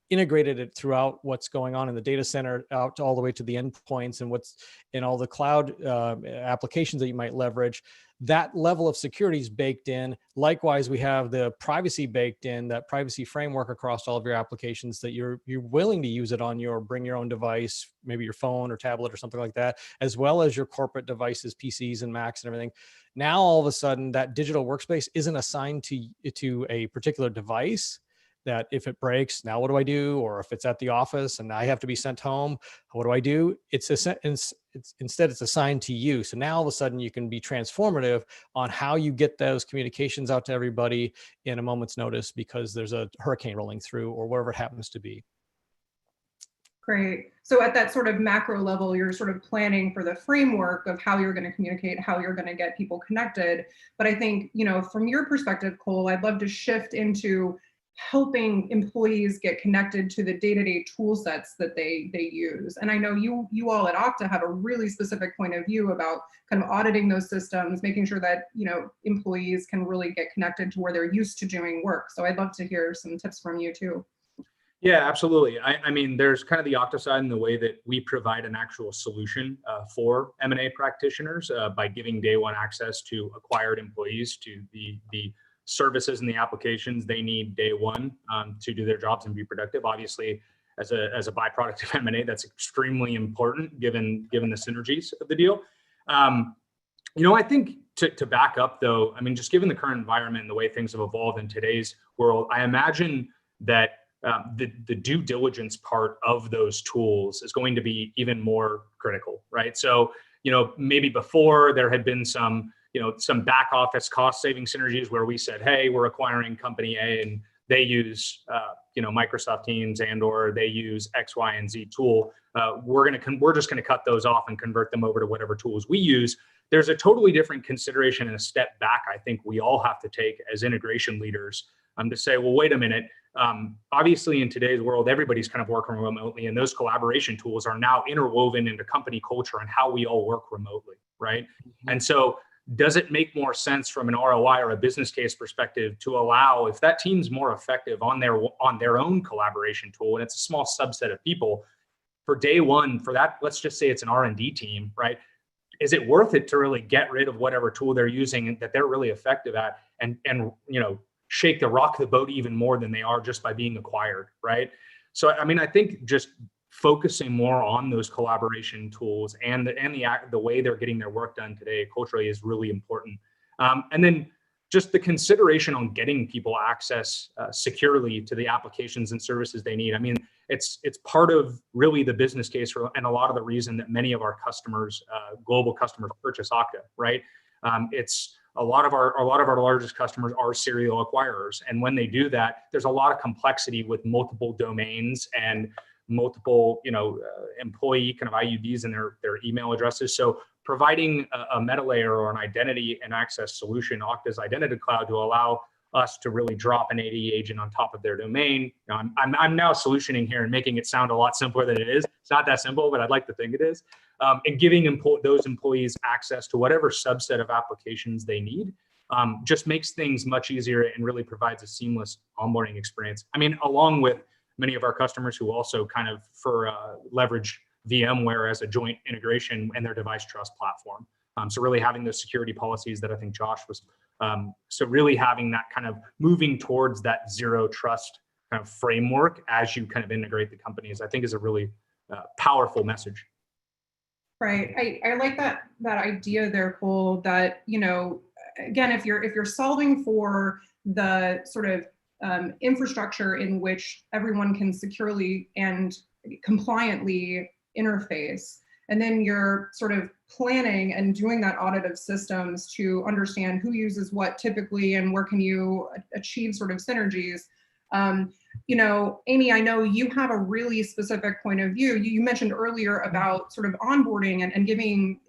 integrated it throughout what's going on in the data center out to all the way to the endpoints and what's in all the cloud applications that you might leverage. That level of security is baked in. Likewise, we have the privacy baked in, that privacy framework across all of your applications that you're willing to use it on your bring your own device, maybe your phone or tablet or something like that, as well as your corporate devices, PCs and Macs and everything. Now, all of a sudden, that digital workspace isn't assigned to a particular device, that if it breaks, now what do I do? Or if it's at the office and I have to be sent home, what do I do? Instead, it's assigned to you. So now all of a sudden you can be transformative on how you get those communications out to everybody in a moment's notice because there's a hurricane rolling through or wherever it happens to be. Great. So at that sort of macro level, you're sort of planning for the framework of how you're going to communicate, how you're going to get people connected. But I think, from your perspective, Cole, I'd love to shift into helping employees get connected to the day-to-day tool sets that they use. And I know you all at Okta have a really specific point of view about kind of auditing those systems, making sure that, employees can really get connected to where they're used to doing work. So I'd love to hear some tips from you too. Yeah, absolutely. I mean, there's kind of the Okta side in the way that we provide an actual solution for M&A practitioners by giving day one access to acquired employees to the services and the applications they need day one to do their jobs and be productive. Obviously, as a byproduct of M&A, that's extremely important given the synergies of the deal. I think to back up though, I mean, just given the current environment and the way things have evolved in today's world, I imagine that the due diligence part of those tools is going to be even more critical, right? So, maybe before there had been some back office cost saving synergies where we said, hey, we're acquiring company A and they use, Microsoft Teams or they use X, Y, and Z tool. We're just going to cut those off and convert them over to whatever tools we use. There's a totally different consideration and a step back I think we all have to take as integration leaders to say, well, wait a minute. Obviously, in today's world, everybody's kind of working remotely, and those collaboration tools are now interwoven into company culture and how we all work remotely, right? Mm-hmm. And so does it make more sense from an ROI or a business case perspective to allow, if that team's more effective on their own collaboration tool, and it's a small subset of people, for day one, for that, let's just say it's an R&D team, right? Is it worth it to really get rid of whatever tool they're using that they're really effective at and shake the rock the boat even more than they are just by being acquired, right? So, I mean, I think just focusing more on those collaboration tools and the way they're getting their work done today culturally is really important. And then just the consideration on getting people access securely to the applications and services they need. I mean, it's part of really the business case and a lot of the reason that many of our customers, global customers, purchase Okta, right? It's a lot of our largest customers are serial acquirers, and when they do that, there's a lot of complexity with multiple domains and multiple, employee kind of IUDs and their email addresses. So providing a meta layer or an identity and access solution, Okta's Identity Cloud, to allow us to really drop an AD agent on top of their domain. You know, I'm now solutioning here and making it sound a lot simpler than it is. It's not that simple, but I'd like to think it is. And giving those employees access to whatever subset of applications they need just makes things much easier and really provides a seamless onboarding experience. I mean, along with many of our customers who also kind of leverage VMware as a joint integration in their device trust platform. So really having those security policies that I think Josh was, so really having that kind of moving towards that zero trust kind of framework as you kind of integrate the companies, I think is a really powerful message. Right. I like that idea there, Cole, that, you know, again, if you're solving for the sort of infrastructure in which everyone can securely and compliantly interface, and then you're sort of planning and doing that audit of systems to understand who uses what typically and where can you achieve sort of synergies. You know, Amy, I know you have a really specific point of view. You mentioned earlier about sort of onboarding and giving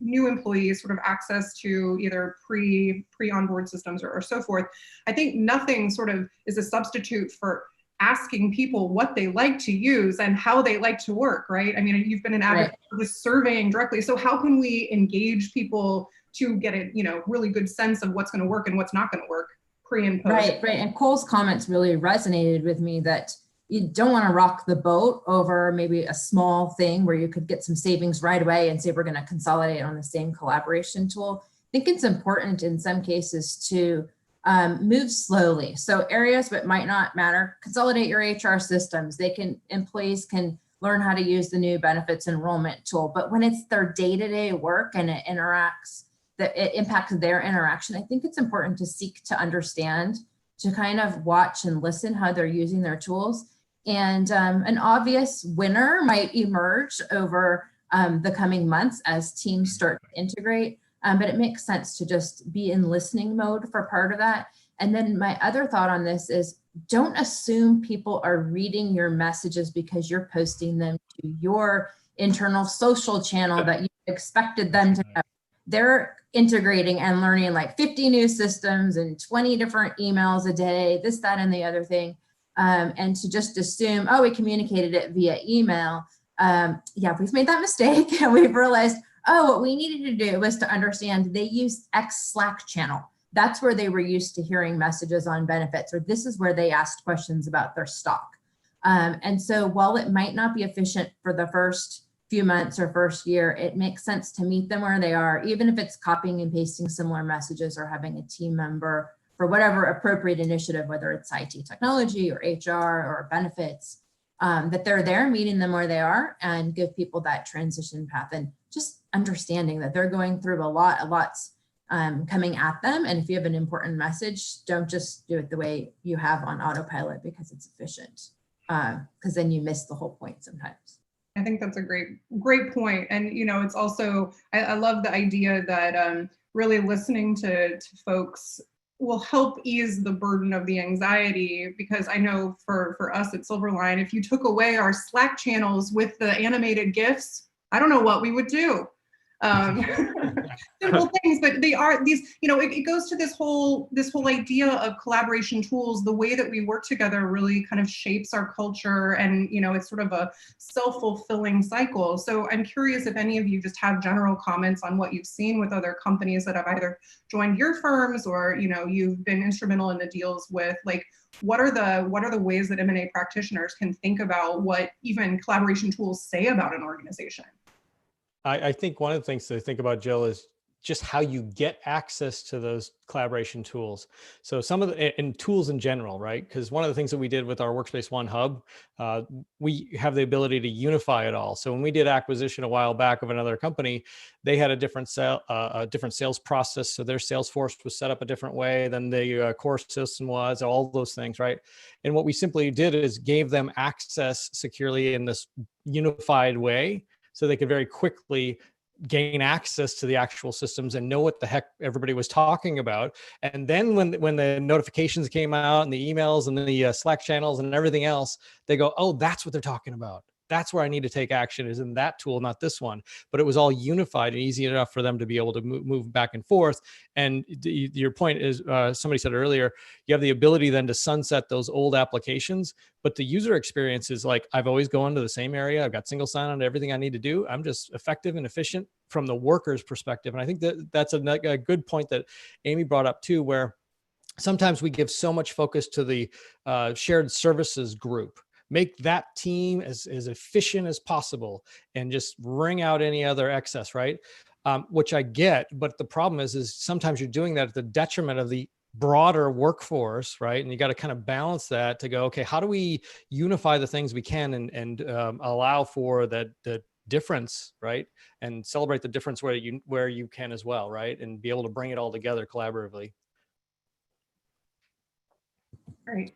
new employees sort of access to either pre-onboard systems or so forth. I think nothing sort of is a substitute for asking people what they like to use and how they like to work, right? I mean, you've been an advocate for just surveying directly. So how can we engage people to get a, you know, really good sense of what's going to work and what's not going to work pre and post? Right. And Cole's comments really resonated with me, that you don't want to rock the boat over maybe a small thing where you could get some savings right away and say, we're going to consolidate on the same collaboration tool. I think it's important in some cases to move slowly. So areas that might not matter, consolidate your HR systems. Employees can learn how to use the new benefits enrollment tool. But when it's their day-to-day work and it impacts their interaction, I think it's important to seek to understand, to kind of watch and listen how they're using their tools. And an obvious winner might emerge over the coming months as teams start to integrate. But it makes sense to just be in listening mode for part of that. And then my other thought on this is, don't assume people are reading your messages because you're posting them to your internal social channel that you expected them to know. They're integrating and learning like 50 new systems and 20 different emails a day, this, that, and the other thing. And to just assume, oh, we communicated it via email. Yeah, we've made that mistake and we've realized, oh, what we needed to do was to understand they use X Slack channel. That's where they were used to hearing messages on benefits, or this is where they asked questions about their stock. And so while it might not be efficient for the first few months or first year, it makes sense to meet them where they are, even if it's copying and pasting similar messages or having a team member for whatever appropriate initiative, whether it's IT technology or HR or benefits, that they're there meeting them where they are and give people that transition path, and just understanding that they're going through a lot's coming at them. And if you have an important message, don't just do it the way you have on autopilot because it's efficient, because then you miss the whole point sometimes. I think that's a great point. And, you know, it's also, I love the idea that really listening to folks will help ease the burden of the anxiety, because I know for us at Silverline, if you took away our Slack channels with the animated GIFs, I don't know what we would do. Simple things, but they are these, you know, it goes to this whole idea of collaboration tools. The way that we work together really kind of shapes our culture, and, you know, it's sort of a self-fulfilling cycle. So I'm curious if any of you just have general comments on what you've seen with other companies that have either joined your firms or, you know, you've been instrumental in the deals with. Like, what are the ways that M&A practitioners can think about what even collaboration tools say about an organization? I think one of the things to think about, Jill, is just how you get access to those collaboration tools. So some of the, and tools in general, right? Because one of the things that we did with our Workspace ONE hub, we have the ability to unify it all. So when we did acquisition a while back of another company, they had a different sales process. So their sales force was set up a different way than the core system was, all those things, right? And what we simply did is gave them access securely in this unified way, so they could very quickly gain access to the actual systems and know what the heck everybody was talking about. And then when the notifications came out and the emails and the Slack channels and everything else, they go, oh, that's what they're talking about. that's where I need to take action, is in that tool, not this one. But it was all unified and easy enough for them to be able to move back and forth. And your point is, somebody said earlier, you have the ability then to sunset those old applications, but the user experience is like, I've always gone to the same area. I've got single sign-on to everything I need to do. I'm just effective and efficient from the worker's perspective. And I think that that's a good point that Amy brought up too, where sometimes we give so much focus to the shared services group. Make that team as efficient as possible and just wring out any other excess, right? Which I get, but the problem is sometimes you're doing that at the detriment of the broader workforce, right? And you got to kind of balance that to go, okay, how do we unify the things we can and allow for the difference, right? And celebrate the difference where you can as well, right? And be able to bring it all together collaboratively. Great.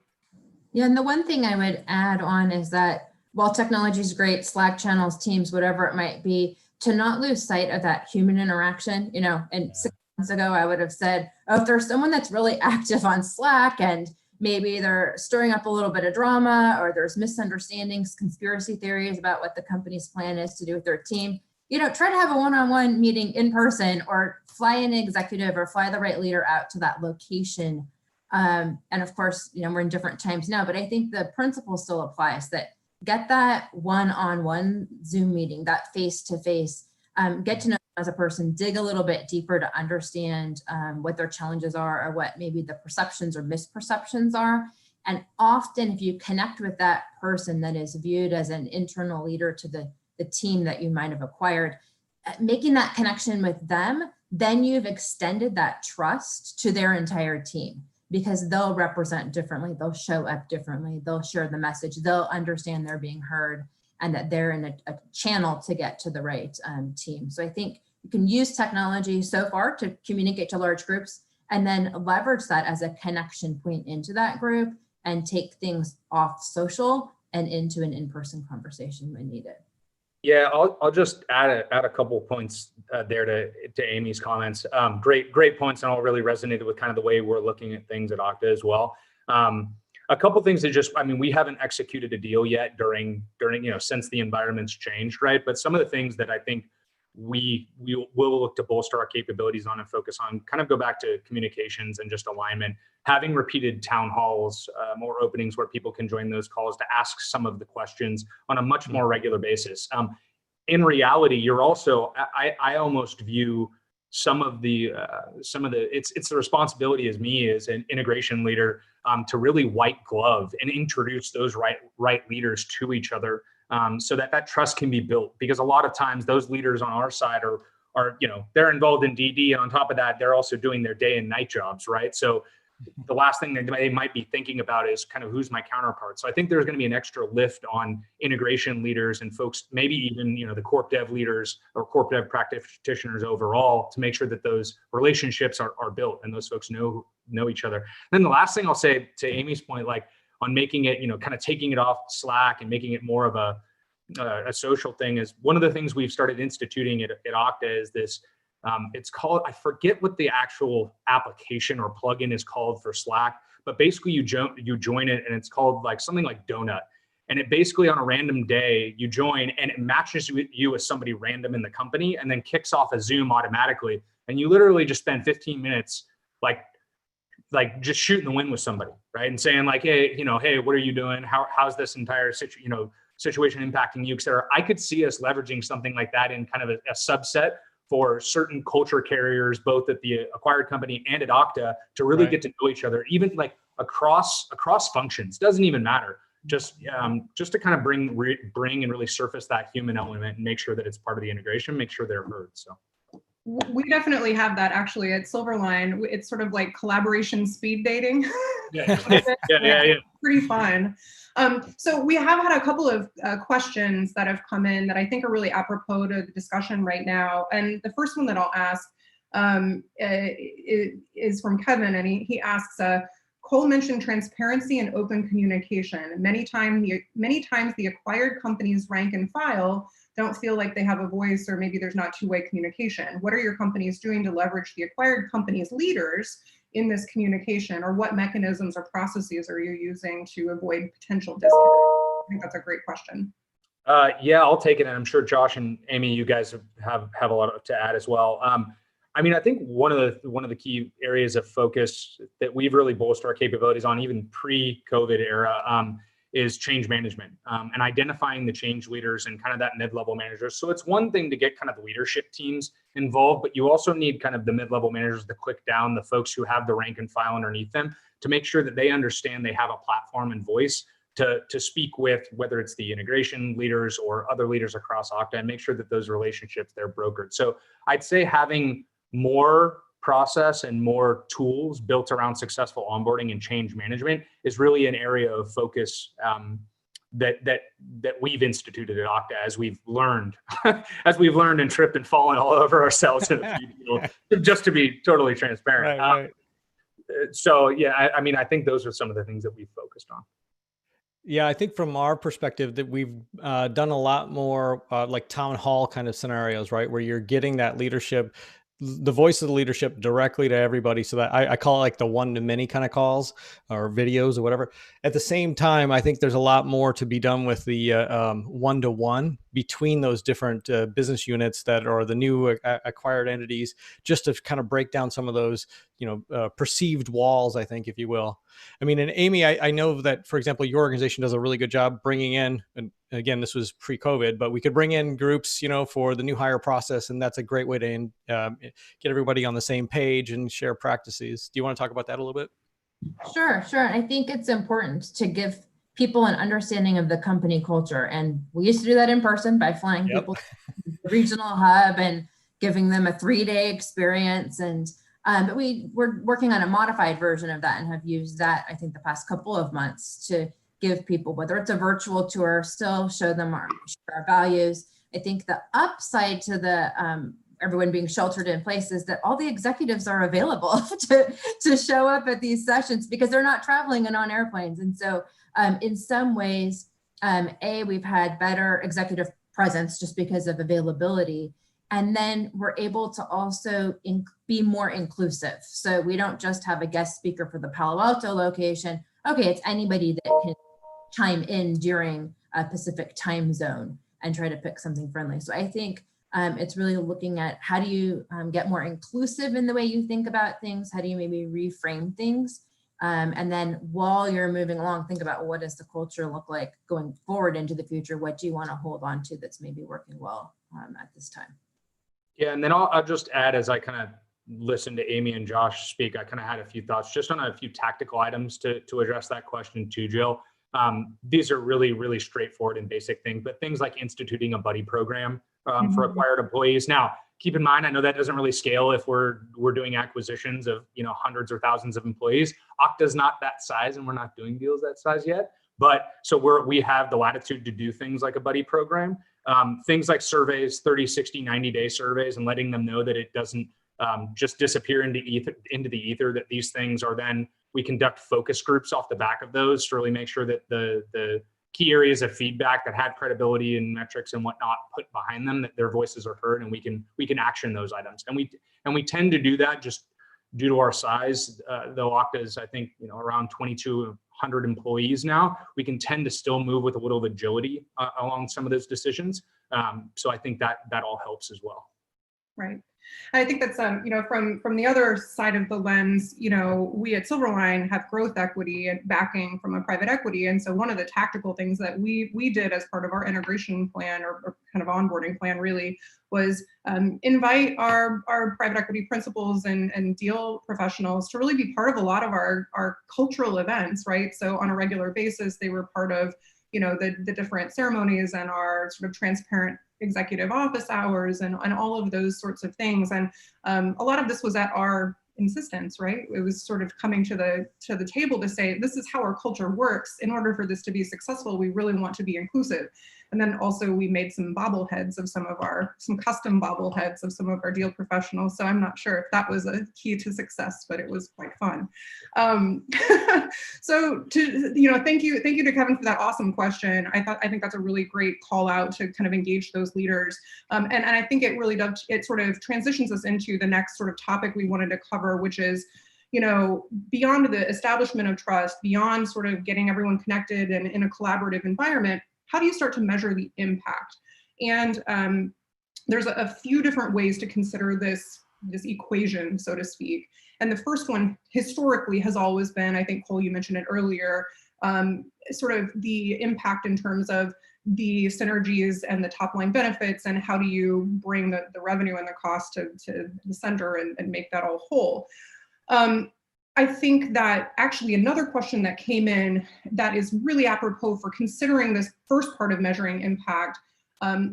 Yeah, and the one thing I would add on is that while technology is great, Slack channels, Teams, whatever it might be, to not lose sight of that human interaction, you know, and 6 months ago, I would have said, oh, if there's someone that's really active on Slack and maybe they're stirring up a little bit of drama, or there's misunderstandings, conspiracy theories about what the company's plan is to do with their team, you know, try to have a one-on-one meeting in person, or fly an executive or fly the right leader out to that location. And of course, you know, we're in different times now, but I think the principle still applies, that get that one-on-one Zoom meeting, that face-to-face, get to know them as a person, dig a little bit deeper to understand what their challenges are, or what maybe the perceptions or misperceptions are. And often if you connect with that person that is viewed as an internal leader to the team that you might have acquired, making that connection with them, then you've extended that trust to their entire team, because they'll represent differently, they'll show up differently, they'll share the message, they'll understand they're being heard, and that they're in a channel to get to the right team. So I think you can use technology so far to communicate to large groups, and then leverage that as a connection point into that group, and take things off social and into an in-person conversation when needed. Yeah, I'll just add a couple of points there to Amy's comments. Great points, and all really resonated with kind of the way we're looking at things at Okta as well. A couple of things that just, I mean, we haven't executed a deal yet during you know, since the environment's changed, right? But some of the things that I think we will look to bolster our capabilities on and focus on, kind of go back to communications and just alignment, having repeated town halls, more openings where people can join those calls to ask some of the questions on a much more regular basis. In reality, you're also, I almost view some of the it's the responsibility as me as an integration leader to really white glove and introduce those right leaders to each other, so that trust can be built. Because a lot of times those leaders on our side are you know, they're involved in DD, and on top of that, they're also doing their day and night jobs, right? So the last thing that they might be thinking about is kind of, who's my counterpart? So I think there's going to be an extra lift on integration leaders and folks, maybe even, you know, the corp dev leaders or corp dev practitioners overall, to make sure that those relationships are built and those folks know each other. And then the last thing I'll say, to Amy's point, like on making it, you know, kind of taking it off Slack and making it more of a social thing, is one of the things we've started instituting at Okta is this. It's called, I forget what the actual application or plugin is called for Slack, but basically you join it, and it's called like something like Donut. And it basically, on a random day, you join and it matches you with somebody random in the company, and then kicks off a Zoom automatically. And you literally just spend 15 minutes like just shooting the wind with somebody, right? And saying like, hey, you know, hey, what are you doing? How's this entire situation impacting you, et cetera. I could see us leveraging something like that in kind of a subset for certain culture carriers, both at the acquired company and at Okta, to really get to know each other, even like across functions. Doesn't even matter. Just to kind of bring and really surface that human element and make sure that it's part of the integration, make sure they're heard. So we definitely have that actually at Silverline. It's sort of like collaboration speed dating. Yeah. Pretty fun. So we have had a couple of questions that have come in that I think are really apropos to the discussion right now. And the first one that I'll ask is from Kevin, and he asks, Cole mentioned transparency and open communication. Many times the acquired company's rank and file don't feel like they have a voice, or maybe there's not two-way communication. What are your companies doing to leverage the acquired company's leaders in this communication, or what mechanisms or processes are you using to avoid potential disconnect? I think that's a great question. Yeah, I'll take it. And I'm sure Josh and Amy, you guys have a lot to add as well. I mean, I think one of the key areas of focus that we've really bolstered our capabilities on, even pre-COVID era, is change management and identifying the change leaders and kind of that mid-level managers. So it's one thing to get kind of the leadership teams involved, but you also need kind of the mid-level managers to click down, the folks who have the rank and file underneath them, to make sure that they understand they have a platform and voice to speak with, whether it's the integration leaders or other leaders across Okta, and make sure that those relationships, they're brokered. So I'd say having more process and more tools built around successful onboarding and change management is really an area of focus that we've instituted at Okta as we've learned and tripped and fallen all over ourselves in a few deals, just to be totally transparent. Right. So yeah, I mean, I think those are some of the things that we've focused on. Yeah, I think from our perspective that we've done a lot more like town hall kind of scenarios, right? Where you're getting that leadership, the voice of the leadership directly to everybody. So that I call it like the one-to-many kind of calls or videos or whatever. At the same time, I think there's a lot more to be done with the one-to-one between those different business units that are the new acquired entities, just to kind of break down some of those, perceived walls, I think, if you will. I mean, and Amy, I know that, for example, your organization does a really good job bringing in, and again, this was pre-COVID, but we could bring in groups, for the new hire process. And that's a great way to get everybody on the same page and share practices. Do you want to talk about that a little bit? Sure. I think it's important to give people an understanding of the company culture. And we used to do that in person by flying people to the regional hub and giving them a 3-day experience. And but we're working on a modified version of that and have used that, I think, the past couple of months to give people, whether it's a virtual tour, still show them our values. I think the upside to the everyone being sheltered in place is that all the executives are available to show up at these sessions because they're not traveling and on airplanes. And so in some ways, we've had better executive presence just because of availability. And then we're able to also be more inclusive. So we don't just have a guest speaker for the Palo Alto location. Okay, it's anybody that can chime in during a Pacific time zone and try to pick something friendly. So I think it's really looking at how do you get more inclusive in the way you think about things? How do you maybe reframe things? And then while you're moving along, think about what does the culture look like going forward into the future? What do you want to hold on to that's maybe working well at this time? Yeah, and then I'll just add, as I kind of listened to Amy and Josh speak, I kind of had a few thoughts just on a few tactical items to address that question too, Jill. These are really, really straightforward and basic things, but things like instituting a buddy program for acquired employees. Now, keep in mind, I know that doesn't really scale if we're doing acquisitions of hundreds or thousands of employees. Okta's not that size, and we're not doing deals that size yet. But so we have the latitude to do things like a buddy program, things like surveys, 30, 60, 90-day surveys, and letting them know that it doesn't just disappear into the ether, that these things are then, we conduct focus groups off the back of those to really make sure that the key areas of feedback that had credibility and metrics and whatnot put behind them, that their voices are heard, and we can action those items. And we tend to do that just due to our size. Though Okta is, I think, around 2,200 employees now, we can tend to still move with a little agility along some of those decisions. So I think that all helps as well. Right. And I think that's, from the other side of the lens, we at Silverline have growth equity and backing from a private equity. And so one of the tactical things that we did as part of our integration plan or kind of onboarding plan really was invite our private equity principals and deal professionals to really be part of a lot of our cultural events, right? So on a regular basis, they were part of the different ceremonies and our sort of transparent executive office hours and all of those sorts of things. And a lot of this was at our insistence, right? It was sort of coming to the table to say, this is how our culture works. In order for this to be successful, we really want to be inclusive. And then also we made some bobbleheads of some custom bobbleheads of some of our deal professionals. So I'm not sure if that was a key to success, but it was quite fun. So thank you to Kevin for that awesome question. I think that's a really great call out to kind of engage those leaders. And I think it really does, it sort of transitions us into the next sort of topic we wanted to cover, which is, beyond the establishment of trust, beyond sort of getting everyone connected and in a collaborative environment, how do you start to measure the impact? And there's a few different ways to consider this equation, so to speak. And the first one historically has always been, I think, Cole, you mentioned it earlier, sort of the impact in terms of the synergies and the top line benefits, and how do you bring the revenue and the cost to the center and make that all whole. I think that actually another question that came in that is really apropos for considering this first part of measuring impact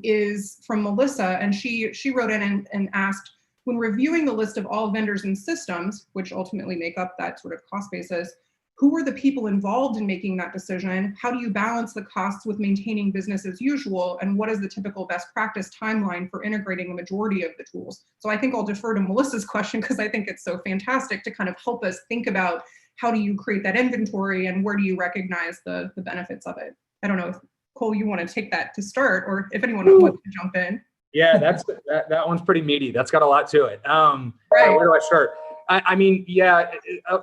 is from Melissa, and she wrote in and asked, when reviewing the list of all vendors and systems, which ultimately make up that sort of cost basis, who were the people involved in making that decision? How do you balance the costs with maintaining business as usual? And what is the typical best practice timeline for integrating the majority of the tools? So I think I'll defer to Melissa's question because I think it's so fantastic to kind of help us think about how do you create that inventory and where do you recognize the benefits of it? I don't know if Cole, you want to take that to start, or if anyone wants to jump in. Yeah, that one's pretty meaty. That's got a lot to it. Right. Where do I start? I mean, yeah,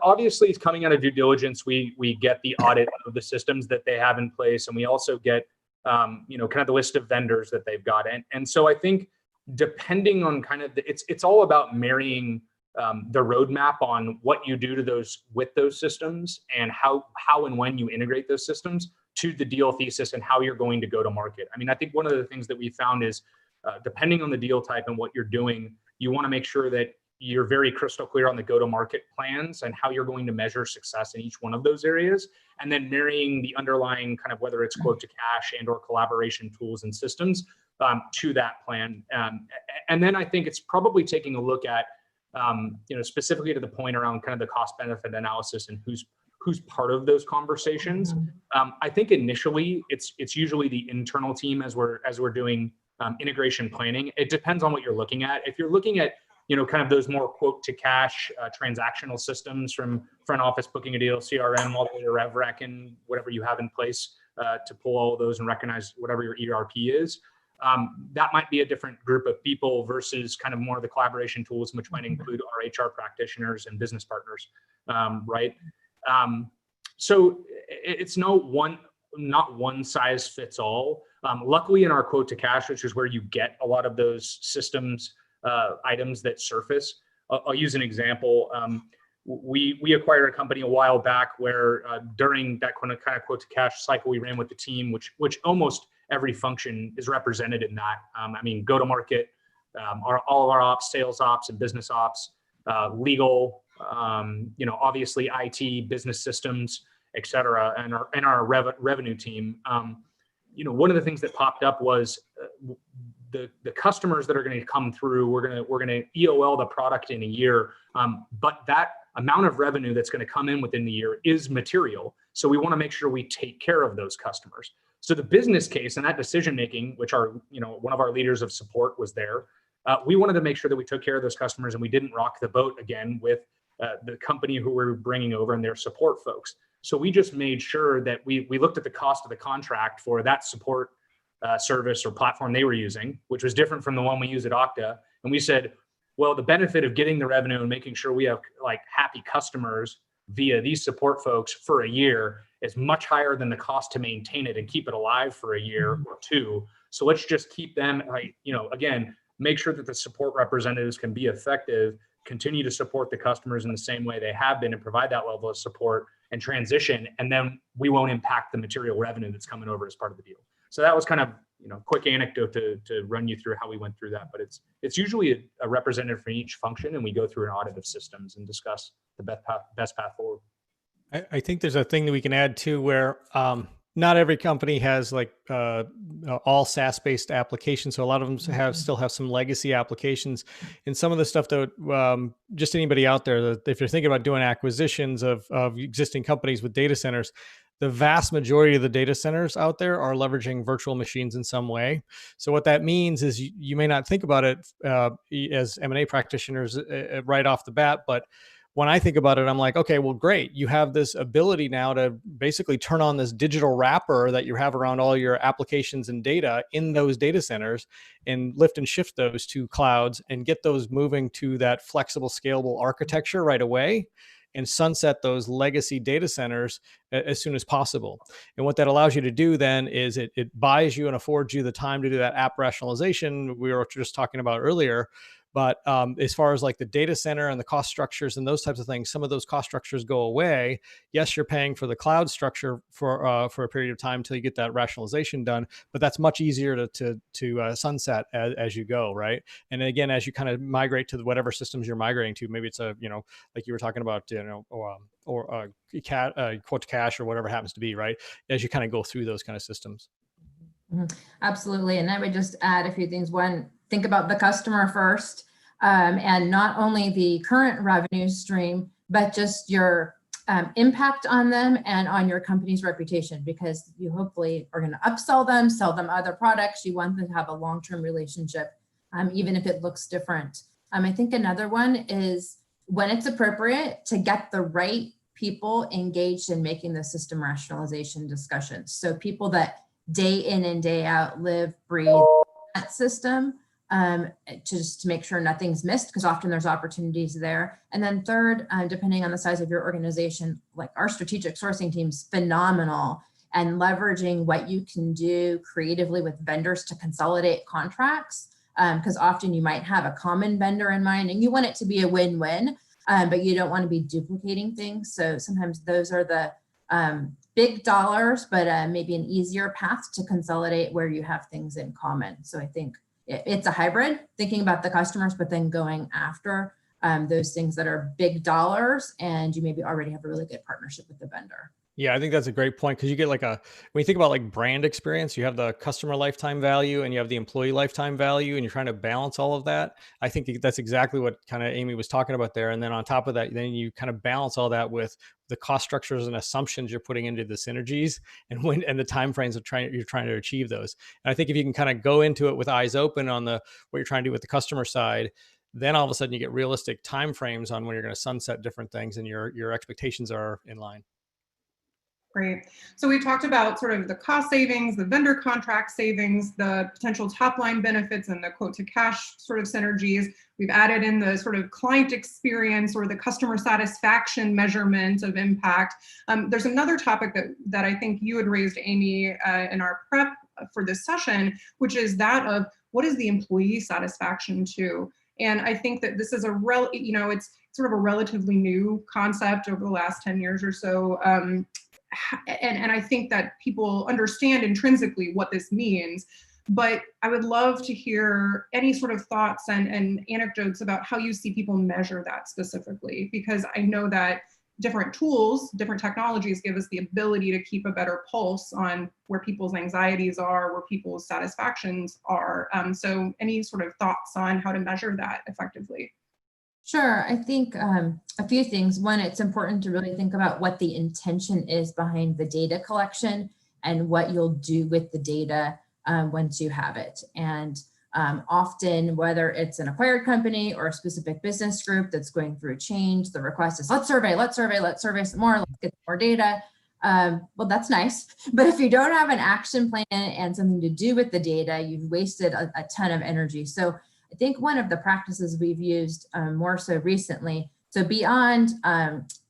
obviously it's coming out of due diligence. We get the audit of the systems that they have in place, and we also get, kind of the list of vendors that they've got. And so I think depending on kind of, it's all about marrying the roadmap on what you do to with those systems and how and when you integrate those systems to the deal thesis and how you're going to go to market. I mean, I think one of the things that we found is depending on the deal type and what you're doing, you want to make sure that you're very crystal clear on the go-to-market plans and how you're going to measure success in each one of those areas, and then marrying the underlying kind of whether it's quote to cash and or collaboration tools and systems to that plan. And then I think it's probably taking a look at, specifically to the point around kind of the cost benefit analysis and who's part of those conversations. I think initially it's usually the internal team as we're doing integration planning. It depends on what you're looking at. If you're looking at kind of those more quote to cash transactional systems from front office booking a deal, CRM, all the way to RevRec and whatever you have in place to pull all of those and recognize whatever your ERP is. That might be a different group of people versus kind of more of the collaboration tools, which might include our HR practitioners and business partners, right? So it's not one size fits all. Luckily in our quote to cash, which is where you get a lot of those systems items that surface. I'll use an example. We acquired a company a while back where during that kind of quote to cash cycle we ran with the team, which almost every function is represented in that. I mean, go to market, all of our ops, sales ops and business ops, legal, obviously IT, business systems, et cetera, and our revenue team. One of the things that popped up was the customers that are going to come through, we're going to EOL the product in a year, but that amount of revenue that's going to come in within the year is material. So we want to make sure we take care of those customers. So the business case and that decision making, which one of our leaders of support was there, we wanted to make sure that we took care of those customers and we didn't rock the boat again with the company who we're bringing over and their support folks. So we just made sure that we looked at the cost of the contract for that support service or platform they were using, which was different from the one we use at Okta. And we said, well, the benefit of getting the revenue and making sure we have like happy customers via these support folks for a year is much higher than the cost to maintain it and keep it alive for a year or two. So let's just keep them, again, make sure that the support representatives can be effective, continue to support the customers in the same way they have been and provide that level of support and transition. And then we won't impact the material revenue that's coming over as part of the deal. So that was kind of, quick anecdote to run you through how we went through that. But it's usually a representative for each function, and we go through an audit of systems and discuss the best path forward. I think there's a thing that we can add too, where not every company has like all SaaS-based applications. So a lot of them still have some legacy applications. And some of the stuff that just anybody out there, that if you're thinking about doing acquisitions of existing companies with data centers, the vast majority of the data centers out there are leveraging virtual machines in some way. So what that means is you may not think about it as M&A practitioners right off the bat, but when I think about it, I'm like, okay, well, great. You have this ability now to basically turn on this digital wrapper that you have around all your applications and data in those data centers and lift and shift those to clouds and get those moving to that flexible, scalable architecture right away. and sunset those legacy data centers as soon as possible. And what that allows you to do then is it buys you and affords you the time to do that app rationalization we were just talking about earlier. But as far as like the data center and the cost structures and those types of things, some of those cost structures go away. Yes, you're paying for the cloud structure for a period of time until you get that rationalization done, but that's much easier to sunset as you go, right? And again, as you kind of migrate to whatever systems you're migrating to, maybe it's a, like you were talking about, or quote to cash or whatever it happens to be, right? As you kind of go through those kind of systems. Absolutely. And I would just add a few things. One, think about the customer first, and not only the current revenue stream, but just your impact on them and on your company's reputation, because you hopefully are going to upsell them, sell them other products. You want them to have a long-term relationship, even if it looks different. I think another one is when it's appropriate to get the right people engaged in making the system rationalization discussions. So people that day in and day out live, breathe that system, just to make sure nothing's missed, because often there's opportunities there. And then third, depending on the size of your organization, like our strategic sourcing team's phenomenal, and leveraging what you can do creatively with vendors to consolidate contracts, because often you might have a common vendor in mind and you want it to be a win-win, but you don't want to be duplicating things. So sometimes those are the big dollars, but maybe an easier path to consolidate where you have things in common. So I think it's a hybrid, thinking about the customers, but then going after those things that are big dollars, and you maybe already have a really good partnership with the vendor. Yeah, I think that's a great point, because you get like when you think about like brand experience, you have the customer lifetime value and you have the employee lifetime value, and you're trying to balance all of that. I think that's exactly what kind of Amy was talking about there. And then on top of that, then you kind of balance all that with the cost structures and assumptions you're putting into the synergies and the timeframes you're trying to achieve those. And I think if you can kind of go into it with eyes open on what you're trying to do with the customer side, then all of a sudden you get realistic timeframes on when you're going to sunset different things, and your expectations are in line. Great. So we talked about sort of the cost savings, the vendor contract savings, the potential top line benefits, and the quote to cash sort of synergies. We've added in the sort of client experience or the customer satisfaction measurement of impact. There's another topic that I think you had raised, Amy, in our prep for this session, which is that of what is the employee satisfaction too? And I think that this is it's sort of a relatively new concept over the last 10 years or so. And I think that people understand intrinsically what this means, but I would love to hear any sort of thoughts and anecdotes about how you see people measure that specifically, because I know that different tools, different technologies give us the ability to keep a better pulse on where people's anxieties are, where people's satisfactions are. So any sort of thoughts on how to measure that effectively? Sure. I think a few things. One, it's important to really think about what the intention is behind the data collection and what you'll do with the data once you have it. And often, whether it's an acquired company or a specific business group that's going through change, the request is let's survey some more, let's get more data. Well, that's nice. But if you don't have an action plan and something to do with the data, you've wasted a ton of energy. So I think one of the practices we've used more so recently, so beyond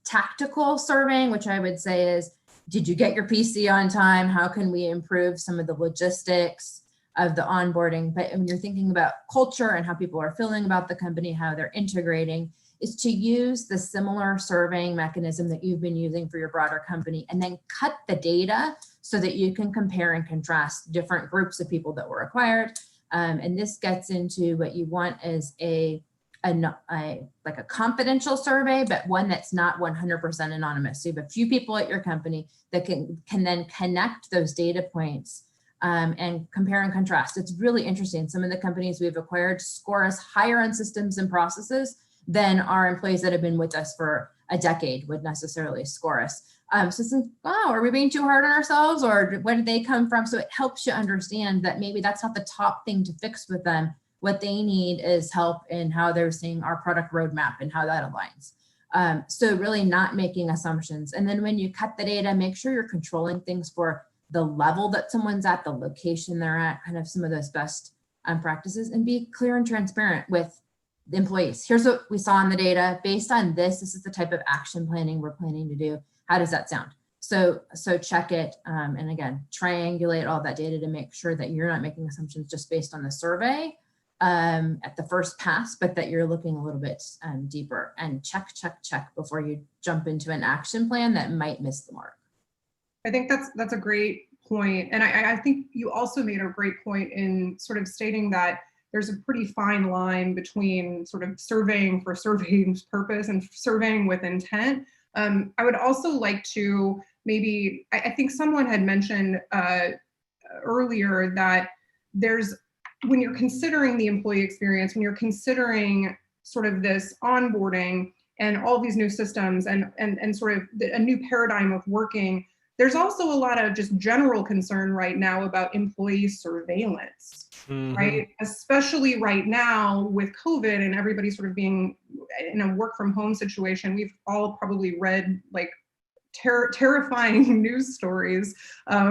tactical surveying, which I would say is, did you get your PC on time? How can we improve some of the logistics of the onboarding? But when you're thinking about culture and how people are feeling about the company, how they're integrating, is to use the similar surveying mechanism that you've been using for your broader company, and then cut the data so that you can compare and contrast different groups of people that were acquired. And this gets into what you want is like a confidential survey, but one that's not 100% anonymous. So you have a few people at your company that can then connect those data points and compare and contrast. It's really interesting. Some of the companies we've acquired score us higher on systems and processes than our employees that have been with us for a decade would necessarily score us. So it's like, wow, are we being too hard on ourselves, or where did they come from? So it helps you understand that maybe that's not the top thing to fix with them. What they need is help in how they're seeing our product roadmap and how that aligns. So really not making assumptions. And then when you cut the data, make sure you're controlling things for the level that someone's at, the location they're at, kind of some of those best practices, and be clear and transparent with the employees. Here's what we saw in the data. Based on this, this is the type of action planning we're planning to do. How does that sound? So check it. And again, triangulate all that data to make sure that you're not making assumptions just based on the survey at the first pass, but that you're looking a little bit deeper, and check before you jump into an action plan that might miss the mark. I think that's a great point. And I think you also made a great point in sort of stating that there's a pretty fine line between sort of surveying for surveying's purpose and surveying with intent. I would also like to maybe, I think someone had mentioned earlier that when you're considering the employee experience, when you're considering sort of this onboarding and all these new systems and sort of a new paradigm of working, there's also a lot of just general concern right now about employee surveillance, right? Especially right now with COVID and everybody sort of being in a work from home situation. We've all probably read like terrifying news stories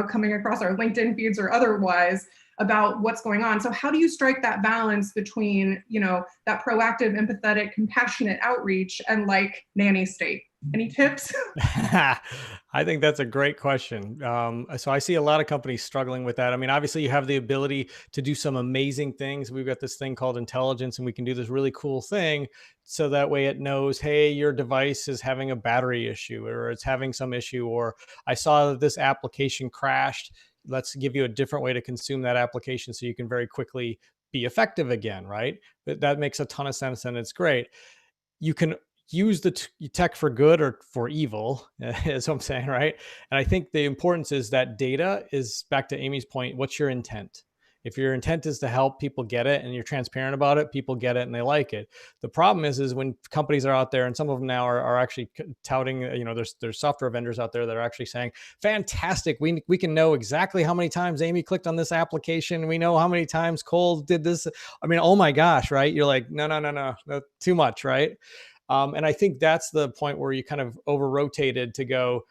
coming across our LinkedIn feeds or otherwise about what's going on. So how do you strike that balance between, that proactive, empathetic, compassionate outreach and like nanny state? Any tips? I think that's a great question. So I see a lot of companies struggling with that. I mean, obviously you have the ability to do some amazing things. We've got this thing called intelligence, and we can do this really cool thing. So that way it knows, hey, your device is having a battery issue, or it's having some issue, or I saw that this application crashed. Let's give you a different way to consume that application so you can very quickly be effective again, right? That makes a ton of sense, and it's great. You can use the tech for good or for evil, is what I'm saying, right? And I think the importance is that data is, back to Amy's point, what's your intent? If your intent is to help people get it and you're transparent about it, people get it and they like it. The problem is when companies are out there, and some of them now are actually touting, there's software vendors out there that are actually saying, fantastic, we can know exactly how many times Amy clicked on this application. We know how many times Cole did this. I mean, oh my gosh, right? You're like, no, too much, right? And I think that's the point where you kind of over-rotated to go,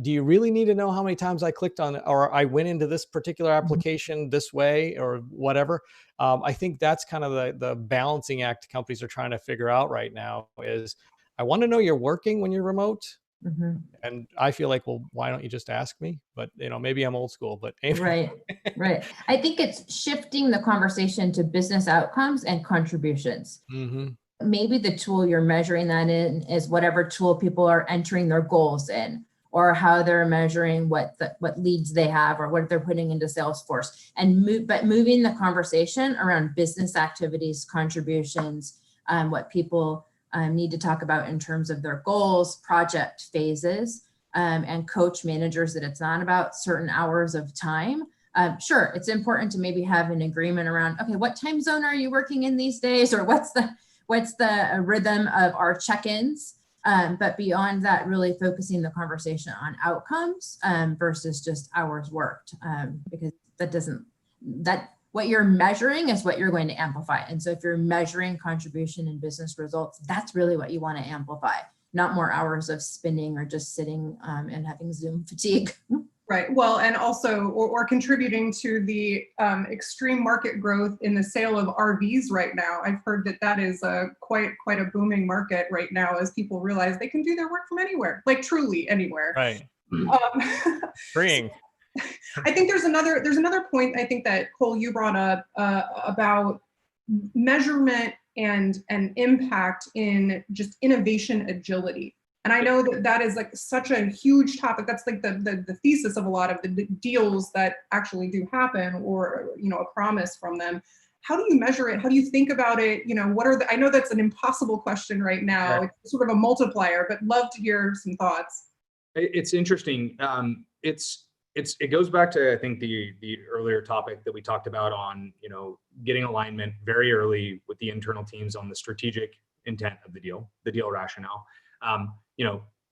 do you really need to know how many times I clicked on, or I went into this particular application this way or whatever? I think that's kind of the balancing act companies are trying to figure out right now is, I want to know you're working when you're remote. And I feel like, well, why don't you just ask me? But, maybe I'm old school, but. Right. I think it's shifting the conversation to business outcomes and contributions. Maybe the tool you're measuring that in is whatever tool people are entering their goals in, or how they're measuring what leads they have or what they're putting into Salesforce, but moving the conversation around business activities, contributions, what people need to talk about in terms of their goals, project phases, and coach managers that it's not about certain hours of time. Sure, it's important to maybe have an agreement around, okay, what time zone are you working in these days, or what's the rhythm of our check-ins? But beyond that, really focusing the conversation on outcomes versus just hours worked, because what you're measuring is what you're going to amplify. And so if you're measuring contribution and business results, that's really what you want to amplify, not more hours of spinning or just sitting and having Zoom fatigue. Right. Well, and also, or contributing to the extreme market growth in the sale of RVs right now. I've heard that is quite a booming market right now as people realize they can do their work from anywhere, like truly anywhere. Right. Freeing. I think there's another point I think that Cole, you brought up about measurement and impact in just innovation agility. And I know that is like such a huge topic. That's like the thesis of a lot of the deals that actually do happen, or, a promise from them. How do you measure it? How do you think about it? I know that's an impossible question right now. Right. It's sort of a multiplier, but love to hear some thoughts. It's interesting. It goes back to, I think, the earlier topic that we talked about on, getting alignment very early with the internal teams on the strategic intent of the deal rationale.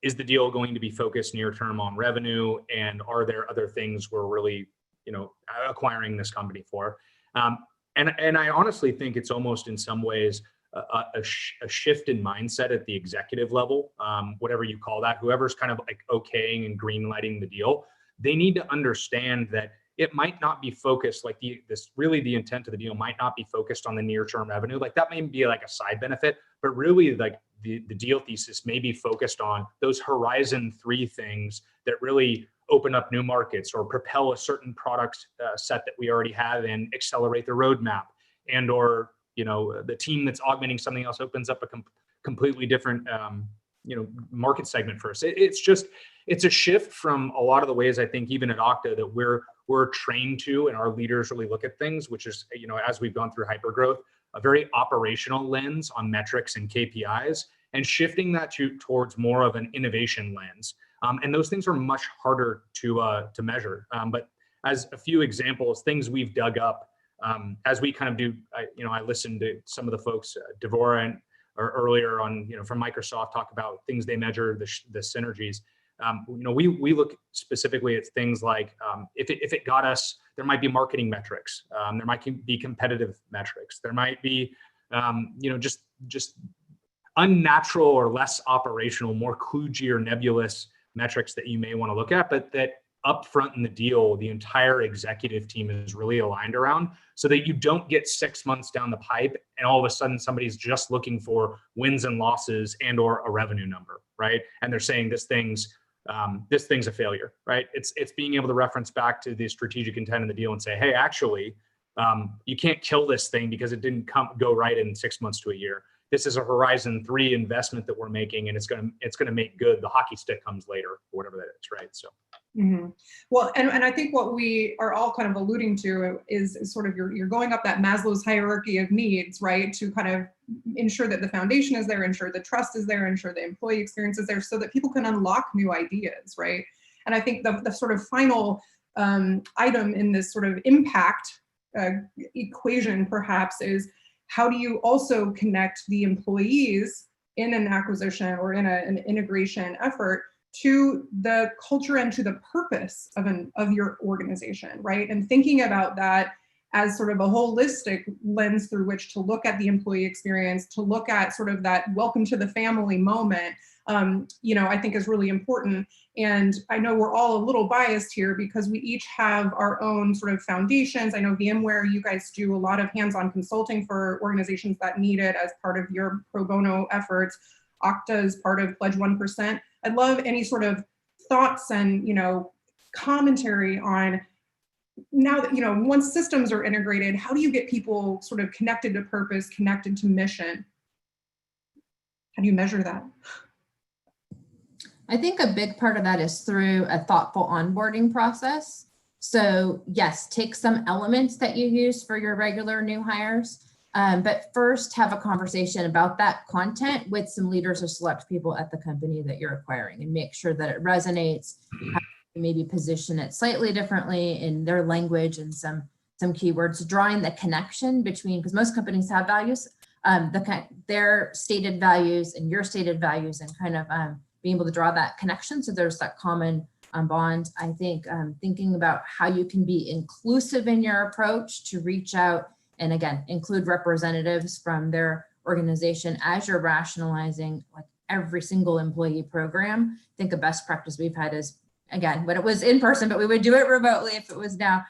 Is the deal going to be focused near term on revenue, and are there other things we're really, acquiring this company for? And I honestly think it's almost in some ways a shift in mindset at the executive level, whatever you call that, whoever's kind of like okaying and green lighting the deal. They need to understand that it might not be focused like the intent of the deal might not be focused on the near-term revenue. Like that may be like a side benefit, but really like the deal thesis may be focused on those horizon 3 things that really open up new markets or propel a certain product set that we already have and accelerate the roadmap, and or the team that's augmenting something else opens up a completely different market segment for us. It's a shift from a lot of the ways I think even at Okta that we're trained to, and our leaders really look at things, which is, as we've gone through hypergrowth, a very operational lens on metrics and KPIs, and shifting that towards more of an innovation lens. And those things are much harder to measure. But as a few examples, things we've dug up as we kind of do, I listened to some of the folks, Devorah or earlier on, from Microsoft, talk about things they measure, the synergies. We look specifically at things like if it got us, there might be marketing metrics, there might be competitive metrics, there might be just unnatural or less operational, more kludgy or nebulous metrics that you may want to look at, but that up front in the deal, the entire executive team is really aligned around, so that you don't get 6 months down the pipe and all of a sudden somebody's just looking for wins and losses and or a revenue number, right? And they're saying this thing's a failure, right? It's being able to reference back to the strategic intent of the deal and say, hey, actually, you can't kill this thing because it didn't go right in 6 months to a year. This is a horizon 3 investment that we're making, and it's gonna make good. The hockey stick comes later, or whatever that is, right? So. Mm-hmm. Well, and I think what we are all kind of alluding to is sort of you're going up that Maslow's hierarchy of needs, right? To kind of ensure that the foundation is there, ensure the trust is there, ensure the employee experience is there, so that people can unlock new ideas, right? And I think the sort of final item in this sort of impact equation, perhaps, is how do you also connect the employees in an acquisition or in an integration effort to the culture and to the purpose of your organization, right? And thinking about that as sort of a holistic lens through which to look at the employee experience, to look at sort of that welcome to the family moment, I think is really important. And I know we're all a little biased here because we each have our own sort of foundations. I know VMware, you guys do a lot of hands-on consulting for organizations that need it as part of your pro bono efforts. Okta is part of Pledge 1%. I'd love any sort of thoughts and, commentary on now that, once systems are integrated, how do you get people sort of connected to purpose, connected to mission? How do you measure that? I think a big part of that is through a thoughtful onboarding process. So yes, take some elements that you use for your regular new hires, but first have a conversation about that content with some leaders or select people at the company that you're acquiring, and make sure that it resonates. Maybe position it slightly differently in their language and some keywords, drawing the connection between, because most companies have values, their stated values and your stated values, and kind of being able to draw that connection so there's that common bond. I think thinking about how you can be inclusive in your approach to reach out and, again, include representatives from their organization as you're rationalizing like every single employee program. I think a best practice we've had is, again, when it was in person, but we would do it remotely if it was now,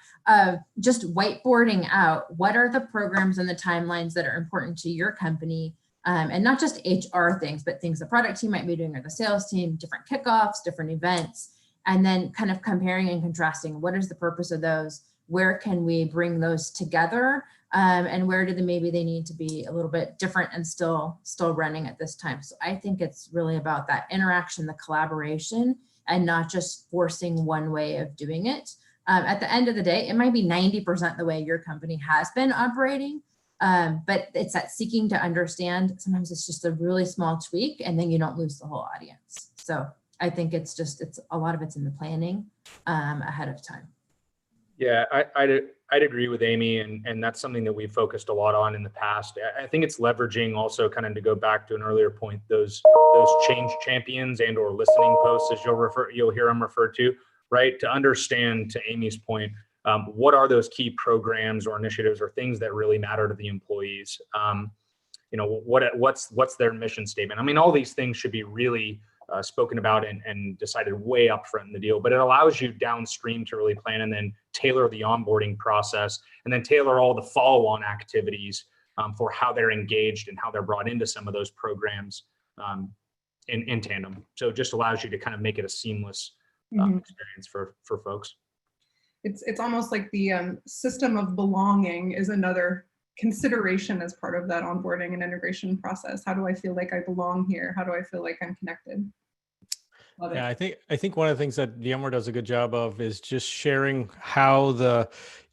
just whiteboarding out what are the programs and the timelines that are important to your company, and not just HR things, but things the product team might be doing or the sales team, different kickoffs, different events, and then kind of comparing and contrasting what is the purpose of those, where can we bring those together, and where do maybe they need to be a little bit different and still running at this time. So I think it's really about that interaction, the collaboration, and not just forcing one way of doing it. At the end of the day, it might be 90% the way your company has been operating, but it's that seeking to understand. Sometimes it's just a really small tweak, and then you don't lose the whole audience. So I think it's a lot of it's in the planning ahead of time. Yeah, I'd agree with Amy, and that's something that we've focused a lot on in the past. I think it's leveraging also, kind of to go back to an earlier point, those change champions and or listening posts, as you'll hear them referred to, right? To understand, to Amy's point, what are those key programs or initiatives or things that really matter to the employees? What's their mission statement? I mean, all these things should be really spoken about and decided way up front in the deal, but it allows you downstream to really plan and then tailor the onboarding process and then tailor all the follow-on activities for how they're engaged and how they're brought into some of those programs in tandem. So it just allows you to kind of make it a seamless experience for folks. It's almost like the system of belonging is another consideration as part of that onboarding and integration process. How do I feel like I belong here? How do I feel like I'm connected? Love Yeah, it. I think one of the things that VMware does a good job of is just sharing how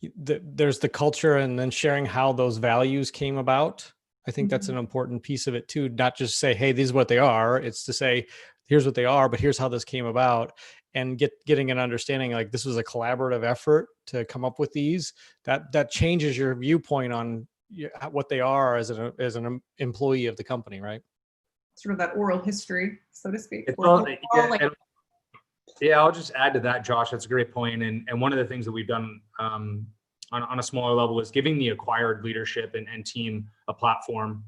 there's the culture and then sharing how those values came about. I think that's an important piece of it too, not just say, hey, these are what they are. It's to say, here's what they are, but here's how this came about, and getting an understanding like this was a collaborative effort to come up with these. That changes your viewpoint on what they are as an employee of the company, right? Sort of that oral history, so to speak. I'll just add to that, Josh. That's a great point. And one of the things that we've done on a smaller level is giving the acquired leadership and team a platform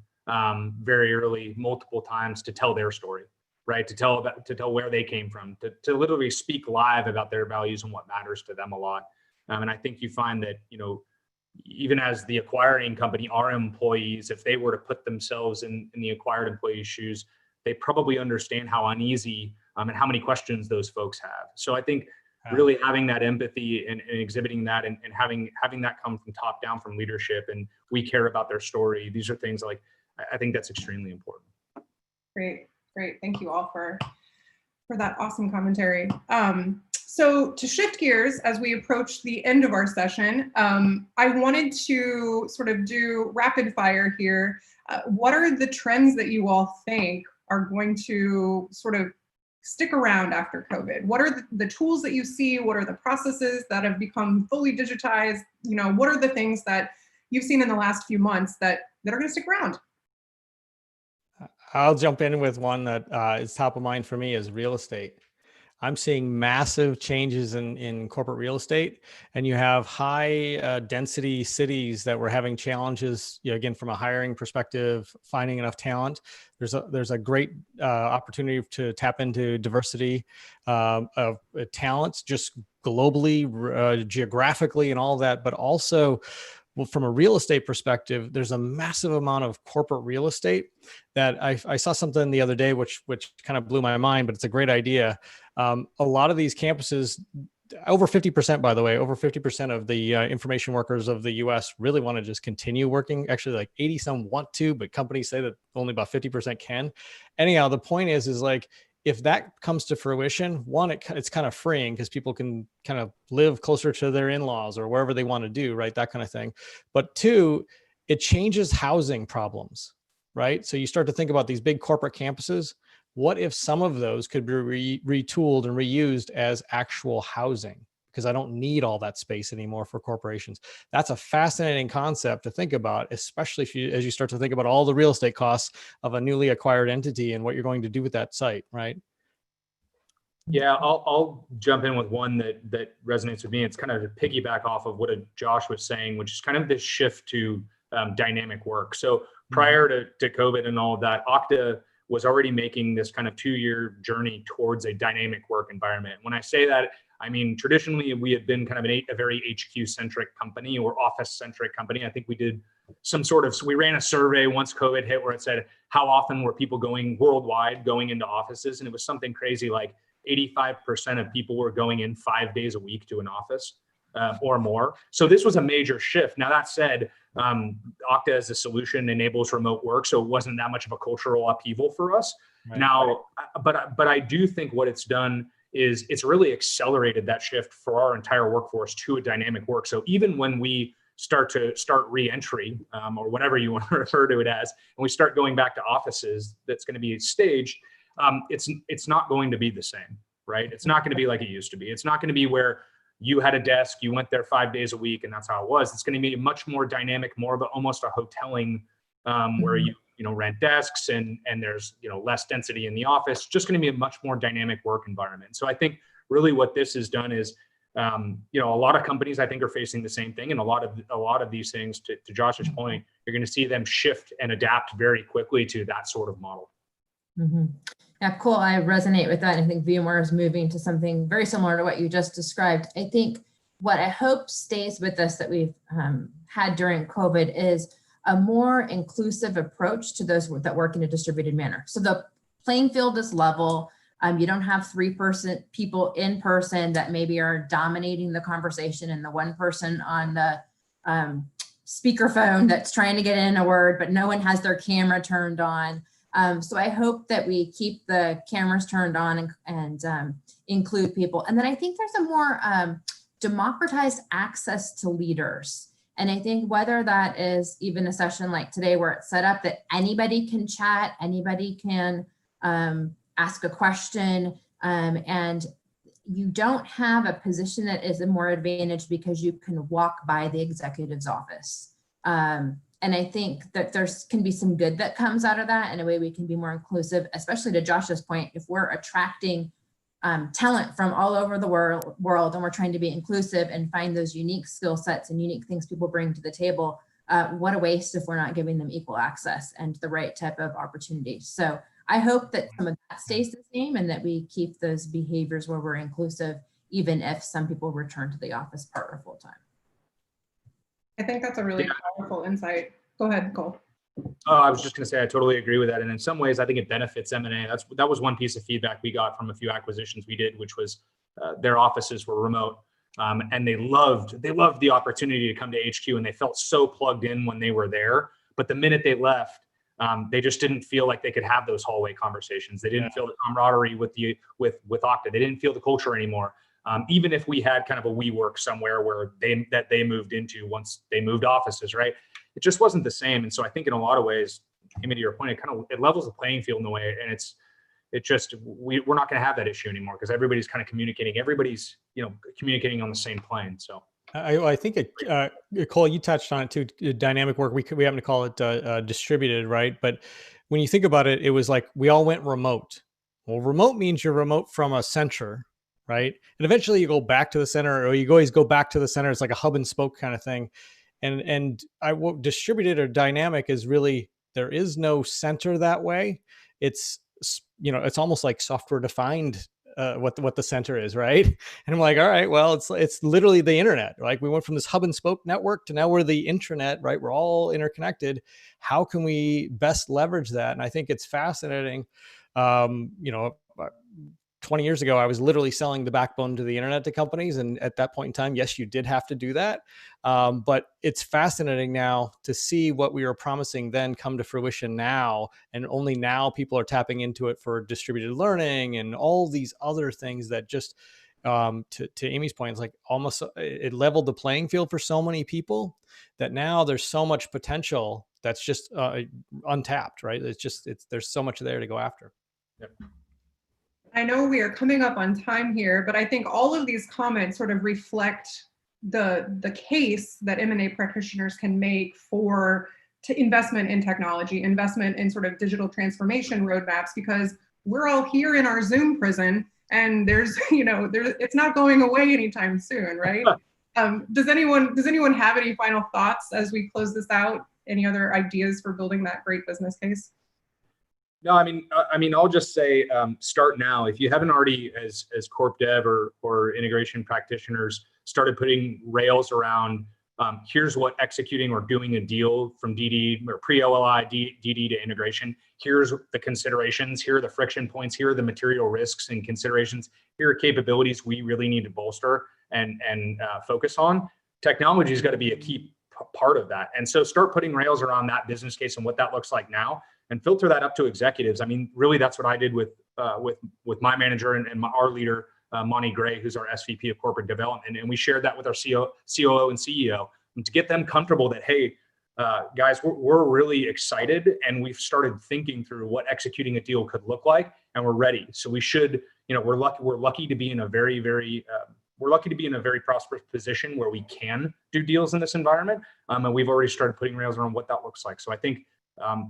very early, multiple times, to tell their story, right? To tell where they came from, to literally speak live about their values and what matters to them a lot. And I think you find that, even as the acquiring company, our employees, if they were to put themselves in the acquired employee's shoes, they probably understand how uneasy and how many questions those folks have. So I think really having that empathy and exhibiting that and having that come from top down from leadership, and we care about their story. These are things like, I think that's extremely important. Great. Thank you all for that awesome commentary. So to shift gears as we approach the end of our session, I wanted to sort of do rapid fire here. What are the trends that you all think are going to sort of stick around after COVID? What are the tools that you see? What are the processes that have become fully digitized? What are the things that you've seen in the last few months that are going to stick around? I'll jump in with one that is top of mind for me is real estate. I'm seeing massive changes in corporate real estate, and you have high density cities that were having challenges, again, from a hiring perspective, finding enough talent. There's a great opportunity to tap into diversity of talents, just globally, geographically, and all of that, but also, well, from a real estate perspective, there's a massive amount of corporate real estate that I saw something the other day, which kind of blew my mind, but it's a great idea. A lot of these campuses, over 50%, by the way, over 50% of the information workers of the US really want to just continue working. Actually, like 80 some want to, but companies say that only about 50% can. Anyhow, the point is like, if that comes to fruition, one, it's kind of freeing because people can kind of live closer to their in-laws or wherever they want to do, right? That kind of thing. But two, it changes housing problems, right? So you start to think about these big corporate campuses. What if some of those could be retooled and reused as actual housing? Because I don't need all that space anymore for corporations. That's a fascinating concept to think about, especially as you start to think about all the real estate costs of a newly acquired entity and what you're going to do with that site, right? Yeah, I'll jump in with one that resonates with me. It's kind of to piggyback off of what Josh was saying, which is kind of this shift to dynamic work. So prior to COVID and all of that, Okta was already making this kind of 2-year journey towards a dynamic work environment. When I say that, I mean, traditionally, we had been kind of a very HQ-centric company or office-centric company. I think we did we ran a survey once COVID hit where it said, how often were people going into offices? And it was something crazy like 85% of people were going in 5 days a week to an office or more. So this was a major shift. Now, that said, Okta as a solution enables remote work, so it wasn't that much of a cultural upheaval for us. Right. Now, but I do think what it's done is it's really accelerated that shift for our entire workforce to a dynamic work. So even when we start re-entry or whatever you want to refer to it as, and we start going back to offices, that's going to be staged. It's not going to be the same, right? It's not going to be like it used to be. It's not going to be where you had a desk, you went there 5 days a week, and that's how it was. It's going to be much more dynamic, more of almost a hoteling where you rent desks and there's less density in the office. Just going to be a much more dynamic work environment. So I think really what this has done is a lot of companies I think are facing the same thing, and a lot of these things, to Josh's point, you're going to see them shift and adapt very quickly to that sort of model. Mm-hmm. Yeah, cool. I resonate with that. I think VMware is moving to something very similar to what you just described. I think what I hope stays with us that we've had during COVID is a more inclusive approach to those that work in a distributed manner. So the playing field is level. You don't have 3-person people in person that maybe are dominating the conversation and the one person on the speakerphone that's trying to get in a word, but no one has their camera turned on. So I hope that we keep the cameras turned on and include people. And then I think there's a more democratized access to leaders. And I think whether that is even a session like today where it's set up that anybody can chat, anybody can ask a question, and you don't have a position that is a more advantage because you can walk by the executive's office. And I think that can be some good that comes out of that in a way we can be more inclusive, especially to Josh's point, if we're attracting talent from all over the world and we're trying to be inclusive and find those unique skill sets and unique things people bring to the table, what a waste if we're not giving them equal access and the right type of opportunity. So I hope that some of that stays the same and that we keep those behaviors where we're inclusive, even if some people return to the office part or full time. I think that's a really powerful insight. Go ahead, Cole. Oh, I was just going to say, I totally agree with that. And in some ways, I think it benefits M&A. That was one piece of feedback we got from a few acquisitions we did, which was their offices were remote. And they loved the opportunity to come to HQ, and they felt so plugged in when they were there. But the minute they left, they just didn't feel like they could have those hallway conversations. They didn't feel the camaraderie with Okta. They didn't feel the culture anymore. Even if we had kind of a WeWork somewhere where they moved into once they moved offices, right? It just wasn't the same. And so I think in a lot of ways, Amy, to your point, it levels the playing field in a way. And we're not going to have that issue anymore because everybody's kind of communicating. Everybody's, communicating on the same plane. So I think Cole, you touched on it too. Dynamic work. We happen to call it distributed, right? But when you think about it, it was like we all went remote. Well, remote means you're remote from a center, right? And eventually you go back to the center, or you always go back to the center. It's like a hub and spoke kind of thing. And distributed or dynamic is really, there is no center that way. It's almost like software defined what the center is, right? And I'm like, all right, well, it's literally the internet. Like we went from this hub and spoke network to now we're the intranet, right? We're all interconnected. How can we best leverage that? And I think it's fascinating. 20 years ago, I was literally selling the backbone to the internet to companies. And at that point in time, yes, you did have to do that. But it's fascinating now to see what we were promising then come to fruition now. And only now people are tapping into it for distributed learning and all these other things that just, to Amy's point, it's like almost it leveled the playing field for so many people that now there's so much potential that's just untapped, right? There's so much there to go after. Yep. I know we are coming up on time here, but I think all of these comments sort of reflect the case that M&A practitioners can make for investment in technology, investment in sort of digital transformation roadmaps, because we're all here in our Zoom prison and it's not going away anytime soon, right? Does anyone have any final thoughts as we close this out? Any other ideas for building that great business case? No, I mean, I'll just say, start now. If you haven't already, as corp dev or integration practitioners, started putting rails around, here's what executing or doing a deal from DD or pre-OLI DD to integration. Here's the considerations. Here are the friction points. Here are the material risks and considerations. Here are capabilities we really need to bolster and focus on. Technology's got to be a key part of that. And so start putting rails around that business case and what that looks like now, and filter that up to executives. I mean, really, that's what I did with my manager and our leader, Monty Gray, who's our SVP of corporate development. And we shared that with our COO and CEO, and to get them comfortable that, hey, guys, we're really excited, and we've started thinking through what executing a deal could look like, and we're ready. So we should, we're lucky to be in a very, very prosperous position where we can do deals in this environment. And we've already started putting rails around what that looks like. So I think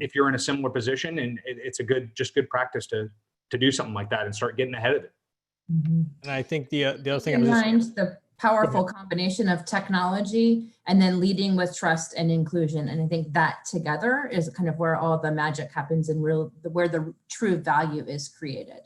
if you're in a similar position, and it's a good practice to do something like that and start getting ahead of it. Mm-hmm. And I think the other thing, in mind, the powerful combination of technology and then leading with trust and inclusion. And I think that together is kind of where all the magic happens and where the true value is created.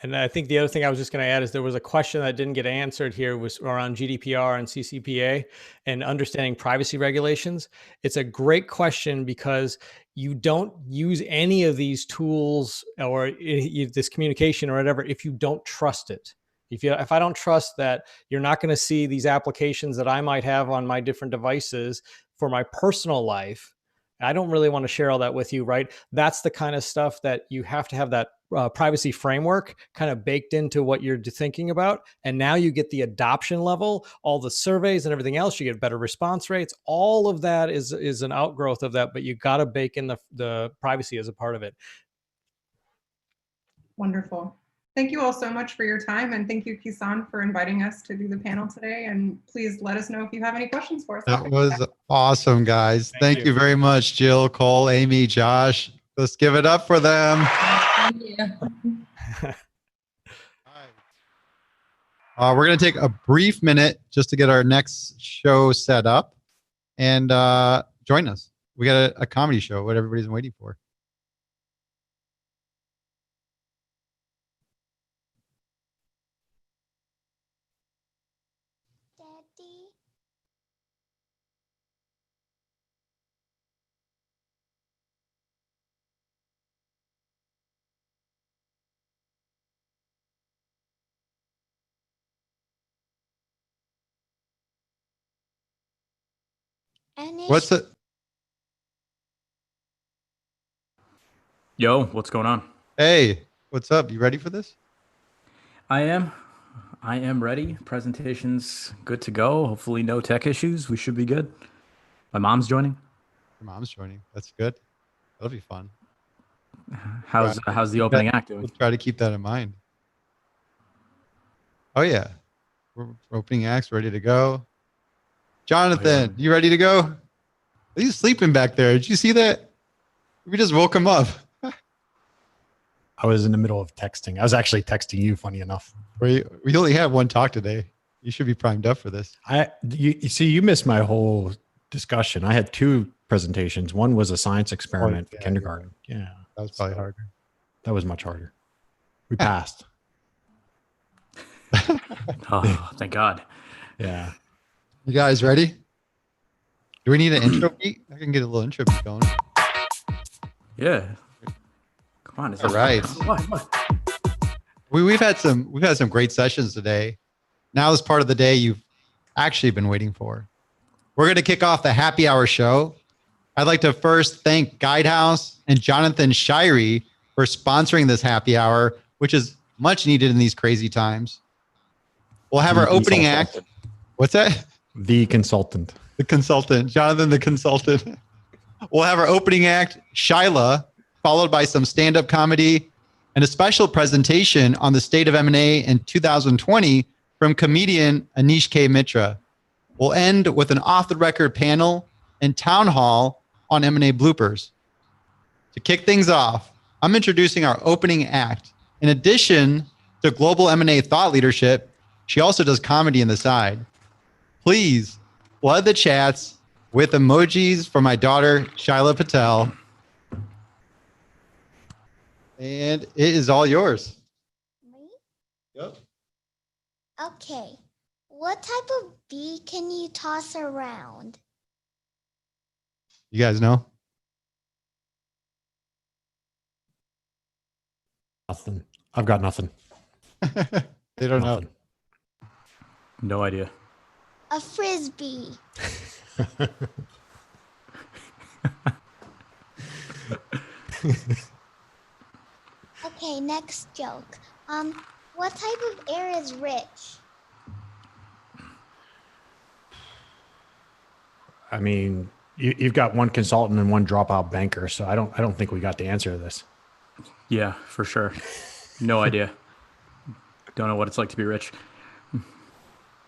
And I think the other thing I was just going to add is there was a question that didn't get answered here was around GDPR and CCPA and understanding privacy regulations. It's a great question because you don't use any of these tools or this communication or whatever if you don't trust it. If I don't trust that you're not going to see these applications that I might have on my different devices for my personal life, I don't really want to share all that with you, right? That's the kind of stuff that you have to have that privacy framework kind of baked into what you're thinking about. And now you get the adoption level, all the surveys and everything else, you get better response rates. All of that is an outgrowth of that, but you got to bake in the privacy as a part of it. Wonderful. Thank you all so much for your time. And thank you, Kison, for inviting us to do the panel today. And please let us know if you have any questions for us. That was awesome, guys. Thank you very much, Jill, Cole, Amy, Josh. Let's give it up for them. Thank you. We're going to take a brief minute just to get our next show set up and join us. We got a comedy show, what everybody's been waiting for. Daddy. Anish. What's it? Yo, what's going on? Hey, what's up? You ready for this? I am ready. Presentation's good to go. Hopefully no tech issues. We should be good. My mom's joining. Your mom's joining. That's good. That'll be fun. How's the opening act doing? We'll try to keep that in mind. Oh yeah. We're opening acts ready to go. Jonathan, you ready to go? He's sleeping back there. Did you see that? We just woke him up. I was in the middle of texting. I was actually texting you, funny enough. We only had one talk today. You should be primed up for this. You see, you missed my whole discussion. I had two presentations. One was a science experiment for kindergarten. Yeah. That was probably harder. That was much harder. We passed. Oh, thank God. Yeah. You guys ready? Do we need an intro beat? I can get a little intro beat going. Yeah. Come on. All right. What? We've had some great sessions today. Now is part of the day you've actually been waiting for. We're going to kick off the happy hour show. I'd like to first thank Guidehouse and Jonathan Shiery for sponsoring this happy hour, which is much needed in these crazy times. We'll have our opening act. What's that? The consultant. The consultant. Jonathan, the consultant. We'll have our opening act, Shyla, followed by some stand-up comedy and a special presentation on the state of M&A in 2020 from comedian Anish K. Mitra. We'll end with an off-the-record panel and town hall on M&A bloopers. To kick things off, I'm introducing our opening act. In addition to global M&A thought leadership, she also does comedy on the side. Please flood the chats with emojis for my daughter, Shyla Patel. And it is all yours. Me? Yep. Okay. What type of bee can you toss around? You guys know? Nothing. I've got nothing. They don't know. No idea. A frisbee. Okay, next joke. What type of air is rich? I mean, you've got one consultant and one dropout banker, so I don't think we got the answer to this. Yeah, for sure. No idea. Don't know what it's like to be rich.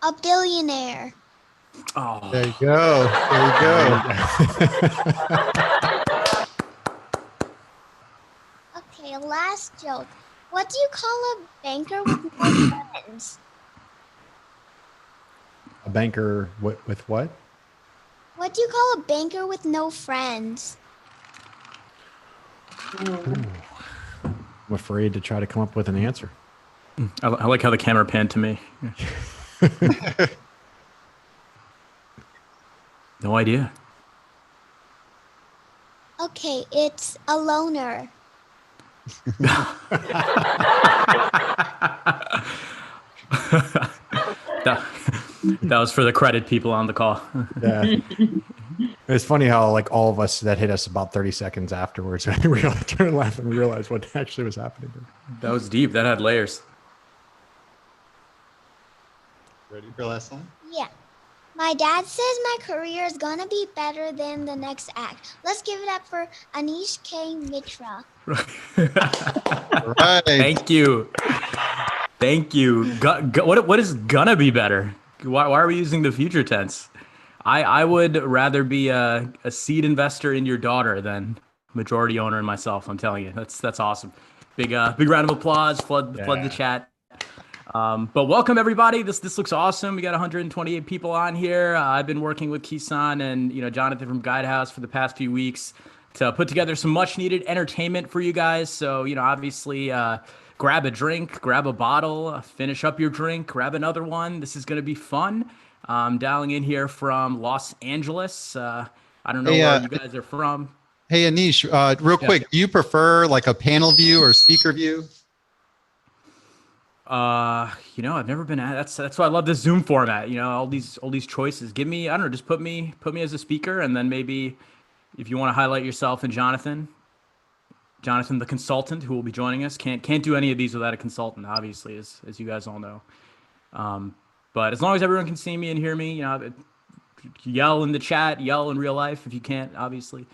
A billionaire. Oh. There you go. There you go. Okay, last joke. What do you call a banker with no friends? A banker with what? What do you call a banker with no friends? Ooh. I'm afraid to try to come up with an answer. I like how the camera panned to me. No idea. Okay, it's a loner. That was for the credit people on the call. Yeah. It's funny how like all of us that hit us about 30 seconds afterwards, we all turned and laughed and realized what actually was happening. That was deep. That had layers. Ready for last one? Yeah. My dad says my career is gonna be better than the next act. Let's give it up for Anish K. Mitra. Right. Thank you. Thank you. What is gonna be better? Why are we using the future tense? I would rather be a seed investor in your daughter than majority owner in myself. I'm telling you, that's awesome. Big round of applause. Flood the chat. But welcome everybody. This looks awesome. We got 128 people on here. I've been working with Kison and Jonathan from Guidehouse for the past few weeks to put together some much needed entertainment for you guys. So obviously grab a drink, grab a bottle, finish up your drink, grab another one. This is going to be fun. Dialing in here from Los Angeles. I don't know where you guys are from. Hey Anish, real quick, do you prefer like a panel view or speaker view? I've never been at. That's why I love this Zoom format. All these choices. Give me, I don't know, just put me as a speaker, and then maybe if you want to highlight yourself and Jonathan, the consultant who will be joining us. Can't do any of these without a consultant, obviously, as you guys all know. But as long as everyone can see me and hear me, yell in the chat, yell in real life if you can't, obviously.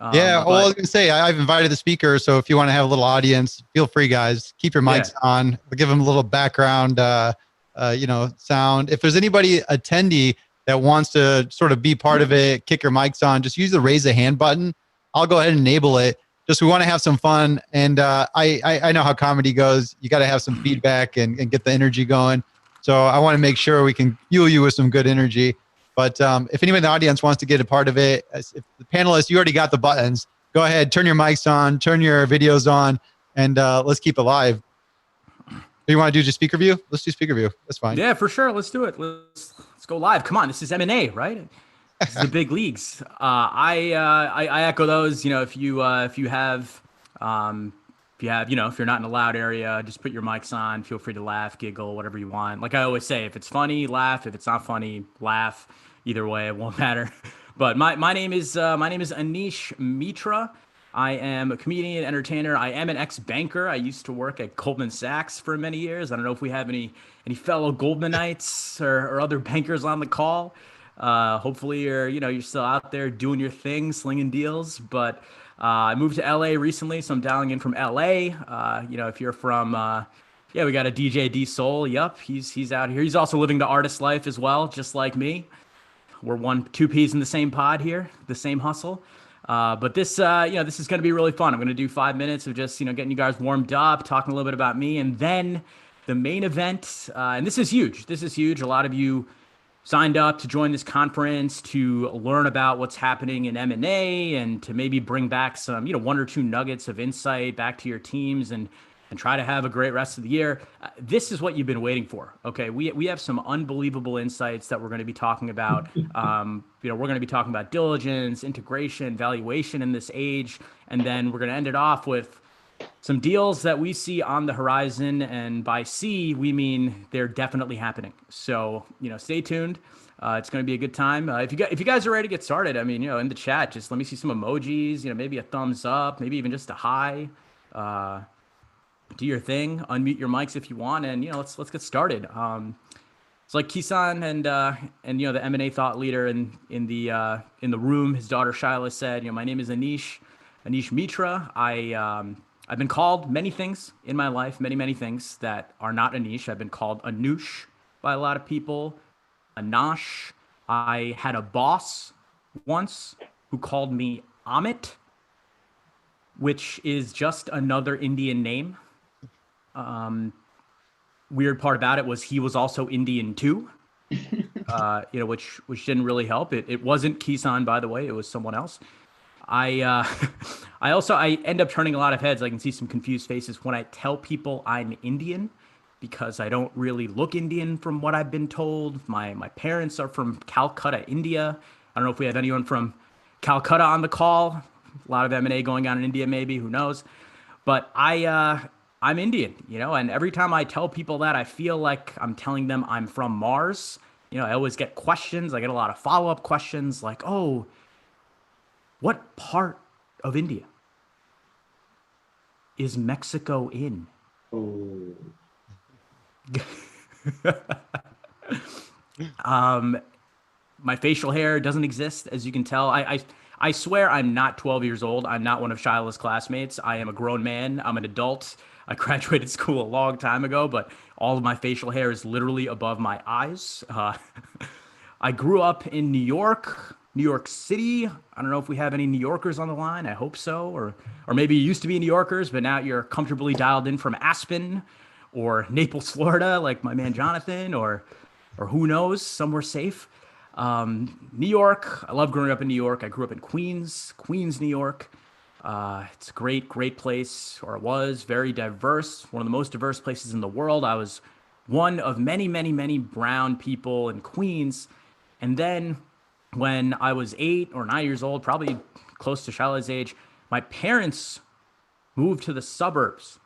I was gonna say I've invited the speaker, so if you want to have a little audience, feel free, guys. Keep your mics on. We'll give them a little background, sound. If there's anybody attendee that wants to sort of be part of it, kick your mics on, just use the raise a hand button. I'll go ahead and enable it. Just we want to have some fun, and I know how comedy goes. You got to have some feedback and get the energy going. So I want to make sure we can fuel you with some good energy. But if anyone in the audience wants to get a part of it, if the panelists, you already got the buttons. Go ahead, turn your mics on, turn your videos on, and let's keep it live. You want to do just speaker view? Let's do speaker view. That's fine. Yeah, for sure. Let's do it. Let's go live. Come on, this is M&A, right? This is the big leagues. I echo those. If you're not in a loud area, just put your mics on. Feel free to laugh, giggle, whatever you want. Like I always say, if it's funny, laugh. If it's not funny, laugh. Either way, it won't matter. But my name is Anish Mitra. I am a comedian, entertainer. I am an ex-banker. I used to work at Goldman Sachs for many years. I don't know if we have any fellow Goldmanites or other bankers on the call. Hopefully you're still out there doing your thing, slinging deals. But I moved to LA recently, so I'm dialing in from LA. If you're from, we got a DJ D Soul. Yup, he's out here. He's also living the artist life as well, just like me. We're two peas in the same pod here, the same hustle. But this is going to be really fun. I'm going to do 5 minutes of just, getting you guys warmed up, talking a little bit about me, and then the main event. And this is huge. This is huge. A lot of you signed up to join this conference to learn about what's happening in M&A and to maybe bring back some, one or two nuggets of insight back to your teams and try to have a great rest of the year. This is what you've been waiting for. Okay. We have some unbelievable insights that we're going to be talking about. We're going to be talking about diligence, integration, valuation in this age. And then we're going to end it off with some deals that we see on the horizon, and by see, we mean they're definitely happening. So, stay tuned. It's going to be a good time. If you guys are ready to get started, in the chat, just let me see some emojis, maybe a thumbs up, maybe even just a hi. Do your thing, unmute your mics if you want, and let's get started. It's like Kison and the M&A thought leader in the room. His daughter Shyla said, my name is Anish Mitra. I've been called many things in my life, many things that are not Anish. I've been called Anush by a lot of people, Anash. I had a boss once who called me Amit, which is just another Indian name. Weird part about it was he was also Indian too. which didn't really help. It wasn't Kison, by the way. It was someone else. I end up turning a lot of heads. I can see some confused faces when I tell people I'm Indian, because I don't really look Indian from what I've been told. My parents are from Calcutta, India. I don't know if we have anyone from Calcutta on the call. A lot of M&A going on in India, maybe, who knows? But I'm Indian, and every time I tell people that, I feel like I'm telling them I'm from Mars. I always get questions. I get a lot of follow-up questions like, oh, what part of India is Mexico in? Oh. My facial hair doesn't exist, as you can tell. I swear I'm not 12 years old. I'm not one of Shiloh's classmates. I am a grown man. I'm an adult. I graduated school a long time ago, but all of my facial hair is literally above my eyes. I grew up in New York City. I don't know if we have any New Yorkers on the line. I hope so. Or maybe you used to be New Yorkers, but now you're comfortably dialed in from Aspen or Naples, Florida, like my man Jonathan, or who knows, somewhere safe. New York. I love growing up in New York. I grew up in Queens, New York. It's a great place, or it was very diverse, one of the most diverse places in the world. I was one of many brown people in Queens. And then when I was 8 or 9 years old, probably close to Shiloh's age, my parents moved to the suburbs,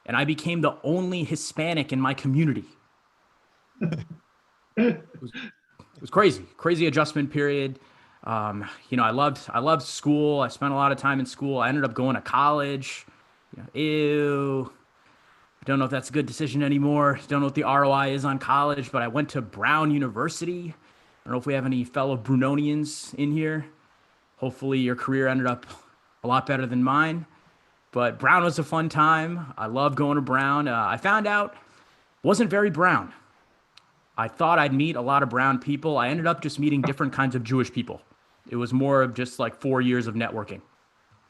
and I became the only Hispanic in my community. It was crazy adjustment period. I loved school. I spent a lot of time in school. I ended up going to college. Ew. I don't know if that's a good decision anymore. Don't know what the ROI is on college, but I went to Brown University. I don't know if we have any fellow Brunonians in here. Hopefully your career ended up a lot better than mine. But Brown was a fun time. I love going to Brown. I found out wasn't very brown. I thought I'd meet a lot of brown people. I ended up just meeting different kinds of Jewish people. It was more of just like 4 years of networking.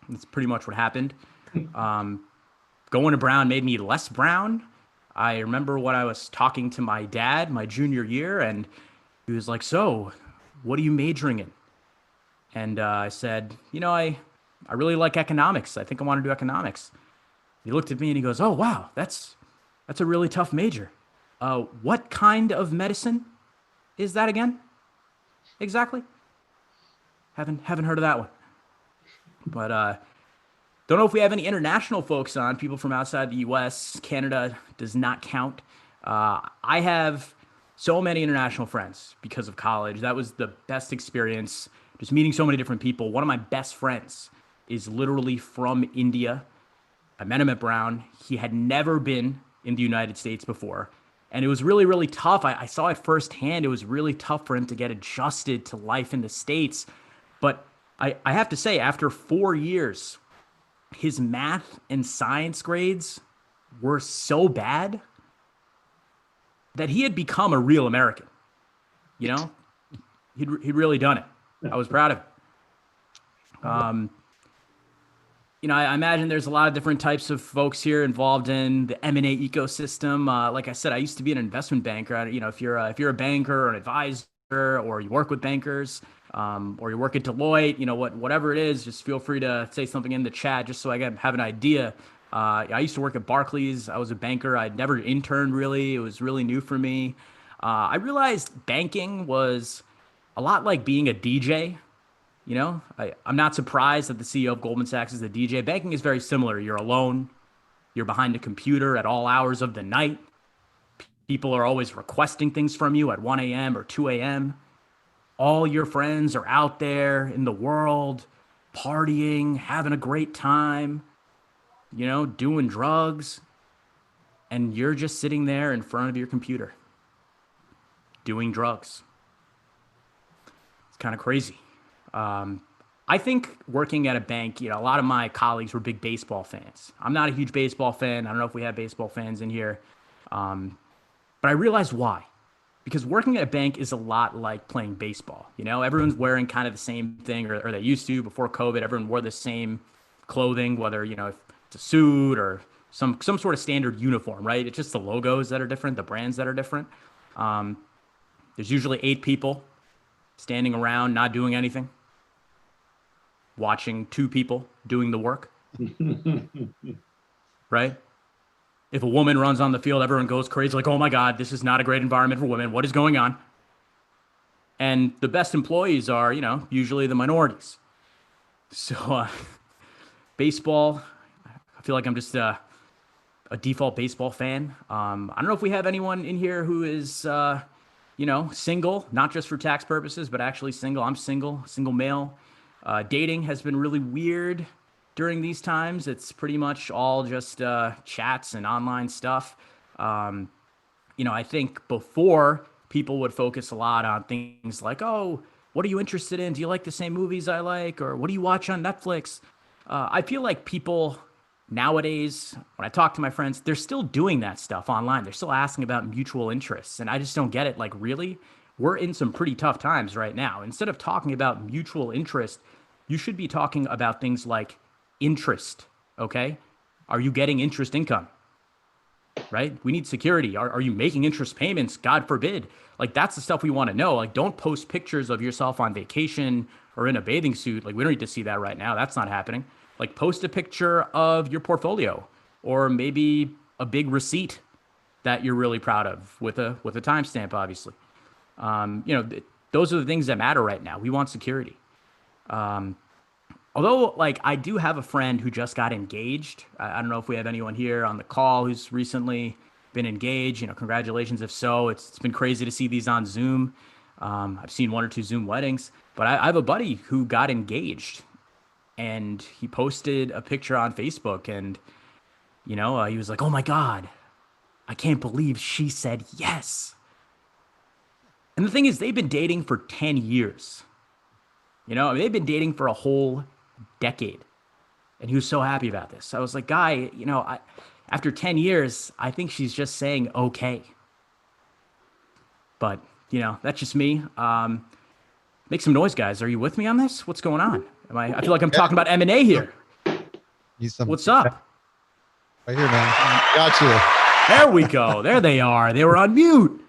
That's pretty much what happened. Going to Brown made me less brown. I remember when I was talking to my dad my junior year, and he was like, so what are you majoring in? And I said, I really like economics. I think I want to do economics. He looked at me and he goes, oh, wow, that's a really tough major. What kind of medicine is that again? Exactly. Haven't heard of that one. But don't know if we have any international folks on, people from outside the US. Canada does not count. I have so many international friends because of college. That was the best experience, just meeting so many different people. One of my best friends is literally from India. I met him at Brown. He had never been in the United States before. And it was really tough. I saw it firsthand. It was really tough for him to get adjusted to life in the States. But I have to say, after 4 years, his math and science grades were so bad that he had become a real American. He'd really done it. I was proud of him. I imagine there's a lot of different types of folks here involved in the M&A ecosystem. Like I said, I used to be an investment banker. If you're a banker or an advisor, or you work with bankers, or you work at Deloitte, whatever it is, just feel free to say something in the chat just so I can have an idea. I used to work at Barclays. I was a banker. I'd never interned really. It was really new for me. I realized banking was a lot like being a DJ. I'm not surprised that the CEO of Goldman Sachs is a DJ. Banking is very similar. You're alone. You're behind a computer at all hours of the night. People are always requesting things from you at 1 a.m. or 2 a.m. All your friends are out there in the world, partying, having a great time, doing drugs. And you're just sitting there in front of your computer, doing drugs. It's kind of crazy. I think working at a bank, a lot of my colleagues were big baseball fans. I'm not a huge baseball fan. I don't know if we have baseball fans in here. But I realized why. Because working at a bank is a lot like playing baseball. Everyone's wearing kind of the same thing, or they used to before COVID. Everyone wore the same clothing, whether, if it's a suit or some sort of standard uniform, right? It's just the logos that are different, the brands that are different. There's usually 8 people standing around, not doing anything, watching 2 people doing the work, right? If a woman runs on the field, everyone goes crazy, like, oh my God, this is not a great environment for women. What is going on? And the best employees are, usually the minorities. So baseball, I feel like I'm just a default baseball fan. I don't know if we have anyone in here who is, single, not just for tax purposes, but actually single. I'm single male. Dating has been really weird during these times. It's pretty much all just chats and online stuff. I think before people would focus a lot on things like, oh, what are you interested in? Do you like the same movies I like? Or what do you watch on Netflix? I feel like people nowadays, when I talk to my friends, they're still doing that stuff online. They're still asking about mutual interests. And I just don't get it. Like, really? We're in some pretty tough times right now. Instead of talking about mutual interest, you should be talking about things like interest, okay? Are you getting interest income, right? We need security. Are you making interest payments? God forbid. Like, that's the stuff we want to know. Like, don't post pictures of yourself on vacation or in a bathing suit. Like, we don't need to see that right now. That's not happening. Like, post a picture of your portfolio or maybe a big receipt that you're really proud of with a timestamp, obviously. Those are the things that matter right now. We want security. Although, like, I do have a friend who just got engaged. I don't know if we have anyone here on the call who's recently been engaged. Congratulations if so. It's been crazy to see these on Zoom. I've seen 1 or 2 Zoom weddings, but I have a buddy who got engaged, and he posted a picture on Facebook, and he was like, "Oh my God, I can't believe she said yes." And the thing is, they've been dating for 10 years. They've been dating for a whole decade. And he was so happy about this. I was like, guy, after 10 years, I think she's just saying okay. But, that's just me. Make some noise, guys. Are you with me on this? What's going on? I feel like I'm talking about M&A here. What's up? Right here, man. Got you. There we go. There they are. They were on mute.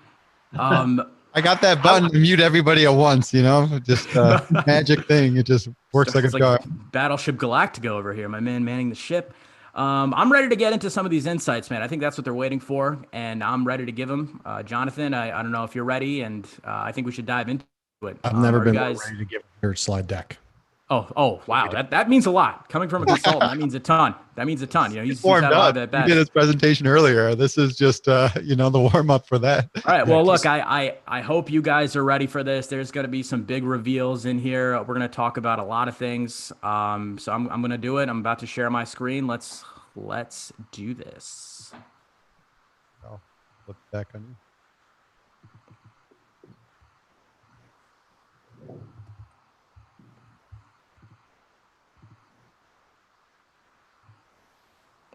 I got that button to mute everybody at once, just a magic thing. It just works like a charm. Battleship Galactica over here, my man manning the ship. I'm ready to get into some of these insights, man. I think that's what they're waiting for, and I'm ready to give them. Jonathan, I don't know if you're ready, and I think we should dive into it. I've never been ready to give your slide deck. Oh, wow. That means a lot. Coming from a consultant, that means a ton. He's warmed had a lot up. of You did his presentation earlier. This is just, the warm up for that. All right. Well, look, I hope you guys are ready for this. There's going to be some big reveals in here. We're going to talk about a lot of things. So I'm going to do it. I'm about to share my screen. Let's do this. I'll flip back on you.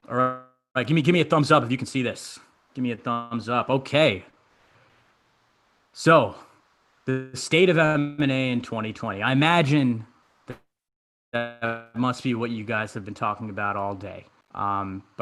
All right, give me a thumbs up if you can see this. Give me a thumbs up. Okay. So, the state of M&A in 2020. I imagine that must be what you guys have been talking about all day. But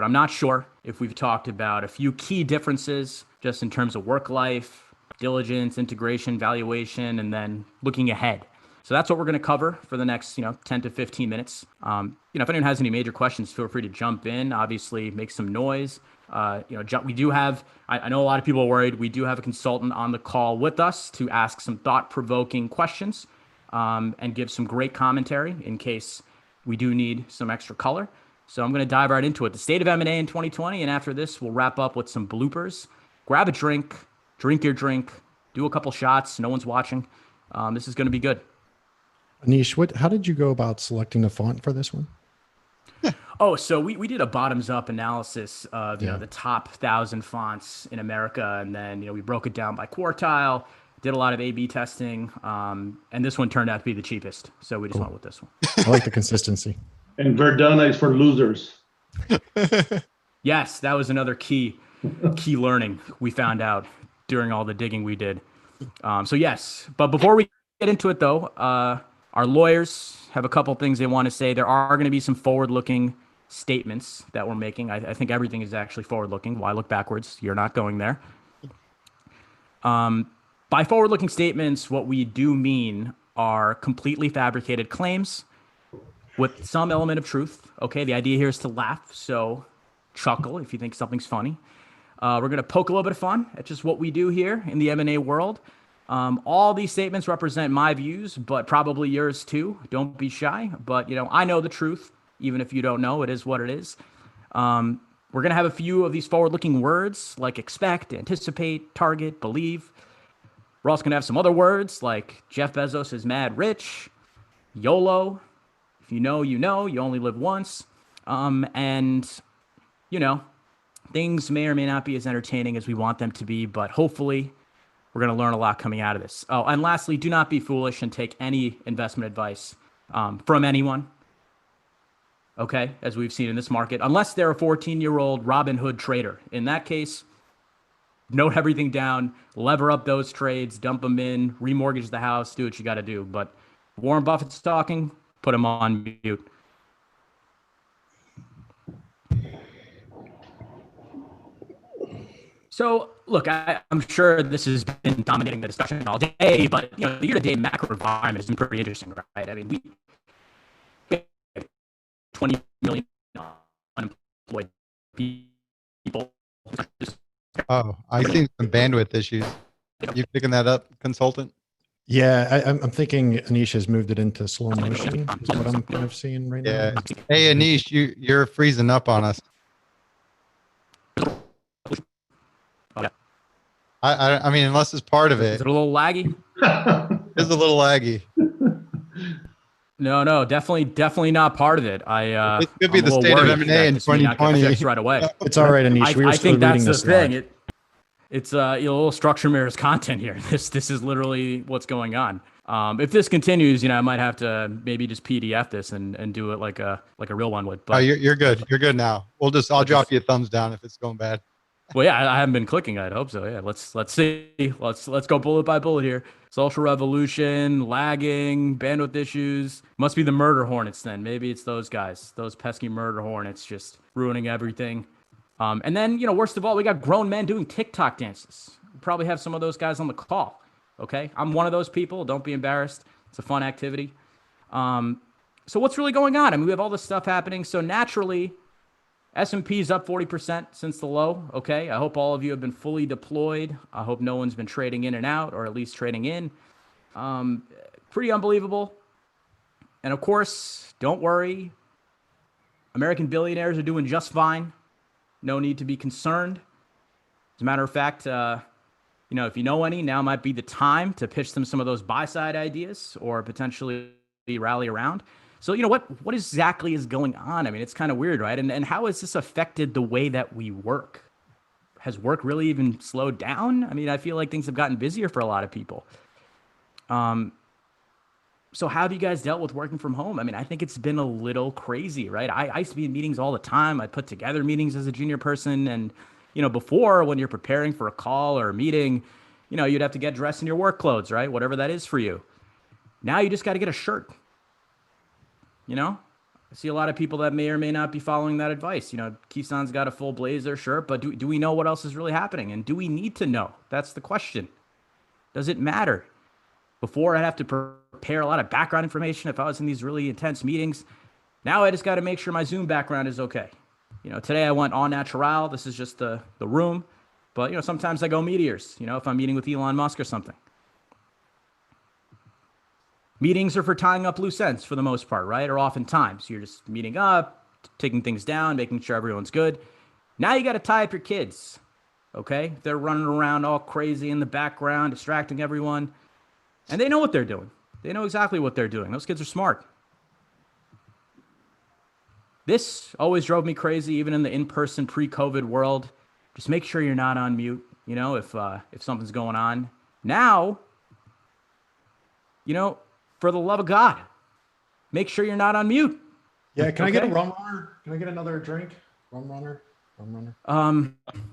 I'm not sure if we've talked about a few key differences just in terms of work life, diligence, integration, valuation, and then looking ahead. So that's what we're going to cover for the next, 10 to 15 minutes. If anyone has any major questions, feel free to jump in. Obviously, make some noise. We do have, I know a lot of people are worried. We do have a consultant on the call with us to ask some thought-provoking questions and give some great commentary in case we do need some extra color. So I'm going to dive right into it. The state of M&A in 2020. And after this, we'll wrap up with some bloopers. Grab a drink your drink, do a couple shots. No one's watching. This is going to be good. Anish, how did you go about selecting the font for this one? So we did a bottoms-up analysis of the top 1,000 fonts in America, and then we broke it down by quartile, did a lot of A/B testing, and this one turned out to be the cheapest. So we just went with this one. I like the consistency. And Verdana is for losers. Yes, that was another key learning we found out during all the digging we did. So yes, but before we get into it though, our lawyers have a couple things they want to say. There are going to be some forward-looking statements that we're making. I think everything is actually forward-looking. Why look backwards? You're not going there. By forward-looking statements, what we do mean are completely fabricated claims with some element of truth. Okay, the idea here is to laugh, so chuckle if you think something's funny. We're going to poke a little bit of fun at just what we do here in the M&A world. All these statements represent my views, but probably yours too. Don't be shy. But, I know the truth. Even if you don't know, it is what it is. We're going to have a few of these forward-looking words like expect, anticipate, target, believe. We're also going to have some other words like Jeff Bezos is mad rich, YOLO. If you know, you only live once. And, things may or may not be as entertaining as we want them to be, but hopefully we're going to learn a lot coming out of this. Oh, and lastly, do not be foolish and take any investment advice from anyone. Okay, as we've seen in this market, unless they're a 14-year-old Robin Hood trader. In that case, note everything down, lever up those trades, dump them in, remortgage the house, do what you got to do. But Warren Buffett's talking, put him on mute. So, look, I'm sure this has been dominating the discussion all day, but the year-to-date macro environment has been pretty interesting, right? I mean, we have 20 million unemployed people. Oh, I see some bandwidth issues. You picking that up, consultant? Yeah, I'm thinking Anish has moved it into slow motion. Is what I'm kind of seeing right now. Hey, Anish, you're freezing up on us. I mean, unless it's part of it. Is it a little laggy? It's a little laggy. No, definitely not part of it. It could be the state of M&A in 2020. Right away. It's all right, Anish. I think that's the thing. It's a little structure mirrors content here. This is literally what's going on. If this continues, I might have to maybe just PDF this and do it like a real one would. But oh, you're good. You're good now. I'll drop you a thumbs down if it's going bad. Well, yeah, I haven't been clicking. I'd hope so. Yeah, let's see. Let's go bullet by bullet here. Social revolution, lagging, bandwidth issues. Must be the murder hornets then. Maybe it's those guys, those pesky murder hornets, just ruining everything. And then worst of all, we got grown men doing TikTok dances. We probably have some of those guys on the call. Okay, I'm one of those people. Don't be embarrassed. It's a fun activity. So what's really going on? I mean, we have all this stuff happening. So naturally, S&P is up 40% since the low. Okay, I hope all of you have been fully deployed. I hope no one's been trading in and out, or at least trading in. Pretty unbelievable. And of course, don't worry. American billionaires are doing just fine. No need to be concerned. As a matter of fact, if you know any, now might be the time to pitch them some of those buy-side ideas or potentially rally around. So, what exactly is going on? I mean, it's kind of weird, right? And how has this affected the way that we work? Has work really even slowed down? I mean, I feel like things have gotten busier for a lot of people. So how have you guys dealt with working from home? I mean, I think it's been a little crazy, right? I used to be in meetings all the time. I put together meetings as a junior person. And, before, when you're preparing for a call or a meeting, you'd have to get dressed in your work clothes, right? Whatever that is for you. Now you just got to get a shirt. I see a lot of people that may or may not be following that advice. Kison's got a full blazer shirt, but do we know what else is really happening? And do we need to know? That's the question. Does it matter? Before, I'd have to prepare a lot of background information if I was in these really intense meetings. Now I just got to make sure my Zoom background is okay. Today I went en natural. This is just the room. But, sometimes I go meteors, if I'm meeting with Elon Musk or something. Meetings are for tying up loose ends for the most part, right? Or oftentimes you're just meeting up, taking things down, making sure everyone's good. Now you got to tie up your kids, okay? They're running around all crazy in the background, distracting everyone. And they know what they're doing. They know exactly what they're doing. Those kids are smart. This always drove me crazy, even in the in-person pre-COVID world. Just make sure you're not on mute, if something's going on. Now, for the love of God, make sure you're not on mute. Yeah, can I get a rum runner? Can I get another drink? Rum runner?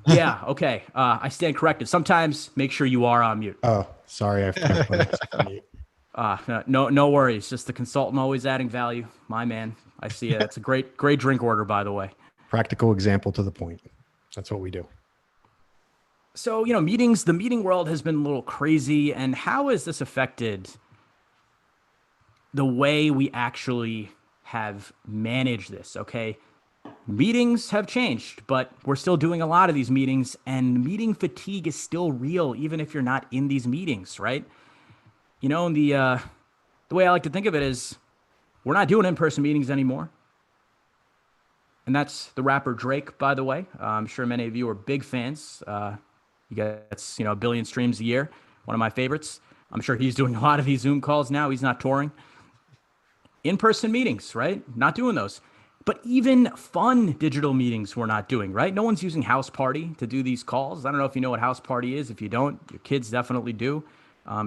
Yeah, okay. I stand corrected. Sometimes make sure you are on mute. Oh, sorry. I forgot to put it on mute. No worries. Just the consultant always adding value. My man. I see it. It's a great drink order, by the way. Practical example to the point. That's what we do. So, meetings, the meeting world has been a little crazy. And how has this affected the way we actually have managed this? Okay. Meetings have changed, but we're still doing a lot of these meetings, and meeting fatigue is still real, even if you're not in these meetings, right? And the way I like to think of it is we're not doing in-person meetings anymore. And that's the rapper Drake, by the way. I'm sure many of you are big fans. He gets, 1 billion streams a year. One of my favorites. I'm sure he's doing a lot of these Zoom calls now. He's not touring. In-person meetings, right? Not doing those. But even fun digital meetings we're not doing, right? No one's using House Party to do these calls. I don't know if you know what House Party is. If you don't, your kids definitely do.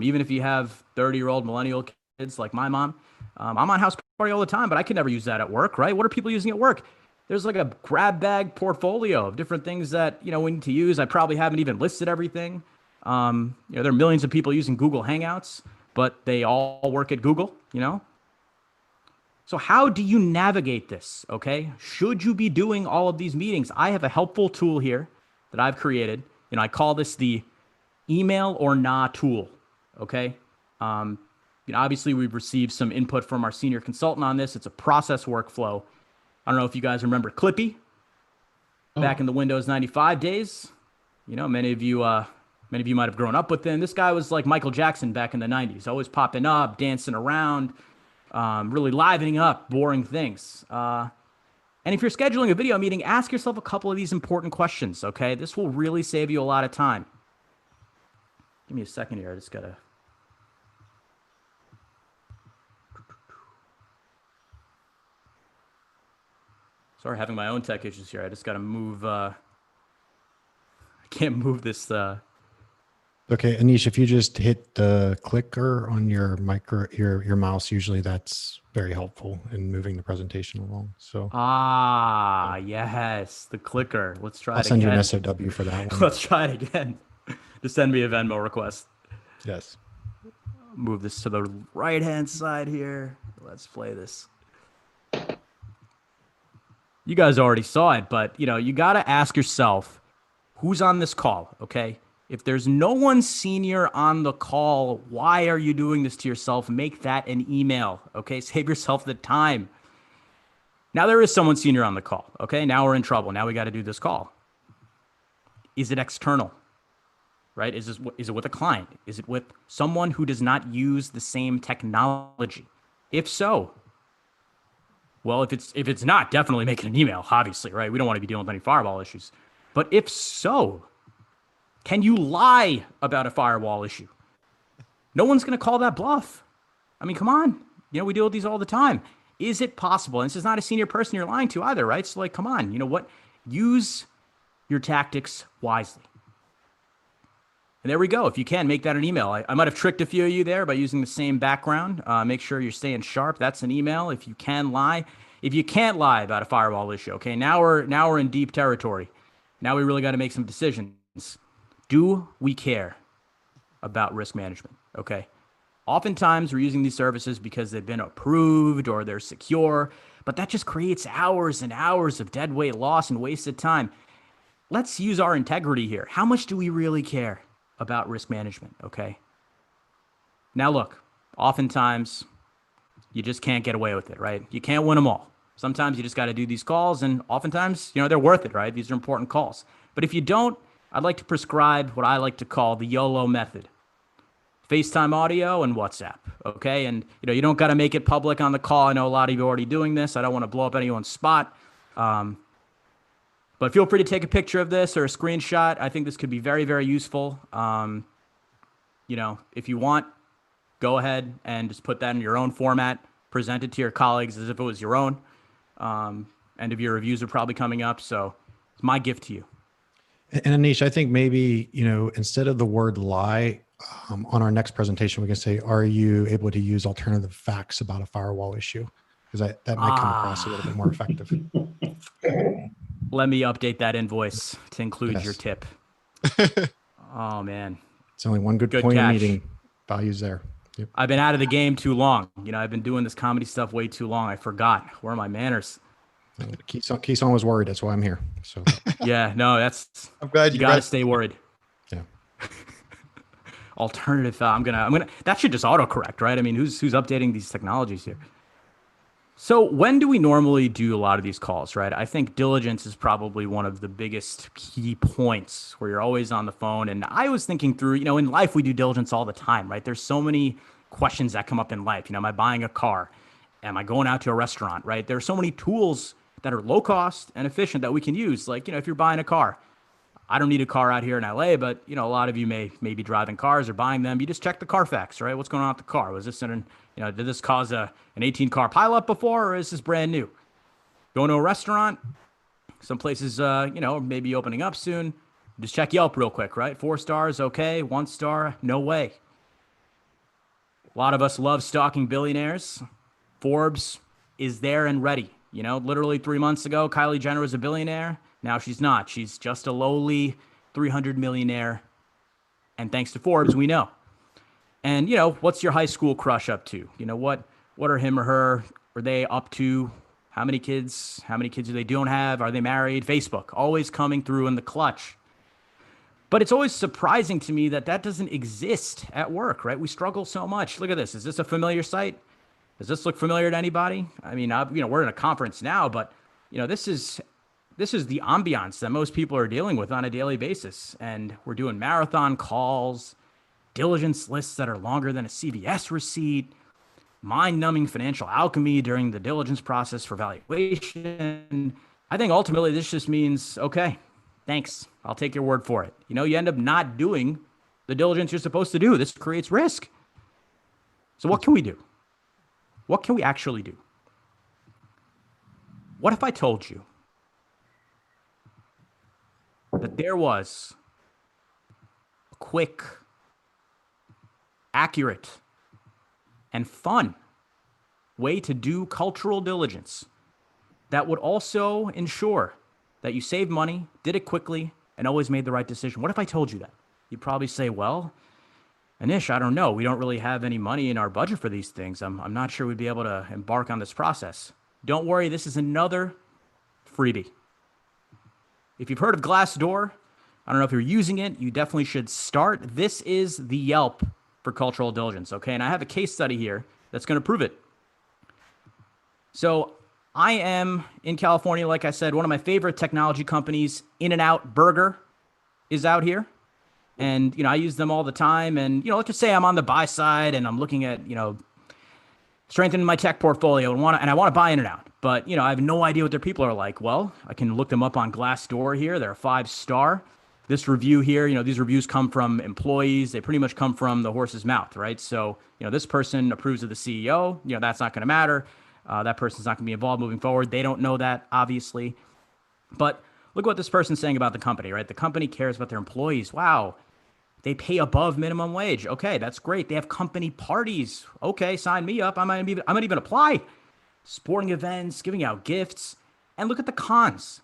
Even if you have 30-year-old millennial kids like my mom, I'm on House Party all the time, but I could never use that at work, right? What are people using at work? There's like a grab bag portfolio of different things that, we need to use. I probably haven't even listed everything. There are millions of people using Google Hangouts, but they all work at Google, So how do you navigate this, okay? Should you be doing all of these meetings? I have a helpful tool here that I've created. I call this the email or nah tool, okay? Obviously, we've received some input from our senior consultant on this. It's a process workflow. I don't know if you guys remember Clippy back in the Windows 95 days. Many of you might have grown up with him. This guy was like Michael Jackson back in the 90s, always popping up, dancing around, really livening up boring things. And if you're scheduling a video meeting, ask yourself a couple of these important questions, okay? This will really save you a lot of time. Give me a second here. I just got to... Sorry, having my own tech issues here. I just got to move. I can't move this. Okay, Anish, if you just hit the clicker on your your mouse, usually that's very helpful in moving the presentation along. So yes, the clicker. Let's try it again. I'll send you an SOW for that one. Let's try it again. Just send me a Venmo request. Yes. Move this to the right-hand side here. Let's play this. You guys already saw it, but you got to ask yourself, who's on this call, okay? If there's no one senior on the call, why are you doing this to yourself? Make that an email, okay? Save yourself the time. Now there is someone senior on the call, okay? Now we're in trouble. Now we got to do this call. Is it external, right? Is it with a client? Is it with someone who does not use the same technology? If so, well, if it's not, definitely make it an email, obviously, right? We don't want to be dealing with any firewall issues. But if so, can you lie about a firewall issue? No one's going to call that bluff. I mean, come on. We deal with these all the time. Is it possible? And this is not a senior person you're lying to either, right? So come on, what? Use your tactics wisely. And there we go. If you can, make that an email. I might have tricked a few of you there by using the same background. Make sure you're staying sharp. That's an email. If you can lie. If you can't lie about a firewall issue, okay, now we're in deep territory. Now we really got to make some decisions. Do we care about risk management, okay? Oftentimes we're using these services because they've been approved or they're secure, but that just creates hours and hours of deadweight loss and wasted time. Let's use our integrity here. How much do we really care about risk management, okay? Now look, oftentimes you just can't get away with it, right? You can't win them all. Sometimes you just got to do these calls, and oftentimes, they're worth it, right? These are important calls. But if you don't, I'd like to prescribe what I like to call the YOLO method. FaceTime audio and WhatsApp, okay? And, you don't got to make it public on the call. I know a lot of you are already doing this. I don't want to blow up anyone's spot. But feel free to take a picture of this or a screenshot. I think this could be very, very useful. If you want, go ahead and just put that in your own format, present it to your colleagues as if it was your own. End of your reviews are probably coming up. So it's my gift to you. And Anish, I think maybe, instead of the word lie, on our next presentation, we can say, are you able to use alternative facts about a firewall issue? Because that might come across a little bit more effective. Let me update that invoice to include your tip. Oh, man. It's only one good point in meeting. Values there. Yep. I've been out of the game too long. I've been doing this comedy stuff way too long. I forgot. Where are my manners? Kison was worried. That's why I'm here. So yeah, no, I'm glad you got to stay worried. alternative. That should just autocorrect, right? I mean, who's updating these technologies here? So when do we normally do a lot of these calls, right? I think diligence is probably one of the biggest key points where you're always on the phone. And I was thinking through, in life, we do diligence all the time, right? There's so many questions that come up in life. Am I buying a car? Am I going out to a restaurant, right? There are so many tools that are low cost and efficient that we can use. Like, if you're buying a car, I don't need a car out here in LA, but a lot of you may be driving cars or buying them. You just check the Carfax, right? What's going on with the car? Was this did this cause an 18 car pileup before, or is this brand new? Going to a restaurant, some places, maybe opening up soon. Just check Yelp real quick, right? 4 stars, okay. 1 star, no way. A lot of us love stalking billionaires. Forbes is there and ready. Literally 3 months ago, Kylie Jenner was a billionaire. Now she's not. She's just a lowly 300 millionaire. And thanks to Forbes, we know. And, what's your high school crush up to? What are him or her? Are they up to? How many kids? How many kids do they don't have? Are they married? Facebook, always coming through in the clutch. But it's always surprising to me that doesn't exist at work, right? We struggle so much. Look at this. Is this a familiar site? Does this look familiar to anybody? I mean, we're in a conference now, but, this is the ambiance that most people are dealing with on a daily basis. And we're doing marathon calls, diligence lists that are longer than a CVS receipt, mind-numbing financial alchemy during the diligence process for valuation. I think ultimately this just means, okay, thanks. I'll take your word for it. You end up not doing the diligence you're supposed to do. This creates risk. So what can we do? What can we actually do? What if I told you that there was a quick, accurate, and fun way to do cultural diligence that would also ensure that you saved money, did it quickly, and always made the right decision? What if I told you that? You'd probably say, well, Anish, I don't know. We don't really have any money in our budget for these things. I'm not sure we'd be able to embark on this process. Don't worry, this is another freebie. If you've heard of Glassdoor, I don't know if you're using it, you definitely should start. This is the Yelp for cultural diligence, okay? And I have a case study here that's going to prove it. So I am in California, like I said, one of my favorite technology companies, In-N-Out Burger, is out here. And, I use them all the time. And, let's just say I'm on the buy side and I'm looking at, strengthening my tech portfolio and I want to buy In-N-Out. But, I have no idea what their people are like. Well, I can look them up on Glassdoor here. They're a 5-star. This review here, these reviews come from employees. They pretty much come from the horse's mouth, right? So, this person approves of the CEO. That's not going to matter. That person's not going to be involved moving forward. They don't know that, obviously. But look what this person's saying about the company, right? The company cares about their employees. Wow. They pay above minimum wage. Okay, that's great. They have company parties. Okay, sign me up. I might even apply. Sporting events, giving out gifts. And look at the cons.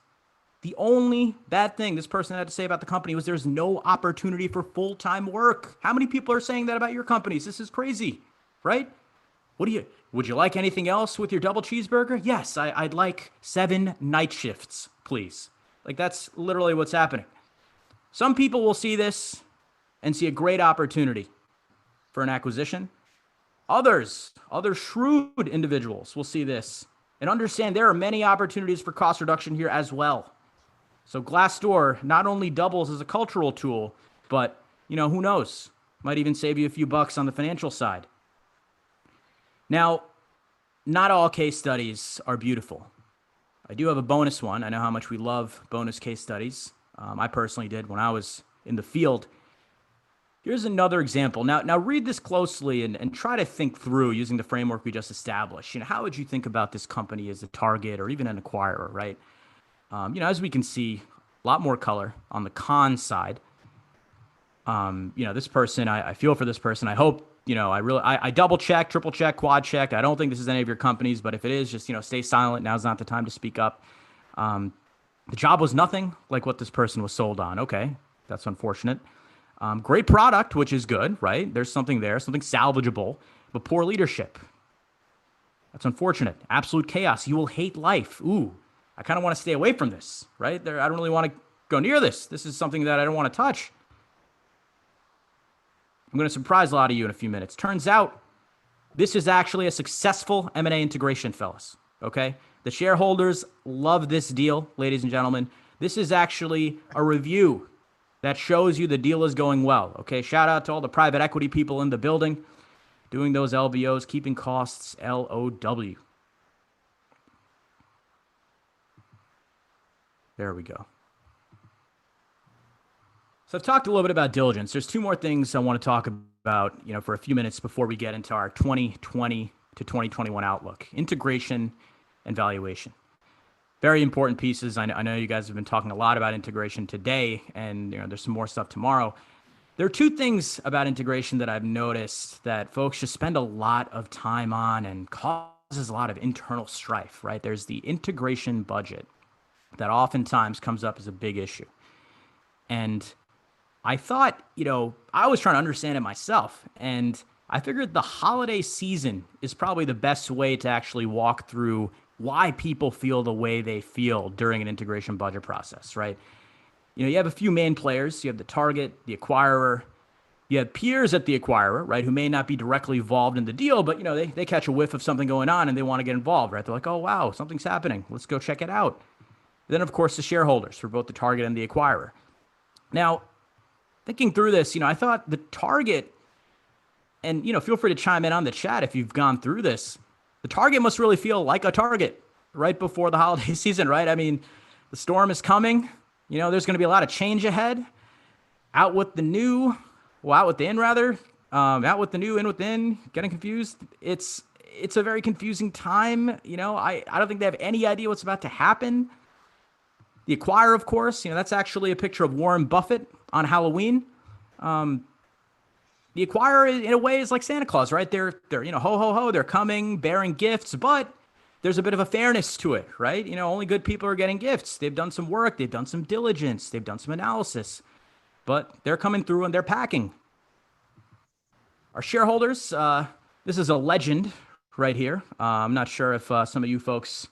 The only bad thing this person had to say about the company was there's no opportunity for full-time work. How many people are saying that about your companies? This is crazy, right? Would you like anything else with your double cheeseburger? Yes, I'd like 7 night shifts, please. Like, that's literally what's happening. Some people will see this and see a great opportunity for an acquisition. Other shrewd individuals will see this and understand there are many opportunities for cost reduction here as well. So Glassdoor not only doubles as a cultural tool, but, who knows, might even save you a few bucks on the financial side. Now, not all case studies are beautiful. I do have a bonus one. I know how much we love bonus case studies. I personally did when I was in the field. Here's another example. Now read this closely and try to think through using the framework we just established. How would you think about this company as a target or even an acquirer, right? As we can see, a lot more color on the con side. This person, I feel for this person. I hope, I double check, triple check, quad check. I don't think this is any of your companies, but if it is, just, stay silent. Now's not the time to speak up. The job was nothing like what this person was sold on. Okay, that's unfortunate. Great product, which is good, right? There's something there, something salvageable, but poor leadership. That's unfortunate. Absolute chaos. You will hate life. Ooh, I kind of want to stay away from this, right? I don't really want to go near this. This is something that I don't want to touch. I'm going to surprise a lot of you in a few minutes. Turns out this is actually a successful M&A integration, fellas. Okay. The shareholders love this deal, ladies and gentlemen. This is actually a review that shows you the deal is going well. Okay. Shout out to all the private equity people in the building doing those LBOs, keeping costs LOW. There we go. So I've talked a little bit about diligence. There's two more things I want to talk about, for a few minutes before we get into our 2020 to 2021 outlook. Integration and valuation. Very important pieces. I know you guys have been talking a lot about integration today, and there's some more stuff tomorrow. There are two things about integration that I've noticed that folks just spend a lot of time on and causes a lot of internal strife, right? There's the integration budget that oftentimes comes up as a big issue. And I thought, I was trying to understand it myself. And I figured the holiday season is probably the best way to actually walk through why people feel the way they feel during an integration budget process, right? You have a few main players. You have the target, the acquirer. You have peers at the acquirer, right, who may not be directly involved in the deal, but, they catch a whiff of something going on and they want to get involved, right? They're like, oh, wow, something's happening. Let's go check it out. Then, of course, the shareholders for both the target and the acquirer. Now, thinking through this, I thought the target, and, feel free to chime in on the chat if you've gone through this. The target must really feel like a target right before the holiday season, right? I mean, the storm is coming. There's going to be a lot of change ahead. Out with the new, out with the in rather. Out with the new, in with the in. Getting confused. It's a very confusing time. I don't think they have any idea what's about to happen. The acquirer, of course, that's actually a picture of Warren Buffett on Halloween. The acquirer, in a way, is like Santa Claus, right? They're ho, ho, ho, they're coming, bearing gifts, but there's a bit of a fairness to it, right? Only good people are getting gifts. They've done some work, they've done some diligence, they've done some analysis, but they're coming through and they're packing. Our shareholders, this is a legend right here. I'm not sure if some of you folks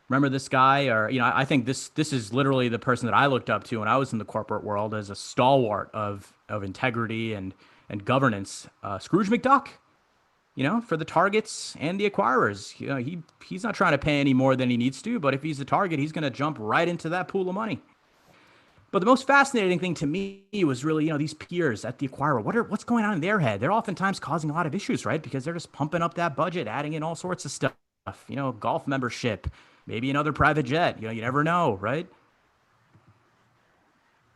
remember this guy, or, I think this is literally the person that I looked up to when I was in the corporate world as a stalwart of integrity and governance. Scrooge McDuck, for the targets and the acquirers. He's not trying to pay any more than he needs to, but if he's the target, he's going to jump right into that pool of money. But the most fascinating thing to me was really, these peers at the acquirer. What's going on in their head? They're oftentimes causing a lot of issues, right? Because they're just pumping up that budget, adding in all sorts of stuff, golf membership, maybe another private jet, you never know, right?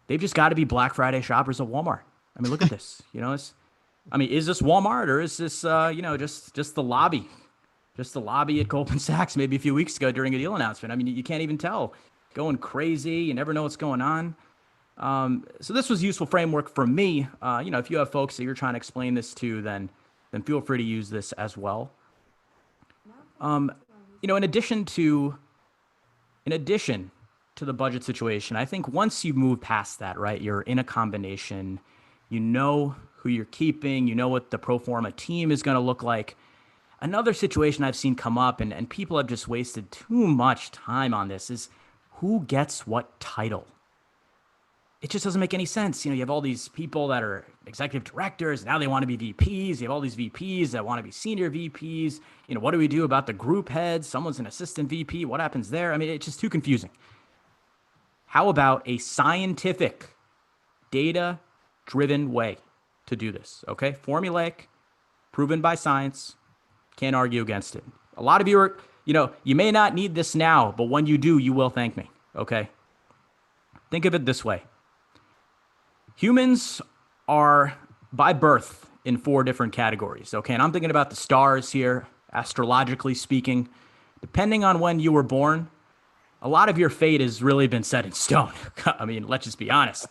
They've just got to be Black Friday shoppers at Walmart. I mean, look at this, is this Walmart or is this, just the lobby? Just the lobby at Goldman Sachs maybe a few weeks ago during a deal announcement. I mean, you can't even tell. Going crazy. You never know what's going on. So this was a useful framework for me. If you have folks that you're trying to explain this to, then feel free to use this as well. In addition to the budget situation, I think once you move past that, right, you're in a combination, who you're keeping, what the pro forma team is going to look like. Another situation I've seen come up, and people have just wasted too much time on this, is who gets what title. It just doesn't make any sense. You have all these people that are executive directors. Now they want to be VPs. You have all these VPs that want to be senior VPs. What do we do about the group heads? Someone's an assistant VP. What happens there? I mean, it's just too confusing. How about a scientific, data-driven way to do this? Okay, formulaic, proven by science. Can't argue against it. A lot of you are, you may not need this now, but when you do, you will thank me. Okay. Think of it this way. Humans are by birth in 4 different categories. Okay. And I'm thinking about the stars here, astrologically speaking. Depending on when you were born, a lot of your fate has really been set in stone. I mean, let's just be honest.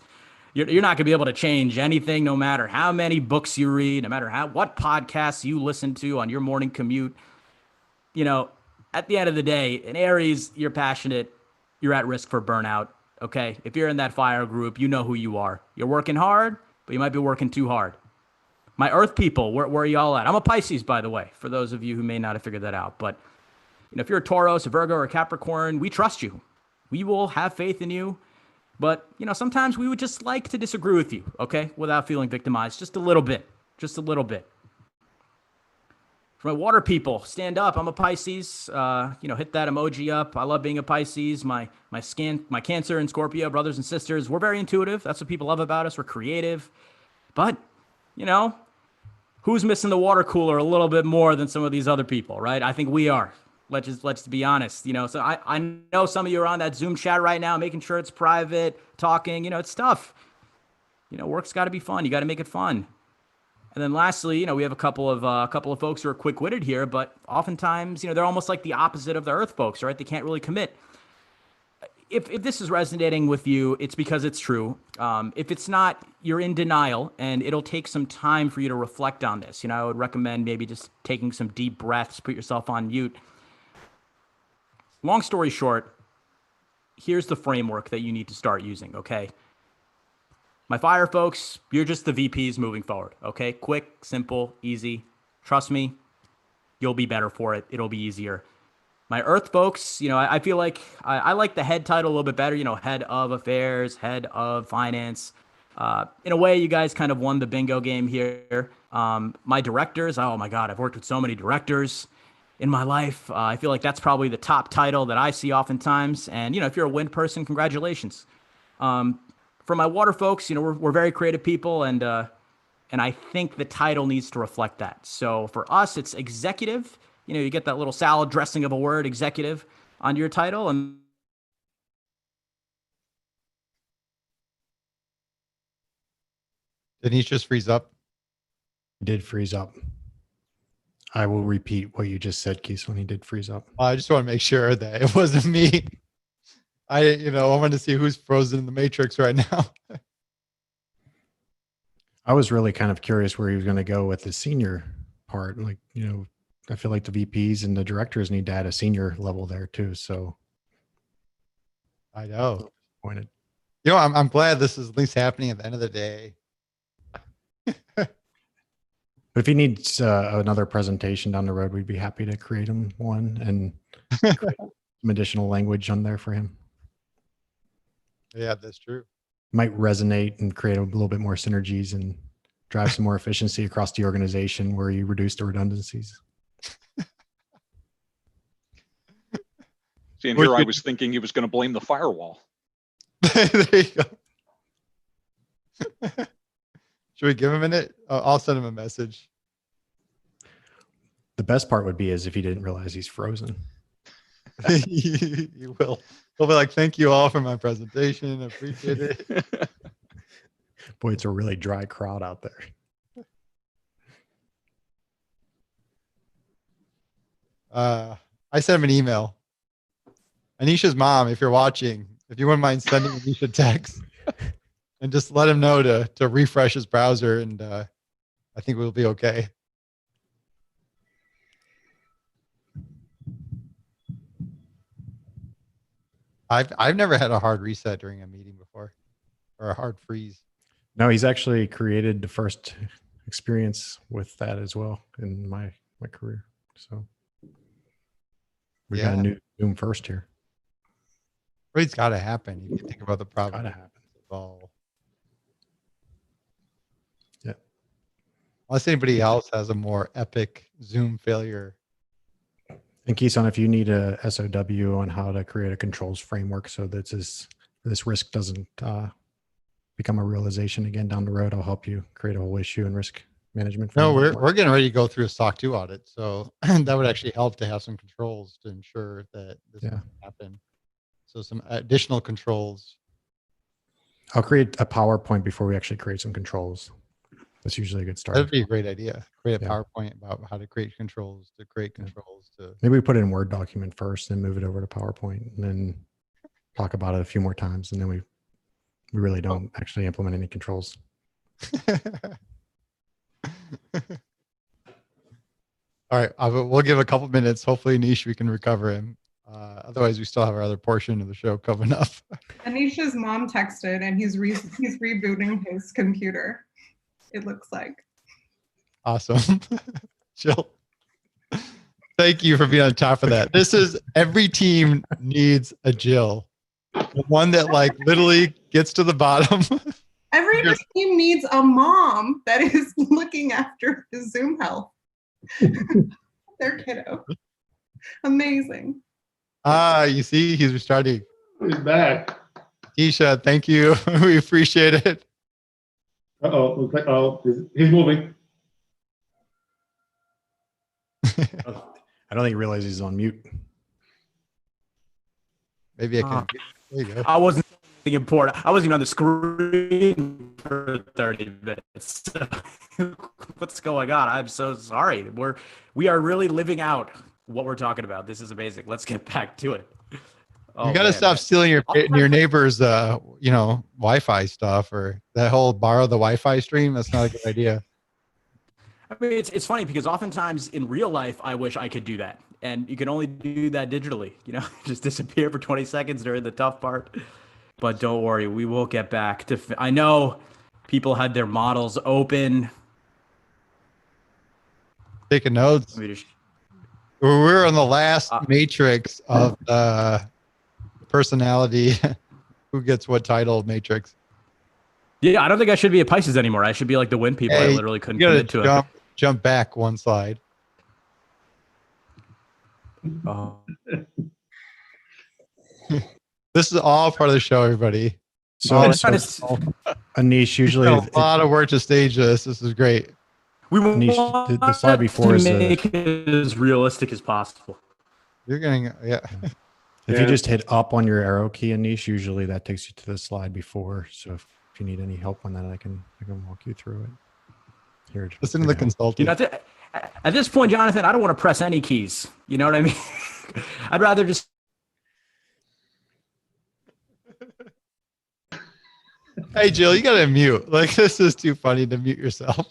You're not going to be able to change anything, no matter how many books you read, no matter what podcasts you listen to on your morning commute. At the end of the day, in Aries, you're passionate. You're at risk for burnout. Okay. If you're in that fire group, you know who you are. You're working hard, but you might be working too hard. My Earth people, where are y'all at? I'm a Pisces, by the way, for those of you who may not have figured that out. But if you're a Taurus, a Virgo, or a Capricorn, we trust you. We will have faith in you. But, sometimes we would just like to disagree with you, okay, without feeling victimized just a little bit. just a little bit. For my water people, stand up. I'm a Pisces. Hit that emoji up. I love being a Pisces. My Cancer and Scorpio brothers and sisters, we're very intuitive. That's what people love about us. We're creative. But, who's missing the water cooler a little bit more than some of these other people, right? I think we are. Let's be honest. So I know some of you are on that Zoom chat right now, making sure it's private, talking. It's tough. Work's got to be fun. You got to make it fun. And then lastly, we have a couple of folks who are quick-witted here, but oftentimes, they're almost like the opposite of the Earth folks, right? They can't really commit. If this is resonating with you, it's because it's true. If it's not, you're in denial, and it'll take some time for you to reflect on this. I would recommend maybe just taking some deep breaths, put yourself on mute. Long story short, here's the framework that you need to start using, okay? My fire folks, you're just the VPs moving forward, okay? Quick, simple, easy. Trust me, you'll be better for it. It'll be easier. My earth folks, I feel like I like the head title a little bit better, head of affairs, head of finance. In a way, you guys kind of won the bingo game here. My directors, oh my God, I've worked with so many directors in my life. I feel like that's probably the top title that I see oftentimes. And, if you're a wind person, congratulations. For my water folks, we're very creative people, and I think the title needs to reflect that. So for us, it's executive. You get that little salad dressing of a word, executive, onto your title. And did he just freeze up? He did freeze up. I will repeat what you just said, Kison. He did freeze up. I just want to make sure that it wasn't me. I wanted to see who's frozen in the matrix right now. I was really kind of curious where he was going to go with the senior part. Like, I feel like the VPs and the directors need to add a senior level there too. So I know. Disappointed. I'm glad this is at least happening at the end of the day. But if he needs another presentation down the road, we'd be happy to create him one and create some additional language on there for him. Yeah, that's true. Might resonate and create a little bit more synergies and drive some more efficiency across the organization where you reduce the redundancies. See, and here I was thinking he was going to blame the firewall. There you go. Should we give him a minute? I'll send him a message. The best part would be is if he didn't realize he's frozen. You will. He'll be like, thank you all for my presentation. I appreciate it. Boy, it's a really dry crowd out there. I sent him an email. Anisha's mom, if you're watching, if you wouldn't mind sending Anisha a text and just let him know to refresh his browser, and I think we'll be okay. I've never had a hard reset during a meeting before, or a hard freeze. No, he's actually created the first experience with that as well in my career. So we got a new Zoom first here. But it's got to happen. If you think about the problem. Got to happen. All. Yeah. Unless anybody else has a more epic Zoom failure. And Kison, if you need a SOW on how to create a controls framework so that this risk doesn't become a realization again down the road, I'll help you create a whole issue and risk management. No, we're getting ready to go through a SOC 2 audit. So that would actually help to have some controls to ensure that this doesn't happen. So some additional controls. I'll create a PowerPoint before we actually create some controls. That's usually a good start. That'd be a great idea. Create a PowerPoint about how to create controls, Maybe we put it in Word document first, then move it over to PowerPoint, and then talk about it a few more times, and then we really don't actually implement any controls. All right, we'll give a couple minutes. Hopefully, Anish, we can recover him. Otherwise, we still have our other portion of the show coming up. Anisha's mom texted, and he's rebooting his computer. It looks like. Awesome. Jill, thank you for being on top of that. This is every team needs a Jill, the one that like literally gets to the bottom Every team needs a mom that is looking after the Zoom health. Their kiddo. Amazing. You see, he's restarting. He's back. Isha, thank you. We appreciate it. Oh, he's moving. I don't think he realizes he's on mute. Maybe I can. There you go. I wasn't thinking important. I wasn't even on the screen for 30 minutes. What's going on? I'm so sorry. We are really living out what we're talking about. This is amazing. Let's get back to it. You got to stop stealing your neighbor's, Wi-Fi stuff, or that whole borrow the Wi-Fi stream. That's not a good idea. I mean, it's funny because oftentimes in real life, I wish I could do that. And you can only do that digitally, just disappear for 20 seconds during the tough part. But don't worry, we will get back to, I know people had their models open. Taking notes. We're on the last matrix of the personality. Who gets what title matrix? Yeah, I don't think I should be a Pisces anymore. I should be like the wind people. I literally couldn't commit to it. Jump back one slide. Oh. This is all part of the show, everybody. So Anish, usually a lot of work to stage this. This is great. We Anish, the slide before is make it as realistic as possible. You're getting If you just hit up on your arrow key, Anish, usually that takes you to the slide before. So if you need any help on that, I can walk you through it. Here, listen to the consultant. At this point, Jonathan, I don't want to press any keys. You know what I mean? I'd rather just. Hey, Jill, you got to mute. Like, this is too funny to mute yourself.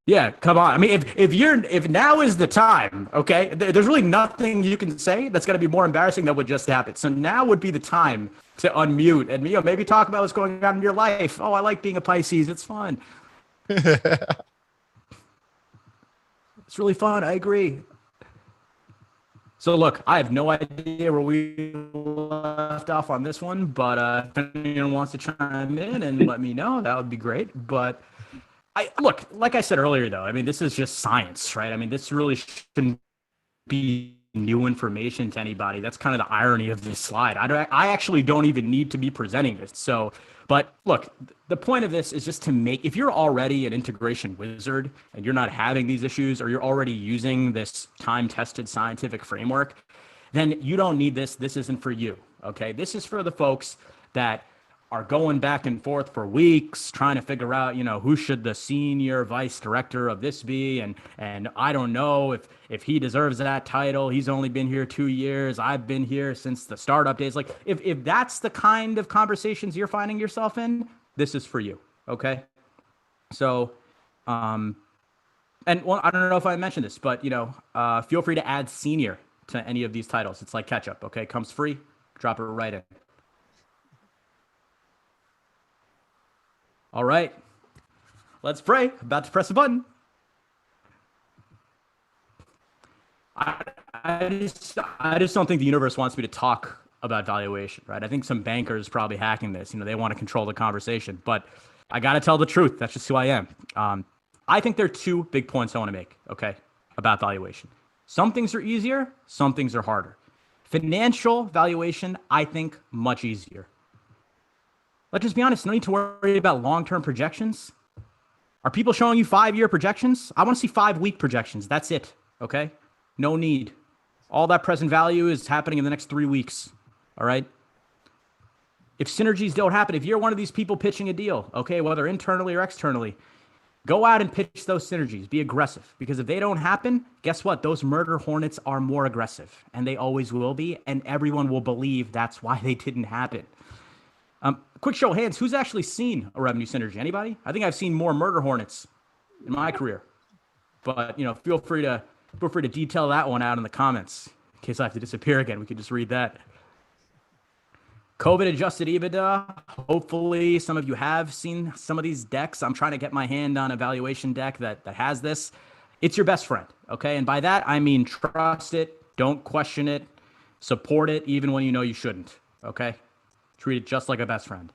Yeah, come on. I mean, if now is the time, okay? There's really nothing you can say that's going to be more embarrassing than what just happened. So now would be the time to unmute and maybe talk about what's going on in your life. Oh, I like being a Pisces. It's fun. It's really fun. I agree. So look, I have no idea where we left off on this one, but if anyone wants to chime in and let me know, that would be great. But look, like I said earlier, though, I mean, this is just science, right? I mean, this really shouldn't be new information to anybody. That's kind of the irony of this slide. I actually don't even need to be presenting this. So, but look, the point of this is just to make, if you're already an integration wizard and you're not having these issues, or you're already using this time-tested scientific framework, then you don't need this. This isn't for you, okay? This is for the folks that are going back and forth for weeks trying to figure out, who should the senior vice director of this be? And I don't know if he deserves that title. He's only been here 2 years. I've been here since the startup days. Like, if that's the kind of conversations you're finding yourself in, this is for you, okay? So, and well, I don't know if I mentioned this, but, feel free to add senior to any of these titles. It's like ketchup, okay? Comes free, drop it right in. All right, let's pray. About to press a button. I just don't think the universe wants me to talk about valuation, right? I think some bankers probably hacking this. They want to control the conversation, but I got to tell the truth. That's just who I am. I think there are two big points I want to make, okay, about valuation. Some things are easier, some things are harder. Financial valuation, I think, much easier. Let's just be honest, no need to worry about long-term projections. Are people showing you 5-year projections? I want to see 5-week projections. That's it, okay? No need. All that present value is happening in the next 3 weeks, all right? If synergies don't happen, if you're one of these people pitching a deal, okay, whether internally or externally, go out and pitch those synergies. Be aggressive, because if they don't happen, guess what? Those murder hornets are more aggressive, and they always will be, and everyone will believe that's why they didn't happen. Quick show of hands, who's actually seen a revenue synergy? Anybody? I think I've seen more murder hornets in my career. But, feel free to detail that one out in the comments in case I have to disappear again. We could just read that. COVID adjusted EBITDA. Hopefully some of you have seen some of these decks. I'm trying to get my hand on a valuation deck that has this. It's your best friend, okay? And by that, I mean trust it, don't question it, support it even when you know you shouldn't, okay? Treat it just like a best friend.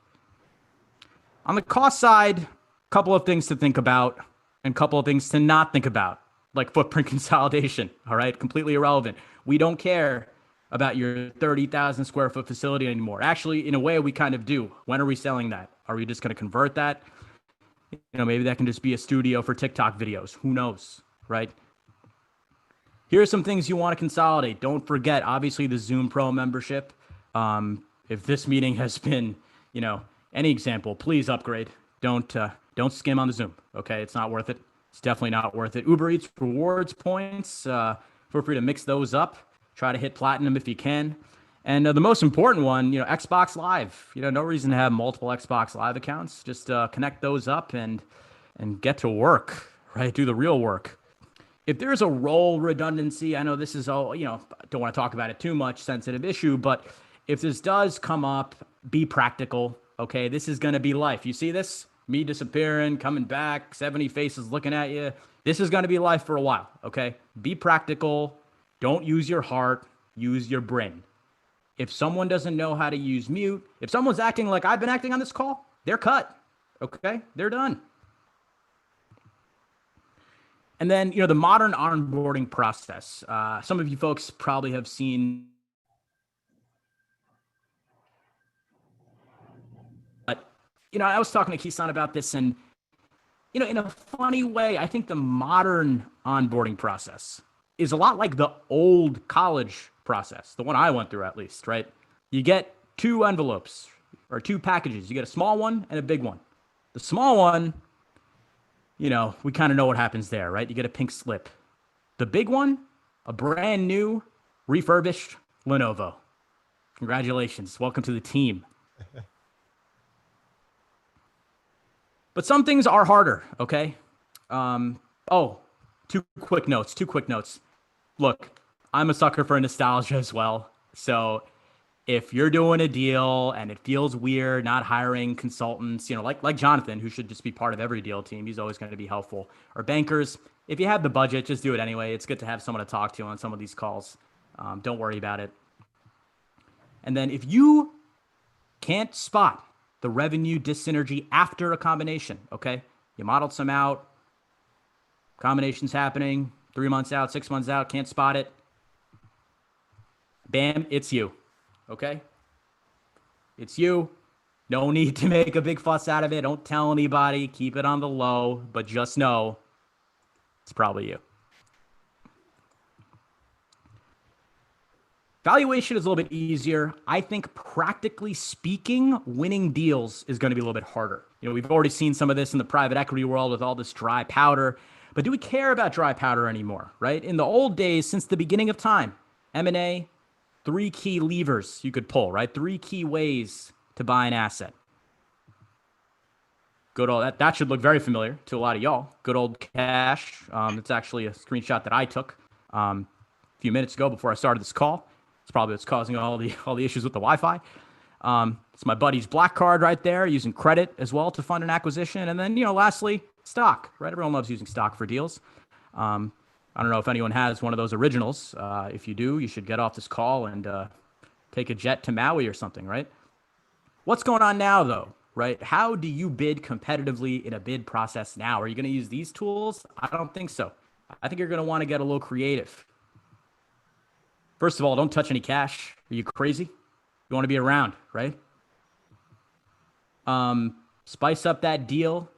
On the cost side, a couple of things to think about and a couple of things to not think about, like footprint consolidation. All right, completely irrelevant. We don't care about your 30,000 square foot facility anymore. Actually, in a way, we kind of do. When are we selling that? Are we just going to convert that? Maybe that can just be a studio for TikTok videos. Who knows, right? Here are some things you want to consolidate. Don't forget, obviously, the Zoom Pro membership. If this meeting has been, any example, please upgrade. Don't skim on the Zoom. Okay, it's not worth it. It's definitely not worth it. Uber Eats rewards points. Feel free to mix those up. Try to hit platinum if you can. And the most important one, Xbox Live. No reason to have multiple Xbox Live accounts. Just connect those up and get to work, right? Do the real work. If there's a role redundancy, I know this is all, don't want to talk about it too much, sensitive issue, but if this does come up, be practical, okay? This is going to be life. You see this? Me disappearing, coming back, 70 faces looking at you. This is going to be life for a while, okay? Be practical. Don't use your heart. Use your brain. If someone doesn't know how to use mute, if someone's acting like I've been acting on this call, they're cut, okay? They're done. And then, the modern onboarding process. Some of you folks probably have seen, but, I was talking to Kison about this and, in a funny way, I think the modern onboarding process is a lot like the old college process, the one I went through at least, right? You get 2 envelopes or 2 packages. You get a small one and a big one. The small one, we kind of know what happens there, right? You get a pink slip. The big one, a brand new, refurbished Lenovo. Congratulations. Welcome to the team. But some things are harder, okay? 2 quick notes. Look, I'm a sucker for nostalgia as well. So if you're doing a deal and it feels weird not hiring consultants, like Jonathan, who should just be part of every deal team, he's always going to be helpful, or bankers, if you have the budget, just do it anyway. It's good to have someone to talk to on some of these calls. Don't worry about it. And then if you can't spot the revenue dyssynergy after a combination, okay, you modeled some out, combination's happening, 3 months out, 6 months out, can't spot it, bam, it's you. Okay? It's you. No need to make a big fuss out of it. Don't tell anybody. Keep it on the low, but just know it's probably you. Valuation is a little bit easier. I think practically speaking, winning deals is going to be a little bit harder. We've already seen some of this in the private equity world with all this dry powder, but do we care about dry powder anymore, right? In the old days, since the beginning of time, M&A, 3 key levers you could pull, right? 3 key ways to buy an asset. Good old, that should look very familiar to a lot of y'all. Good old cash. It's actually a screenshot that I took a few minutes ago before I started this call. It's probably what's causing all the issues with the Wi-Fi. It's my buddy's black card right there, using credit as well to fund an acquisition. And then, lastly, stock, right? Everyone loves using stock for deals. I don't know if anyone has one of those originals. If you do, you should get off this call and take a jet to Maui or something, right? What's going on now, though, right? How do you bid competitively in a bid process now? Are you going to use these tools? I don't think so. I think you're going to want to get a little creative. First of all, don't touch any cash. Are you crazy? You want to be around, right? Spice up that deal.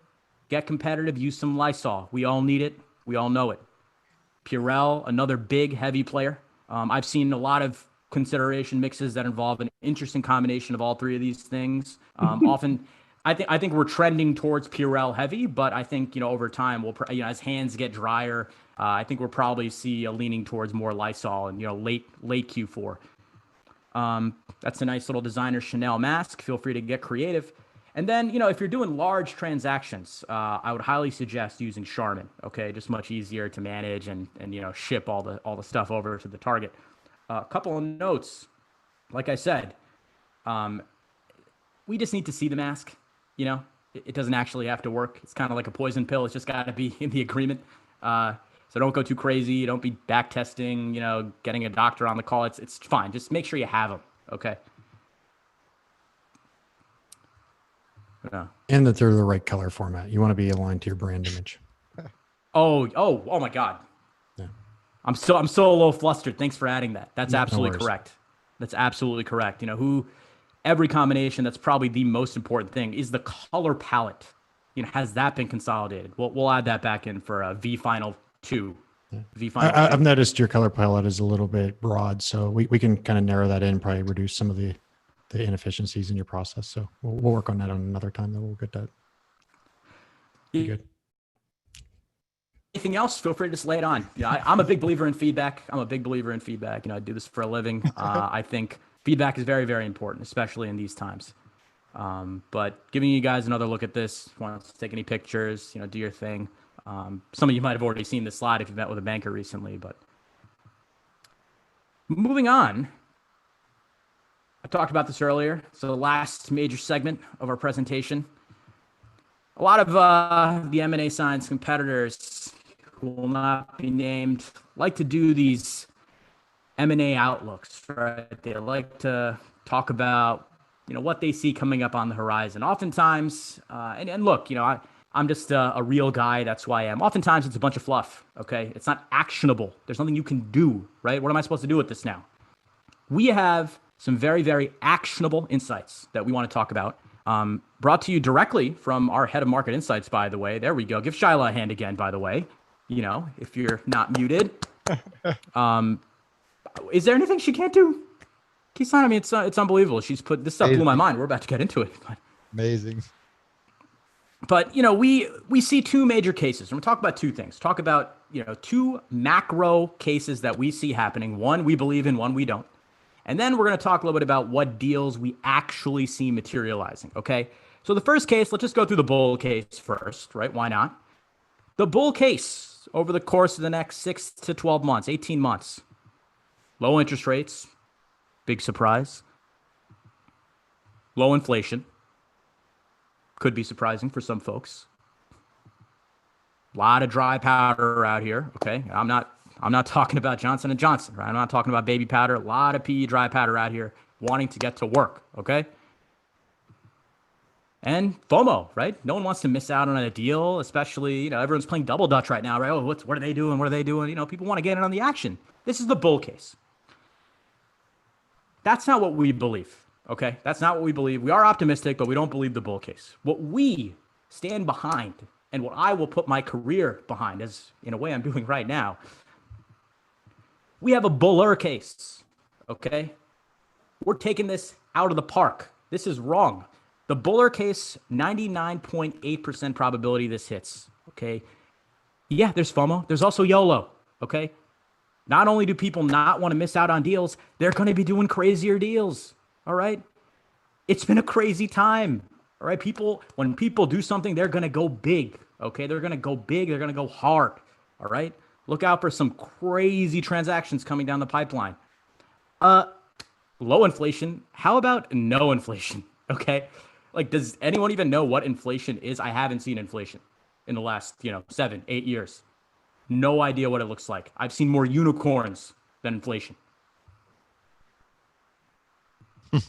Get competitive. Use some Lysol. We all need it. We all know it. Purell, another big, heavy player. I've seen a lot of consideration mixes that involve an interesting combination of all 3 of these things. Often, I think we're trending towards Purell heavy, but I think over time we'll as hands get drier, I think we'll probably see a leaning towards more Lysol and late Q4. That's a nice little designer Chanel mask. Feel free to get creative. And then, if you're doing large transactions, I would highly suggest using Charmin. Okay, just much easier to manage and ship all the stuff over to the target. A couple of notes, like I said, we just need to see the mask. It doesn't actually have to work. It's kind of like a poison pill. It's just got to be in the agreement. So don't go too crazy. Don't be back testing. Getting a doctor on the call. It's fine. Just make sure you have them. Okay. Yeah. And that they're the right color format. You want to be aligned to your brand image. Oh my God. Yeah. I'm so a little flustered. Thanks for adding that. That's No absolutely worries. correct. That's absolutely correct. Every combination, that's probably the most important thing is the color palette. Has that been consolidated? We'll add that back in for V Final 2. V Final 2. I've noticed your color palette is a little bit broad, so we can kind of narrow that in, probably reduce some of the inefficiencies in your process. So we'll work on that on another time. That we'll get that. Good. Anything else? Feel free to just lay it on. I'm a big believer in feedback. I do this for a living. I think feedback is very, very important, especially in these times. But giving you guys another look at this, want to take any pictures, do your thing. Some of you might have already seen this slide if you met with a banker recently, but moving on. I talked about this earlier. So the last major segment of our presentation, a lot of the M&A Science competitors who will not be named like to do these M&A outlooks, right? They like to talk about, what they see coming up on the horizon. Oftentimes, and look, I'm just a real guy. That's who I am. Oftentimes it's a bunch of fluff. Okay. It's not actionable. There's nothing you can do, right? What am I supposed to do with this now? We have some very, very actionable insights that we want to talk about. Brought to you directly from our head of market insights, by the way. There we go. Give Shyla a hand again, by the way. If you're not muted. Is there anything she can't do? Kison, I mean, it's unbelievable. She's put this stuff blew my mind. We're about to get into it. Amazing. But we see two major cases. We're gonna talk about two things. Talk about two macro cases that we see happening. One we believe in, one we don't. And then we're going to talk a little bit about what deals we actually see materializing, okay? So the first case, let's just go through the bull case first, right? Why not? The bull case over the course of the next 6 to 12 months, 18 months. Low interest rates, big surprise. Low inflation, could be surprising for some folks. A lot of dry powder out here, okay? I'm not talking about Johnson & Johnson, right? I'm not talking about baby powder. A lot of PE dry powder out here wanting to get to work, okay? And FOMO, right? No one wants to miss out on a deal, especially, everyone's playing double dutch right now, right? Oh, what are they doing? What are they doing? People want to get in on the action. This is the bull case. That's not what we believe, okay? That's not what we believe. We are optimistic, but we don't believe the bull case. What we stand behind and what I will put my career behind, as in a way I'm doing right now, we have a buller case, okay? We're taking this out of the park. This is wrong. The buller case, 99.8% probability this hits, okay? Yeah, there's FOMO. There's also YOLO, okay? Not only do people not want to miss out on deals, they're going to be doing crazier deals, all right? It's been a crazy time, all right? When people do something, they're going to go big, okay? They're going to go big. They're going to go hard, all right? Look out for some crazy transactions coming down the pipeline. Low inflation. How about no inflation? Okay. Like, does anyone even know what inflation is? I haven't seen inflation in the last, 7, 8 years. No idea what it looks like. I've seen more unicorns than inflation. We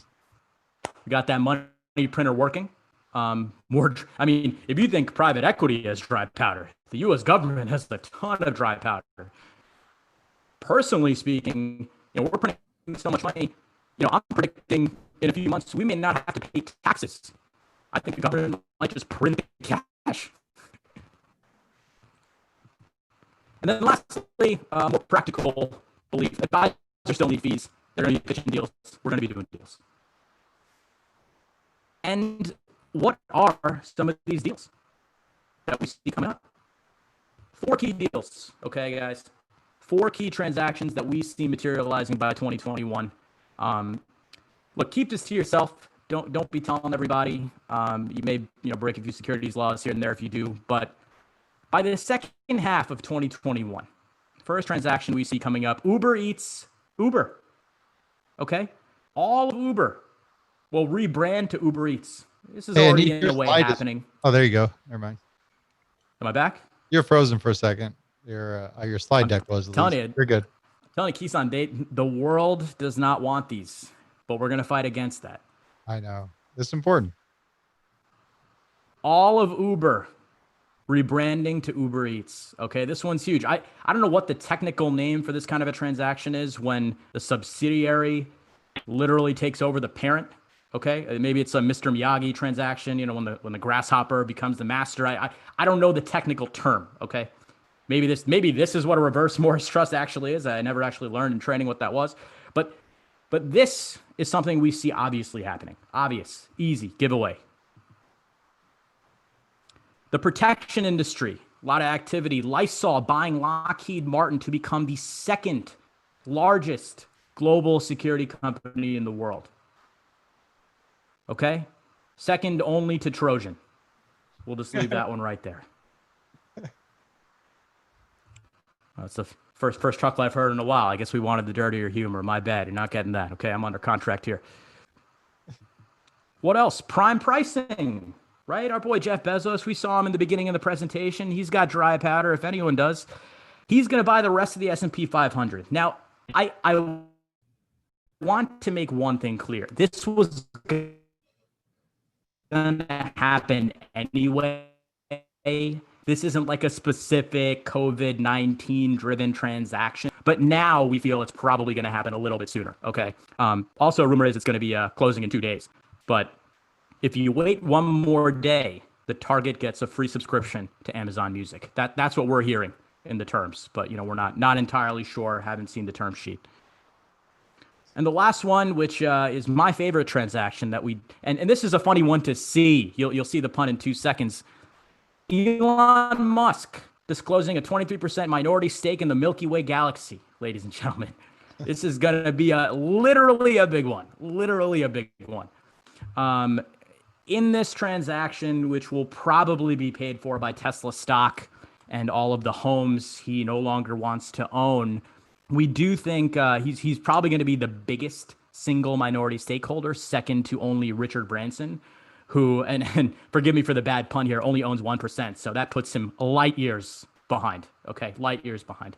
got that money printer working. If you think private equity has dry powder, the U.S. government has a ton of dry powder. Personally speaking, we're printing so much money. I'm predicting in a few months we may not have to pay taxes. I think the government might just print cash. And then lastly, more practical belief. Advisors still need fees. They're going to be pitching deals. We're going to be doing deals. And what are some of these deals that we see coming up? 4 key deals, okay, guys? 4 key transactions that we see materializing by 2021. Look, keep this to yourself. Don't be telling everybody. You may break a few securities laws here and there if you do, but by the second half of 2021, first transaction we see coming up, Uber Eats Uber. Okay, all of Uber will rebrand to Uber Eats. This is already in a way happening. Oh, there you go. Never mind. Am I back? You're frozen for a second. Your slide deck was. Telling you, you're good. Telling you, Kison, the world does not want these, but we're going to fight against that. I know. It's important. All of Uber rebranding to Uber Eats. Okay, this one's huge. I don't know what the technical name for this kind of a transaction is when the subsidiary literally takes over the parent. Okay, maybe it's a Mr. Miyagi transaction. You know, when the grasshopper becomes the master. I don't know the technical term. Okay, maybe this is what a reverse Morris trust actually is. I never actually learned in training what that was, but this is something we see obviously happening. Obvious, easy, giveaway. The protection industry, a lot of activity. Lysol buying Lockheed Martin to become the second largest global security company in the world. Okay? Second only to Trojan. We'll just leave that one right there. That's the first chuckle I've heard in a while. I guess we wanted the dirtier humor. My bad. You're not getting that. Okay, I'm under contract here. What else? Prime pricing, right? Our boy Jeff Bezos, we saw him in the beginning of the presentation. He's got dry powder, if anyone does. He's going to buy the rest of the S&P 500. Now, I want to make one thing clear. This was going to happen anyway. This isn't like a specific COVID-19 driven transaction, but now we feel it's probably going to happen a little bit sooner. Okay. Also, rumor is it's going to be closing in 2 days. But if you wait one more day, the target gets a free subscription to Amazon Music. That's what we're hearing in the terms. But we're not entirely sure. Haven't seen the term sheet. And the last one, which is my favorite transaction that and this is a funny one to see. You'll see the pun in 2 seconds. Elon Musk disclosing a 23% minority stake in the Milky Way galaxy, ladies and gentlemen. This is going to be literally a big one. Literally a big one. In this transaction, which will probably be paid for by Tesla stock and all of the homes he no longer wants to own, we do think he's probably going to be the biggest single minority stakeholder, second to only Richard Branson, who, and forgive me for the bad pun here, only owns 1%. So that puts him light years behind. Okay, light years behind.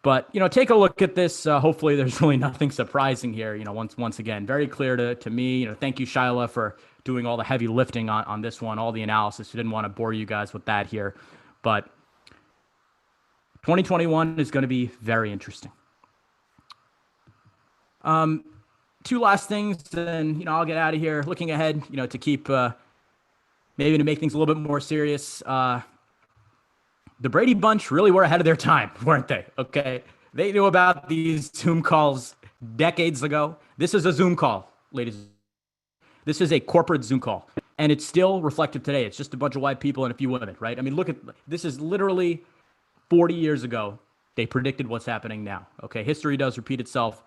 But, take a look at this. Hopefully there's really nothing surprising here. Once again, very clear to me. Thank you, Shyla, for doing all the heavy lifting on this one, all the analysis. We didn't want to bore you guys with that here. But 2021 is going to be very interesting. Two last things, and I'll get out of here. Looking ahead, to keep maybe to make things a little bit more serious. The Brady Bunch really were ahead of their time, weren't they? Okay, they knew about these Zoom calls decades ago. This is a Zoom call, ladies. This is a corporate Zoom call, and it's still reflective today. It's just a bunch of white people and a few women, right? I mean, look at this. Is literally 40 years ago. They predicted what's happening now. Okay, history does repeat itself.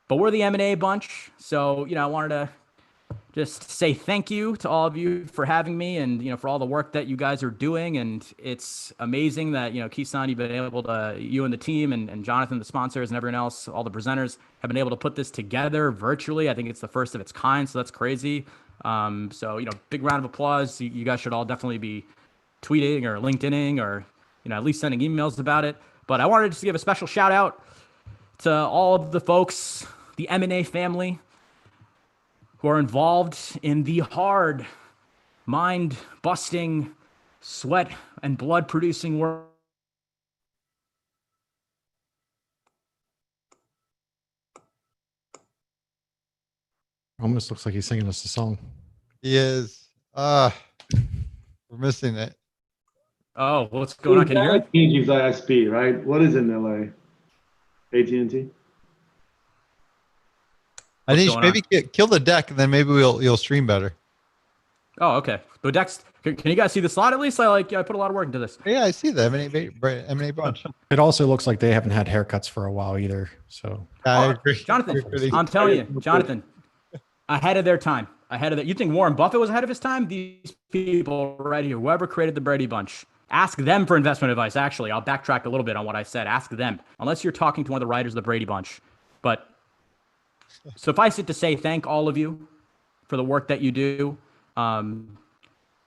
But we're the M&A bunch, so I wanted to just say thank you to all of you for having me, and for all the work that you guys are doing. And it's amazing that Kison, you've been able to, you and the team, and Jonathan, the sponsors, and everyone else, all the presenters, have been able to put this together virtually. I think it's the first of its kind, so that's crazy. So big round of applause. You guys should all definitely be tweeting or LinkedIning or at least sending emails about it. But I wanted to give a special shout out to all of the folks, the M&A family, who are involved in the hard, mind-busting, sweat and blood-producing work. Almost looks like he's singing us a song. He is. We're missing it. Oh, what's going on? Can you hear it? AT&T's ISP, right? What is in LA? AT&T? I think maybe kill the deck, and then maybe you'll stream better. Oh, okay. The decks. Can you guys see the slide at least? I put a lot of work into this. Yeah, I see the M&A bunch. It also looks like they haven't had haircuts for a while either. So I agree. Jonathan, I'm telling you, Jonathan, ahead of their time. You think Warren Buffett was ahead of his time? These people right here, whoever created the Brady Bunch, ask them for investment advice. Actually, I'll backtrack a little bit on what I said. Ask them, unless you're talking to one of the writers of the Brady Bunch. But suffice it to say, thank all of you for the work that you do.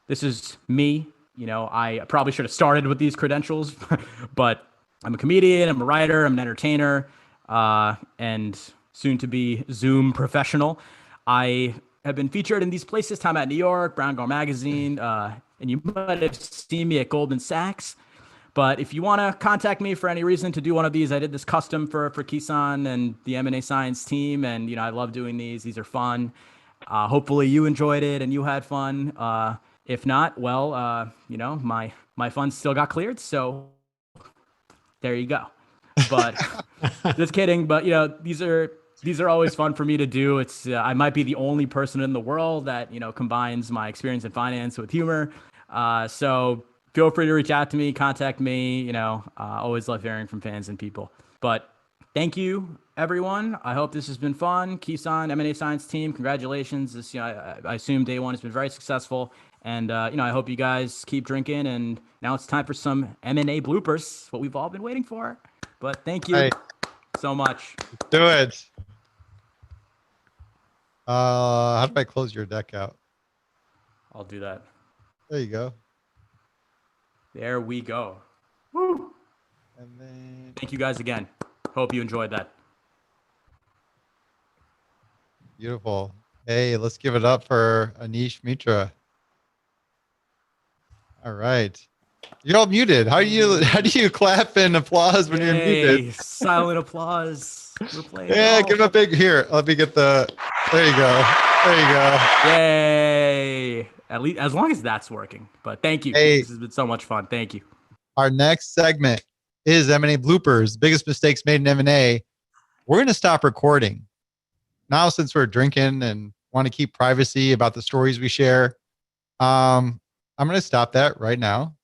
This is me. I probably should have started with these credentials, but I'm a comedian, I'm a writer, I'm an entertainer, and soon to be Zoom professional. I have been featured in these places, Time Out New York, Brown Girl Magazine, and you might have seen me at Goldman Sachs. But if you want to contact me for any reason to do one of these, I did this custom for Kison and the M&A Science team. And, I love doing these. These are fun. Hopefully you enjoyed it and you had fun. If not, well, my funds still got cleared. So there you go. But just kidding. But, these are always fun for me to do. It's I might be the only person in the world that, combines my experience in finance with humor. So feel free to reach out to me, contact me. Always love hearing from fans and people. But thank you, everyone. I hope this has been fun. Kison, M&A Science team, congratulations. This, I assume day one has been very successful. And, I hope you guys keep drinking. And now it's time for some M&A bloopers, what we've all been waiting for. But thank you so much. Do it. How do I close your deck out? I'll do that. There you go. There we go. Woo. And then thank you guys again. Hope you enjoyed that. Beautiful. Hey, let's give it up for Anish, Mitra. All right. You're all muted. How do you clap and applause when you're muted? Silent applause. We're playing. Yeah, give him a big here. Let me get the. There you go. There you go. Yay! At least as long as that's working. But thank you. Hey, this has been so much fun. Thank you. Our next segment is M&A bloopers. Biggest mistakes made in M&A. We're going to stop recording now since we're drinking and want to keep privacy about the stories we share. I'm going to stop that right now.